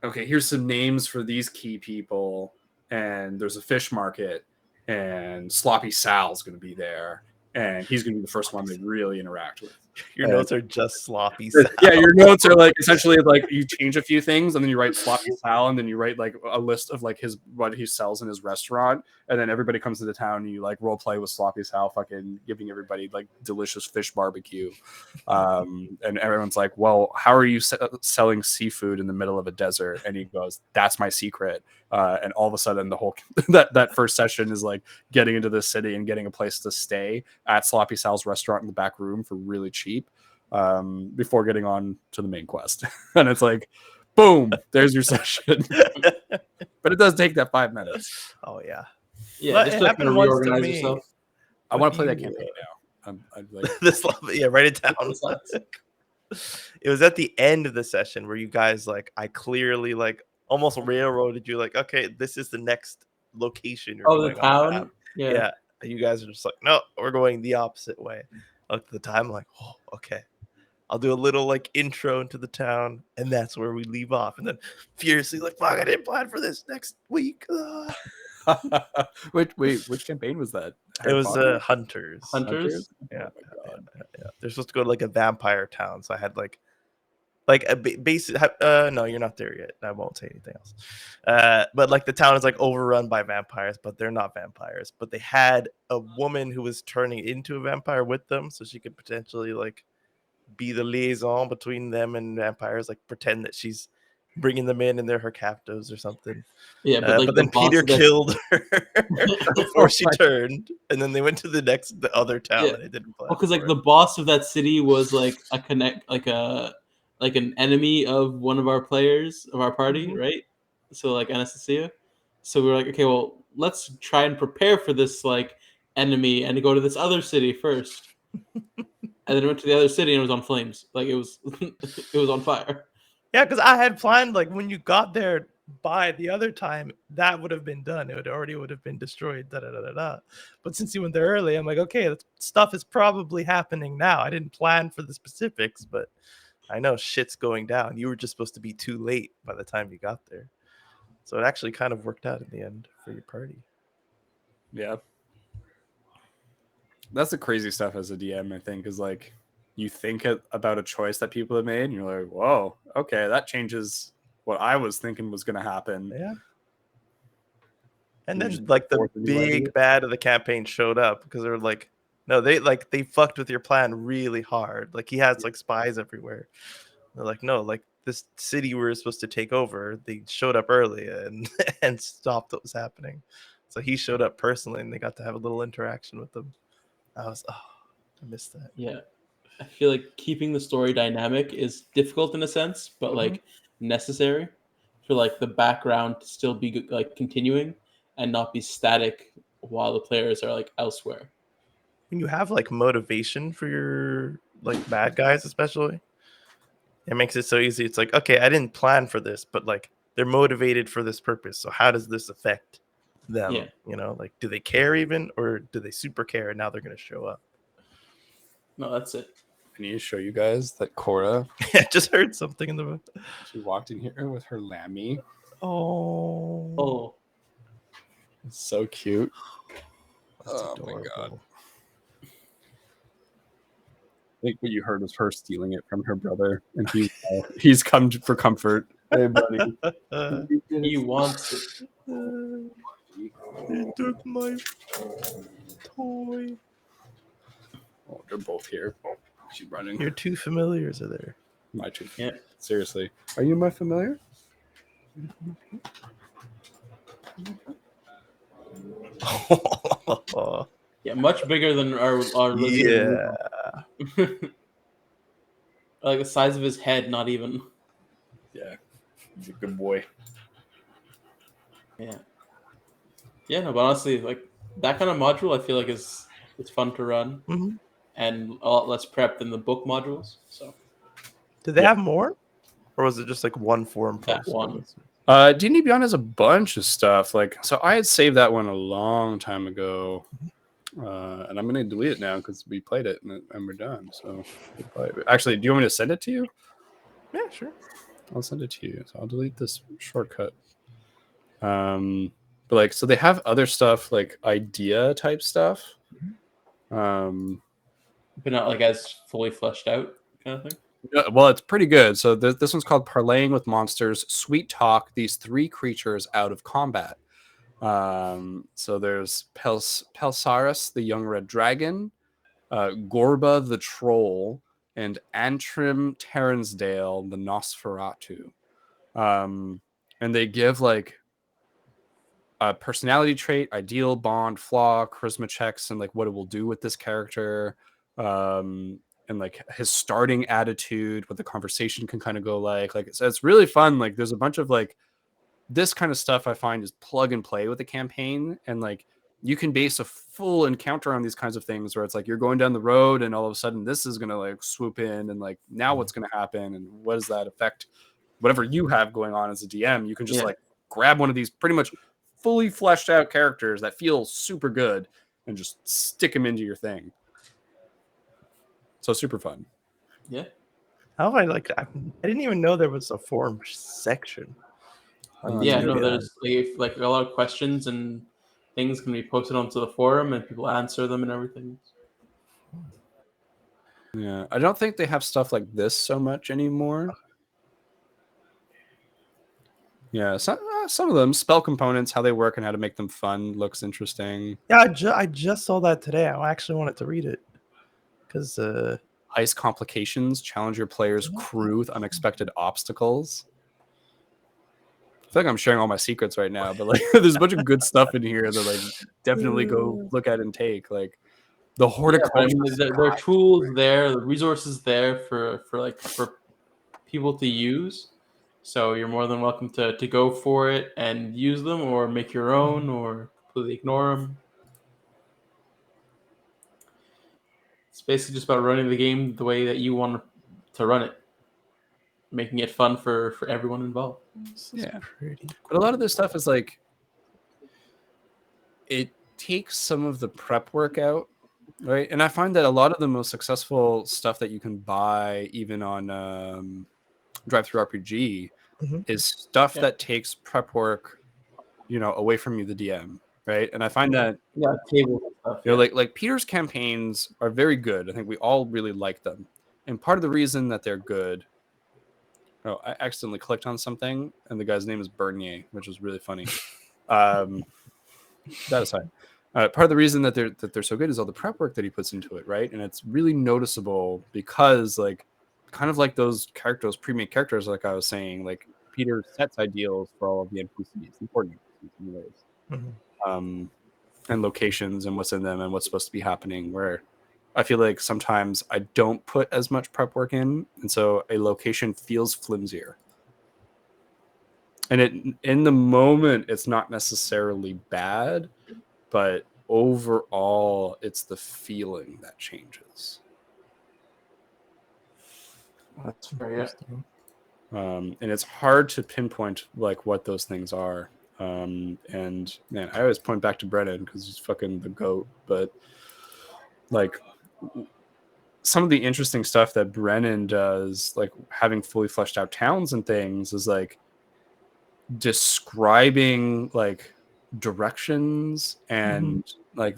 okay, here's some names for these key people. And there's a fish market and Sloppy Sal's going to be there. And he's going to be the first one they really interact with. Your notes are just sloppy. Yeah, your notes are like essentially like you change a few things and then you write Sloppy Sal and then you write like a list of like what he sells in his restaurant, and then everybody comes to the town and you like role play with Sloppy Sal fucking giving everybody like delicious fish barbecue. And everyone's like, well, how are you selling seafood in the middle of a desert? And he goes, that's my secret. And all of a sudden the whole that first session is like getting into the city and getting a place to stay at Sloppy Sal's restaurant in the back room for really cheap, before getting on to the main quest. And it's like, boom, there's your session. But it does take that 5 minutes. Oh yeah. Yeah, But just it to kind happened of once to reorganize me. yourself. I want to play that you- campaign now. I'm like, This yeah, write it down. It was at the end of the session where you guys like I clearly like almost railroaded you like, okay, this is the next location you're Oh, the going on. town. Yeah. You guys are just like, no, we're going the opposite way. I looked at the time, like, oh, okay. I'll do a little like intro into the town, and that's where we leave off. And then furiously, like, fuck, I didn't plan for this next week. which campaign was that? It was Potter? Hunters. Hunters. Yeah. Oh my God. Yeah. They're supposed to go to like a vampire town. So I had like a basic. No, you're not there yet. I won't say anything else. But like the town is like overrun by vampires, but they're not vampires. But they had a woman who was turning into a vampire with them, so she could potentially like be the liaison between them and vampires, like pretend that she's bringing them in and they're her captives or something. Yeah, but like but then the boss Peter of that- killed her before she turned, and then they went to the other town Yeah. that they didn't plan. Well, because like for. the boss of that city was like like an enemy of one of our players of our party, Mhm. right? So like Anastasia. So we were like, okay, well, let's try and prepare for this like enemy and go to this other city first. And then went to the other city and it was on flames. Like it was it was on fire. Yeah, because I had planned like when you got there by the other time, that would have been done. It would have been destroyed. Da, da, da, da, da. But since you went there early, I'm like, okay, that stuff is probably happening now. I didn't plan for the specifics, but I know shit's going down. You were just supposed to be too late by the time you got there. So it actually kind of worked out in the end for your party. Yeah. That's the crazy stuff as a DM, I think, is like you think about a choice that people have made and you're like, whoa, okay, that changes what I was thinking was going to happen. Yeah. And You then just Like the force a new idea. big bad of the campaign showed up because they're like, no, they fucked with your plan really hard. Like he has like spies everywhere. They're like, no, like this city we were supposed to take over, they showed up early and and stopped what was happening. So he showed up personally and they got to have a little interaction with them. I missed that. Yeah. I feel like keeping the story dynamic is difficult in a sense, but like necessary for like the background to still be like continuing and not be static while the players are like elsewhere. When you have like motivation for your like bad guys, especially, it makes it so easy. It's like, okay, I didn't plan for this, but like they're motivated for this purpose. So how does this affect them? Yeah. You know, like do they care even, or do they super care and now they're gonna show up? No, that's it. I need to show you guys that Cora, I just heard something in the room. she walked in here with her lammy. oh, Oh, It's so cute. That's Oh my God. adorable. I think what you heard was her stealing it from her brother, and he's come for comfort. Hey, buddy. he wants it. He took my toy. Oh, they're both here. She's running. Your two familiars are there. My two. Yeah. Seriously. Are you my familiar? Yeah, much bigger than our lizard. Yeah. Like the size of his head, not even. Yeah. He's a good boy. Yeah. Yeah, no, but honestly, like that kind of module, I feel like it's fun to run Mhm. and a lot less prep than the book modules. So did they Yeah. have more? Or was it just like one form? That post? one. D&D Beyond has a bunch of stuff. Like, so I had saved that one a long time ago, and I'm gonna delete it now because we played it and we're done. So, actually, do you want me to send it to you? Yeah, sure. I'll send it to you. So I'll delete this shortcut. But like, so they have other stuff like idea type stuff. But not like as fully fleshed out kind of thing. Well, it's pretty good. So this one's called Parlaying with Monsters. Sweet Talk these 3 creatures out of combat. So there's Pelsaris, the young red dragon, Gorba the troll, and Antrim Terransdale, the Nosferatu. And they give like a personality trait, ideal, bond, flaw, charisma checks, and like what it will do with this character. And like his starting attitude, what the conversation can kind of go like so it's really fun. Like there's a bunch of like this kind of stuff I find is plug and play with the campaign, and like you can base a full encounter on these kinds of things where it's like you're going down the road and all of a sudden this is gonna like swoop in and like now what's gonna happen and what does that affect whatever you have going on as a DM. You can just like grab one of these pretty much fully fleshed out characters that feel super good and just stick them into your thing. So super fun. Yeah. How I didn't even know there was a forum section. There's like a lot of questions and things can be posted onto the forum and people answer them and everything. Yeah, I don't think they have stuff like this so much anymore. Yeah, some of them, spell components, how they work and how to make them fun looks interesting. Yeah, I just saw that today. I actually wanted to read it because ice complications, challenge your player's crew with unexpected obstacles. I feel like I'm sharing all my secrets right now, but like there's a bunch of good stuff in here that like definitely go look at and take. Like the horticulture. There are tools there, the resources there for people to use. So you're more than welcome to go for it and use them, or make your own, or completely ignore them. It's basically just about running the game the way that you want to run it, making it fun for everyone involved. Yeah, but a lot of this stuff is like it takes some of the prep work out, right? And I find that a lot of the most successful stuff that you can buy, even on Drive-Thru RPG, is stuff that takes prep work, away from you, the DM, right? And I find that table stuff. Like Peter's campaigns are very good. I think we all really like them, and part of the reason that they're good. Oh, I accidentally clicked on something, and the guy's name is Bernier, which was really funny. That aside, part of the reason that they're so good is all the prep work that he puts into it, right? And it's really noticeable because, like, kind of like those characters, pre-made characters, like I was saying, like Peter sets ideals for all of the NPCs, important NPCs in ways, and locations and what's in them and what's supposed to be happening. Where I feel like sometimes I don't put as much prep work in, and so a location feels flimsier. And in the moment, it's not necessarily bad, but overall, it's the feeling that changes. That's very interesting. And it's hard to pinpoint like what those things are. And man, I always point back to Brennan because he's fucking the GOAT. But like some of the interesting stuff that Brennan does, like having fully fleshed out towns and things, is like describing like directions and like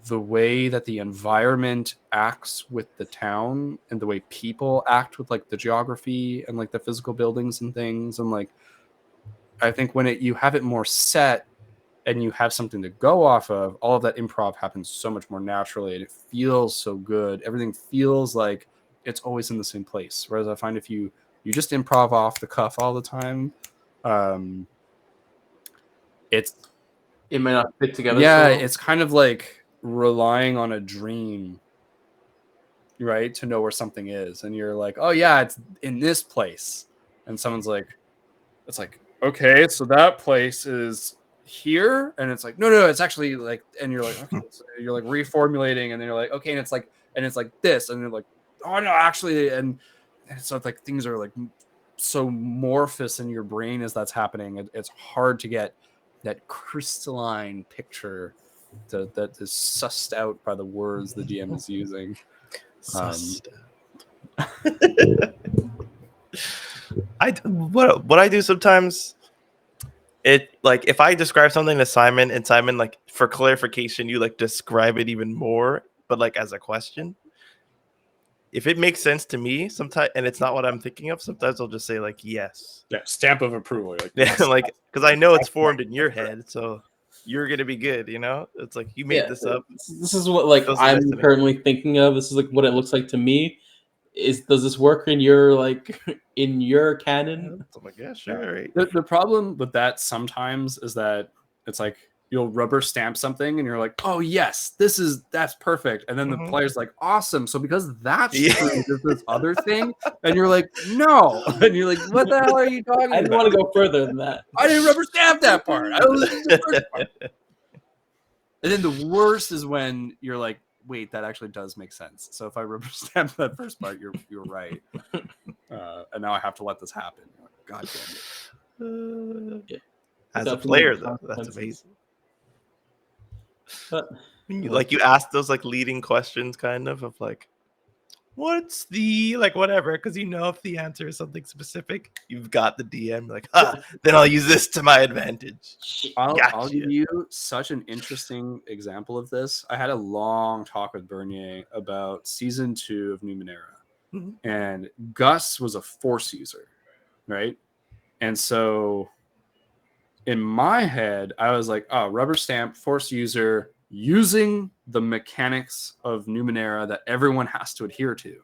the way that the environment acts with the town and the way people act with like the geography and like the physical buildings and things. And like I think when you have it more set and you have something to go off of, all of that improv happens so much more naturally and it feels so good. Everything feels like it's always in the same place. Whereas I find if you just improv off the cuff all the time, it may not fit together. Yeah, it's kind of like relying on a dream, right, to know where something is, and you're like, oh yeah, it's in this place, and someone's like, it's like, okay, so that place is here, and it's like, no, it's actually like, and you're like, okay, so you're like reformulating, and then you're like, okay, and it's like this, and you're like, oh no, actually, and so it's like things are like so amorphous in your brain as that's happening. It's hard to get that crystalline picture that is sussed out by the words the DM is using. What I do sometimes, it like if I describe something to Simon and Simon, like for clarification, you like describe it even more, but like as a question. If it makes sense to me sometimes and it's not what I'm thinking of, sometimes I'll just say like yes. Yeah, stamp of approval. Like, Yeah, yes. like because I know it's formed in your head, so you're gonna be good, you know? It's like you made this up. This is what like Those I'm listening. currently thinking of. This is like what it looks like to me. Does this work in your like in your canon? I'm like, yeah, sure. Right. The problem with that sometimes is that it's like you'll rubber stamp something and you're like, oh yes, that's perfect. And then the player's like, awesome. So because that's true, there's this other thing. And you're like, no. And you're like, what the hell are you talking I didn't about? want to go further than that. I didn't rubber stamp that part. I was the first part. And then the worst is when you're like, wait, that actually does make sense. So if I rubber stamp that first part, you're right. And now I have to let this happen. God damn it. As a player, though, that's amazing. But, like you ask those like leading questions, kind of like, what's the like whatever? Because you know if the answer is something specific, you've got the DM. Like, then I'll use this to my advantage. I'll give you such an interesting example of this. I had a long talk with Bernier about season 2 of Numenera, and Gus was a force user, right? And so in my head, I was like, oh, rubber stamp, force user, using the mechanics of Numenera that everyone has to adhere to.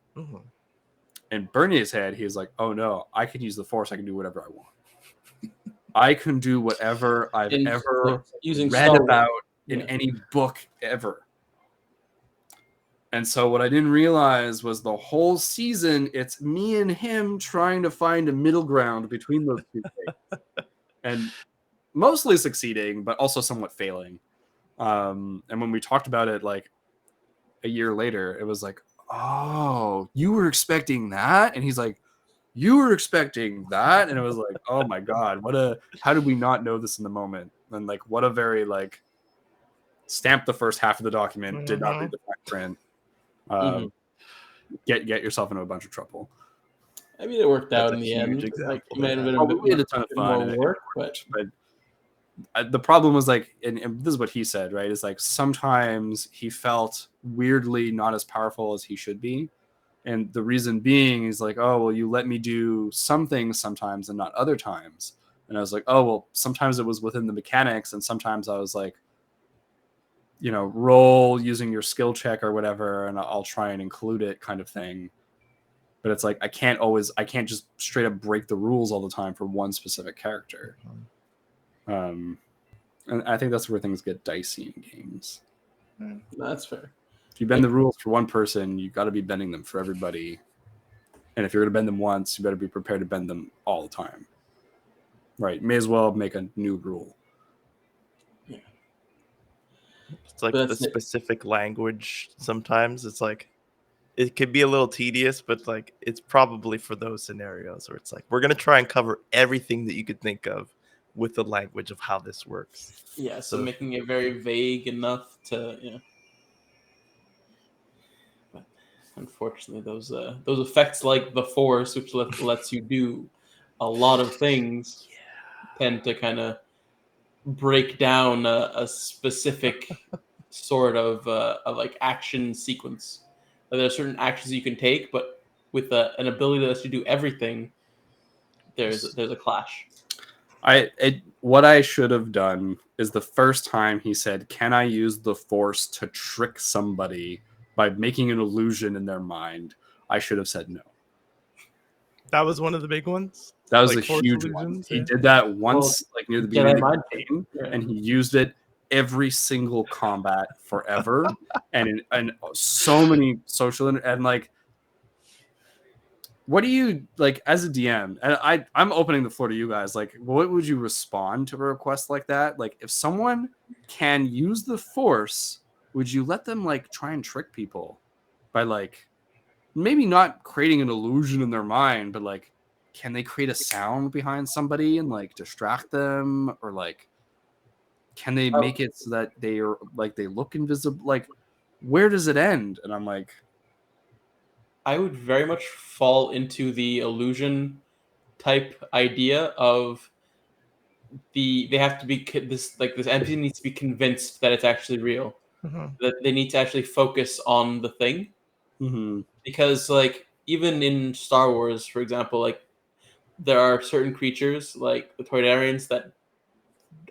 In Bernier's head, he's like, oh no, I can use the force. I can do whatever I want. I can do whatever I've ever read about in any book ever. And so what I didn't realize was the whole season, it's me and him trying to find a middle ground between those two things. And mostly succeeding, but also somewhat failing. And when we talked about it like a year later, it was like, oh, you were expecting that? And he's like, you were expecting that? And it was like, oh my God, how did we not know this in the moment? And like, what a very like stamp the first half of the document, did not read the fine print. Get yourself into a bunch of trouble. I mean, it worked out in the end. Like, it might have been we had a ton of fun more work, but the problem was like, and this is what he said, right? Is like sometimes he felt weirdly not as powerful as he should be. And the reason being is like, oh, well, you let me do some things sometimes and not other times. And I was like, oh, well, sometimes it was within the mechanics. And sometimes I was like, you know, roll using your skill check or whatever, and I'll try and include it kind of thing. But it's like, I can't just straight up break the rules all the time for one specific character. And I think that's where things get dicey in games. That's fair. If you bend the rules for one person, you got to be bending them for everybody. And if you're going to bend them once, you better be prepared to bend them all the time. Right? May as well make a new rule. Yeah. It's like the specific language. Sometimes it's like it could be a little tedious, but like it's probably for those scenarios where it's like we're going to try and cover everything that you could think of with the language of how this works. Yeah, so making it very vague enough to, you know. But unfortunately, those effects like the Force, which lets you do a lot of things, tend to kind of break down a specific sort of like action sequence. Like, there are certain actions you can take, but with an ability that lets you do everything, there's a clash. What I should have done is the first time he said, can I use the Force to trick somebody by making an illusion in their mind, I should have said no. That was one of the big ones. That was like a huge one. He did that once, like near the beginning of the game, and he used it every single combat forever, and so many social and like. What do you like as a DM? And I'm opening the floor to you guys. Like, what would you respond to a request like that? Like, if someone can use the Force, would you let them like try and trick people by like maybe not creating an illusion in their mind, but like can they create a sound behind somebody and like distract them, or like can they make it so that they are like they look invisible? Like, where does it end? And I'm like, I would very much fall into the illusion type idea of they have to be this NPC needs to be convinced that it's actually real. Mhm. That they need to actually focus on the thing, because like even in Star Wars, for example, like there are certain creatures like the Toydarians that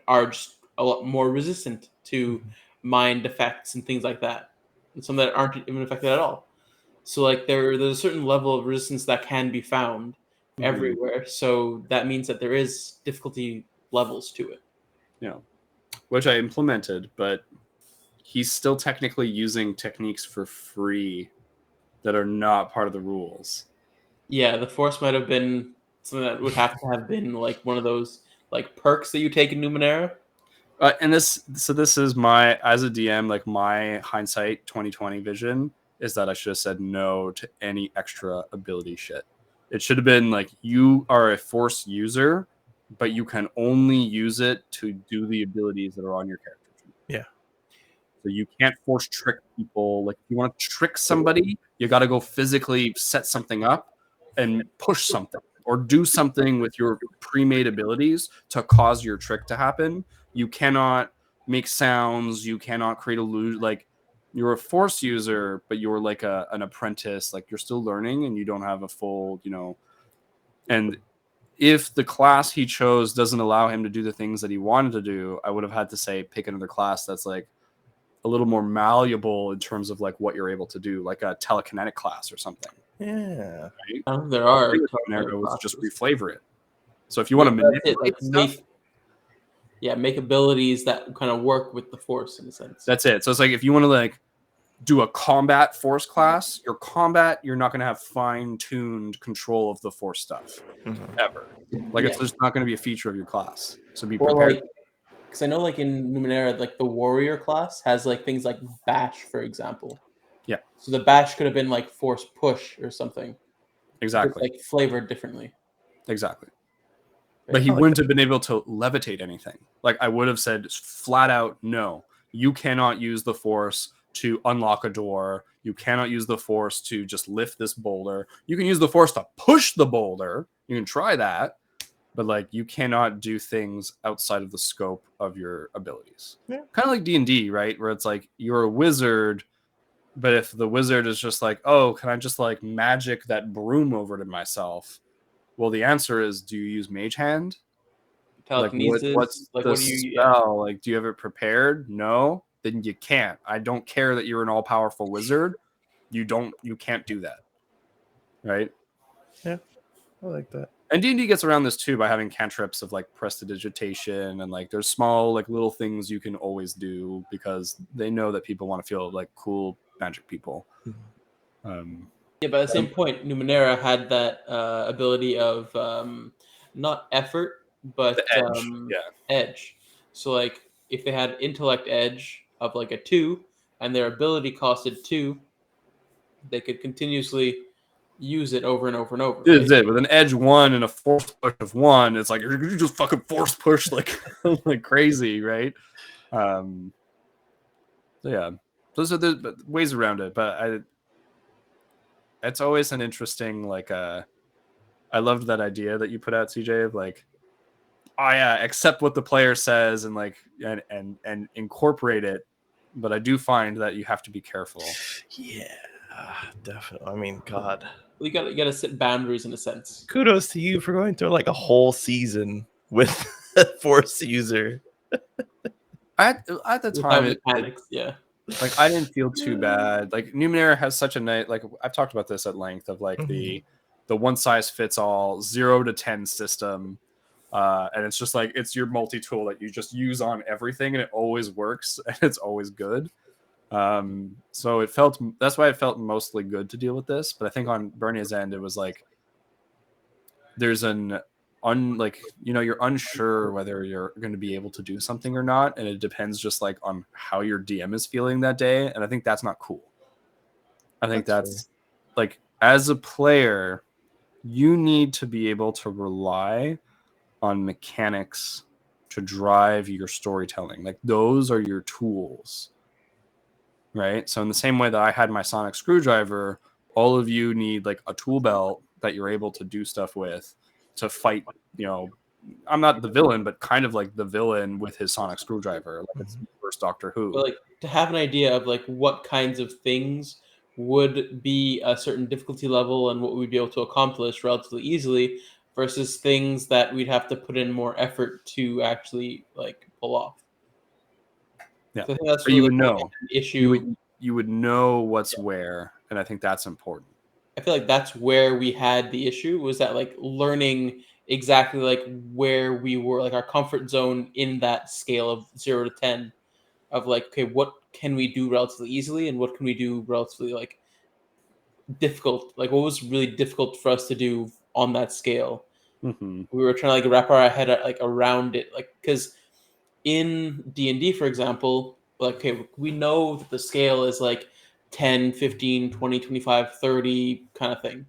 are just a lot more resistant to mind effects and things like that, and some that aren't even affected at all. So like there's a certain level of resistance that can be found everywhere. So that means that there is difficulty levels to it. Yeah, which I implemented, but he's still technically using techniques for free that are not part of the rules. Yeah, the force might have been something that would have to have been like one of those like perks that you take in Numenera. And this is my, as a DM, like my hindsight 2020 vision is that I should have said no to any extra ability shit. It should have been like, you are a force user, but you can only use it to do the abilities that are on your character sheet. Yeah. So you can't force trick people. Like if you want to trick somebody, you got to go physically set something up and push something or do something with your pre-made abilities to cause your trick to happen. You cannot make sounds. You cannot create illusion. Like you're a force user, but you're like an apprentice. Like you're still learning and you don't have a full, and if the class he chose doesn't allow him to do the things that he wanted to do, I would have had to say, pick another class that's like a little more malleable in terms of like what you're able to do, like a telekinetic class or something. Yeah. Right? There are Was just reflavor it. So if you want to manipulate stuff, make abilities that kind of work with the force in a sense. that's it. So it's like if you want to like do a combat force class, your combat, you're not going to have fine-tuned control of the force stuff ever. Like it's just not going to be a feature of your class. So be prepared. Because I know like in Numenera, like the warrior class has like things like bash, for example. Yeah. So the bash could have been like force push or something. Exactly. It's like flavored differently. Exactly. But he wouldn't have been able to levitate anything. Like I would have said flat out, no, you cannot use the force to unlock a door. You cannot use the force to just lift this boulder. You can use the force to push the boulder. You can try that, but like you cannot do things outside of the scope of your abilities. Yeah. Kind of like D&D, right? Where it's like you're a wizard, but if the wizard is just like, oh, can I just like magic that broom over to myself? Well, the answer is, do you use Mage Hand? Telekinesis. What's like the what do you? spell? Like, do you have it prepared? No, then you can't. I don't care that you're an all-powerful wizard. You can't do that, right? Yeah, I like that. And D&D gets around this too by having cantrips of like prestidigitation and like there's small like little things you can always do because they know that people want to feel like cool magic people. Yeah, but at the same point, Numenera had that ability of not effort, but edge. edge. So, like, if they had intellect edge of like a 2, and their ability costed 2, they could continuously use it over and over and over. This is it. With an edge 1 and a force push of 1, it's like you just fucking force push like like crazy, right? So yeah, those are the ways around it. But it's always an interesting like I loved that idea that you put out, CJ, of like, oh yeah, accept what the player says and like and incorporate it. But I do find that you have to be careful. Yeah, definitely. I mean, God, You gotta set boundaries in a sense. kudos to you for going through like a whole season with a force user. At the time, mechanics, yeah. Like I didn't feel too bad. Like Numenera has such a nice, like I've talked about this at length of like the one size fits all 0 to 10 system. And it's just like it's your multi-tool that you just use on everything and it always works and it's always good. So that's why it felt mostly good to deal with this. But I think on Bernia's end, it was like there's you're unsure whether you're going to be able to do something or not, and it depends just like on how your DM is feeling that day, and I think that's not cool. I think that's like as a player, you need to be able to rely on mechanics to drive your storytelling. Like those are your tools, right? So in the same way that I had my sonic screwdriver, all of you need like a tool belt that you're able to do stuff with to fight, you know, I'm not the villain, but kind of like the villain with his sonic screwdriver, like it's first Doctor Who. But like to have an idea of like what kinds of things would be a certain difficulty level and what we'd be able to accomplish relatively easily versus things that we'd have to put in more effort to actually like pull off. Yeah, So I think that's but really you would more know. an issue. You would know what's where, and I think that's important. I feel like that's where we had the issue was that like learning exactly like where we were, like our comfort zone in that scale of 0 to 10 of like, okay, what can we do relatively easily and what can we do relatively like difficult? Like what was really difficult for us to do on that scale? Mm-hmm. We were trying to like wrap our head like around it, like because in D&D, for example, like okay, we know that the scale is like 10, 15, 20, 25, 30 kind of thing.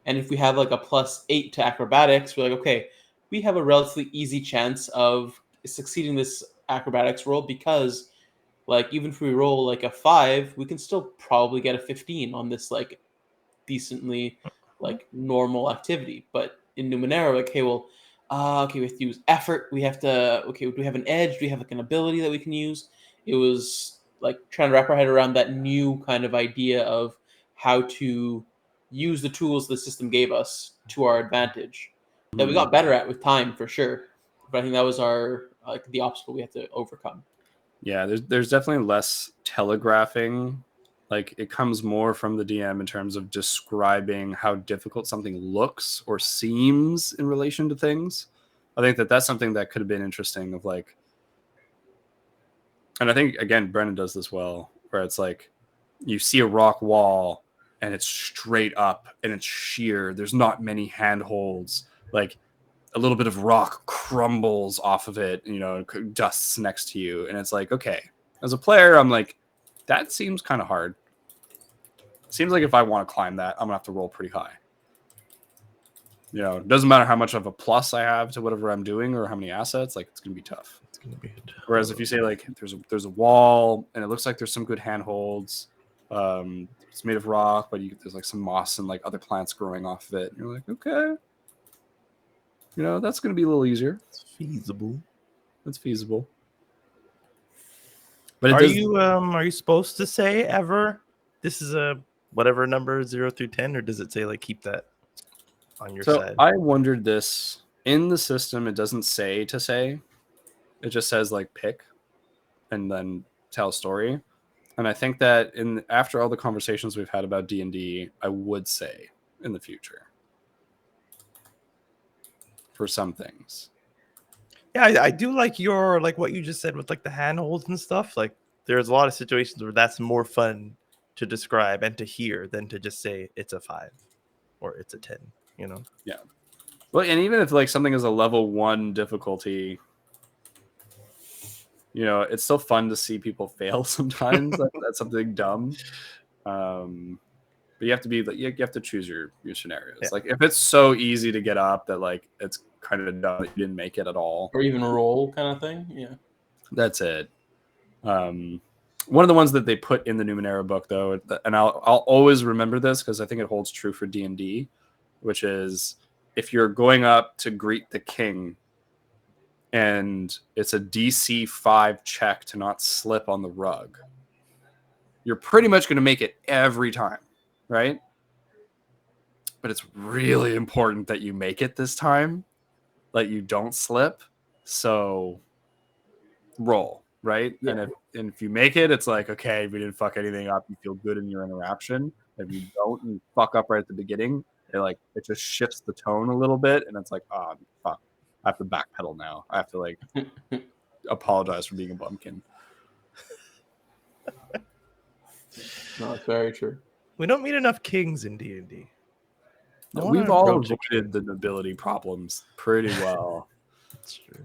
And if we have like a +8 to acrobatics, we're like, okay, we have a relatively easy chance of succeeding this acrobatics roll because like even if we roll like a 5, we can still probably get a 15 on this like decently like normal activity. But in Numenera, like, hey, well, okay, we have to use effort. We have to, okay, do we have an edge? Do we have like an ability that we can use? It was like trying to wrap our head around that new kind of idea of how to use the tools the system gave us to our advantage that we got better at with time for sure. But I think that was our like the obstacle we had to overcome. Yeah, there's definitely less telegraphing. Like it comes more from the DM in terms of describing how difficult something looks or seems in relation to things. I think that's something that could have been interesting of like, and I think again Brennan does this well, where it's like you see a rock wall and it's straight up and it's sheer. There's not many handholds. Like a little bit of rock crumbles off of it, you know, dusts next to you. And it's like, okay, as a player, I'm like, that seems kind of hard. Seems like if I want to climb that, I'm gonna have to roll pretty high. You know, it doesn't matter how much of a plus I have to whatever I'm doing or how many assets, like it's gonna be tough. It's gonna be Whereas if you say like there's a wall and it looks like there's some good handholds, it's made of rock, but there's like some moss and like other plants growing off of it. And you're like, okay, you know, that's going to be a little easier. It's feasible. That's feasible. But Are you supposed to say ever this is a Whatever number 0 through 10, or does it say like keep that on your so side? I wondered this in the system. It doesn't say to say. It just says like pick and then tell a story. And I think that after all the conversations we've had about D&D, I would say in the future for some things. Yeah, I do like your like what you just said with like the handholds and stuff. Like There's a lot of situations where that's more fun to describe and to hear than to just say it's a 5 or it's a 10, you know? Yeah. Well, and even if like something is a level 1 difficulty, you know, it's still fun to see people fail sometimes. That's something dumb. But you have to be like you have to choose your scenarios. Yeah. Like if it's so easy to get up that like it's kind of dumb that you didn't make it at all, Or even roll kind of thing. Yeah. that's it. One of the ones that they put in the Numenera book, though, and I'll always remember this because I think it holds true for D&D, which is if you're going up to greet the king and it's a DC 5 check to not slip on the rug, you're pretty much going to make it every time, right? But it's really important that you make it this time, that you don't slip. So roll, right? Yeah. And if you make it, it's like, okay, we didn't fuck anything up. You feel good in your interaction. If you don't, and you fuck up right at the beginning, it just shifts the tone a little bit, and it's like, oh fuck, I have to backpedal now. I have to like apologize for being a bumpkin. No, it's very true. we don't meet enough kings in D&D. We've all avoided the nobility problems pretty well. That's true.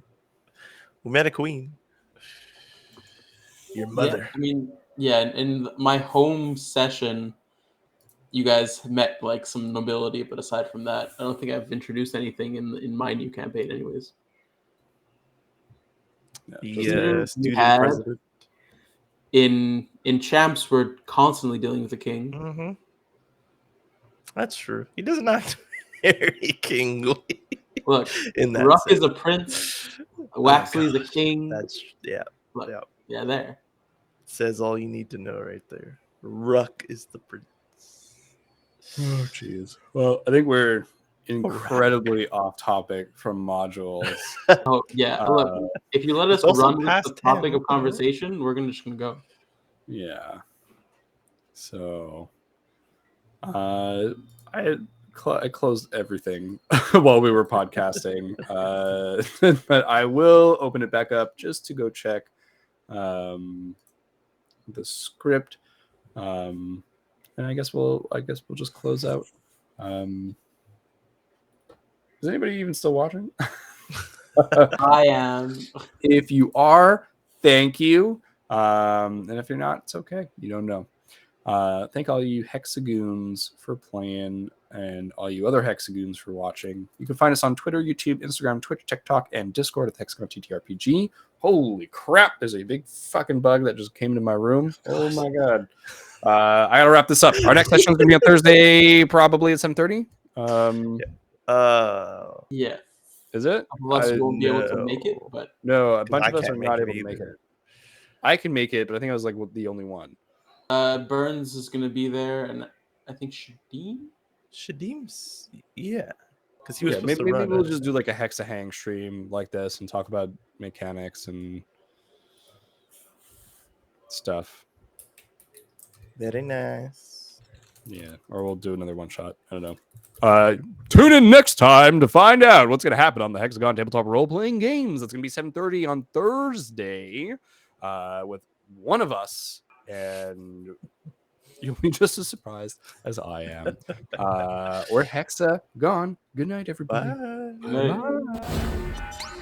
We met a queen. Your mother. Yeah, I mean, yeah, in my home session, you guys met like some nobility, but aside from that, I don't think I've introduced anything in my new campaign, anyways. Yeah, We student had president. in champs, we're constantly dealing with the king. Mm-hmm. That's true. He doesn't act very kingly. Look, In that Ruck sense. is a prince, Waxley is a gosh, king. That's Look, yeah. yeah, there. Says all you need to know right there. Ruck is the prince. Oh, jeez. Well, I think we're incredibly off topic from modules. Oh yeah, look, if you let us it's also run with the past topic 10. of conversation, we're just gonna go. Yeah. So, I closed everything while we were podcasting, but I will open it back up just to go check the script, and I guess we'll just close out. Is anybody even still watching? I am. If you are, thank you. And if you're not, it's okay. You don't know. Thank all you Hexagons for playing and all you other Hexagons for watching. You can find us on Twitter, YouTube, Instagram, Twitch, TikTok, and Discord at TheHexagonTTRPG. Holy crap, there's a big fucking bug that just came into my room. Oh my god. I gotta wrap this up. Our next session is gonna be on Thursday, probably at 7:30. Yeah, Is it? some of us won't be able to make it, No. but No, a 'Cause bunch I of us are can't make not it able to make it. either. I can make it, but I think I was like the only one. Burns is gonna be there, and I think Shadim. Shadim's, yeah. Because he was Yeah, supposed maybe to run we'll it. just do like a Hexahang stream like this and talk about mechanics and stuff. Very nice. Yeah, or we'll do another one shot. I don't know. Tune in next time to find out what's going to happen on the Hexagon Tabletop Role Playing Games. That's going to be 7:30 on Thursday with one of us, and you'll be just as surprised as I am. Or Hexagon. Good night, everybody. Bye. Right. Bye.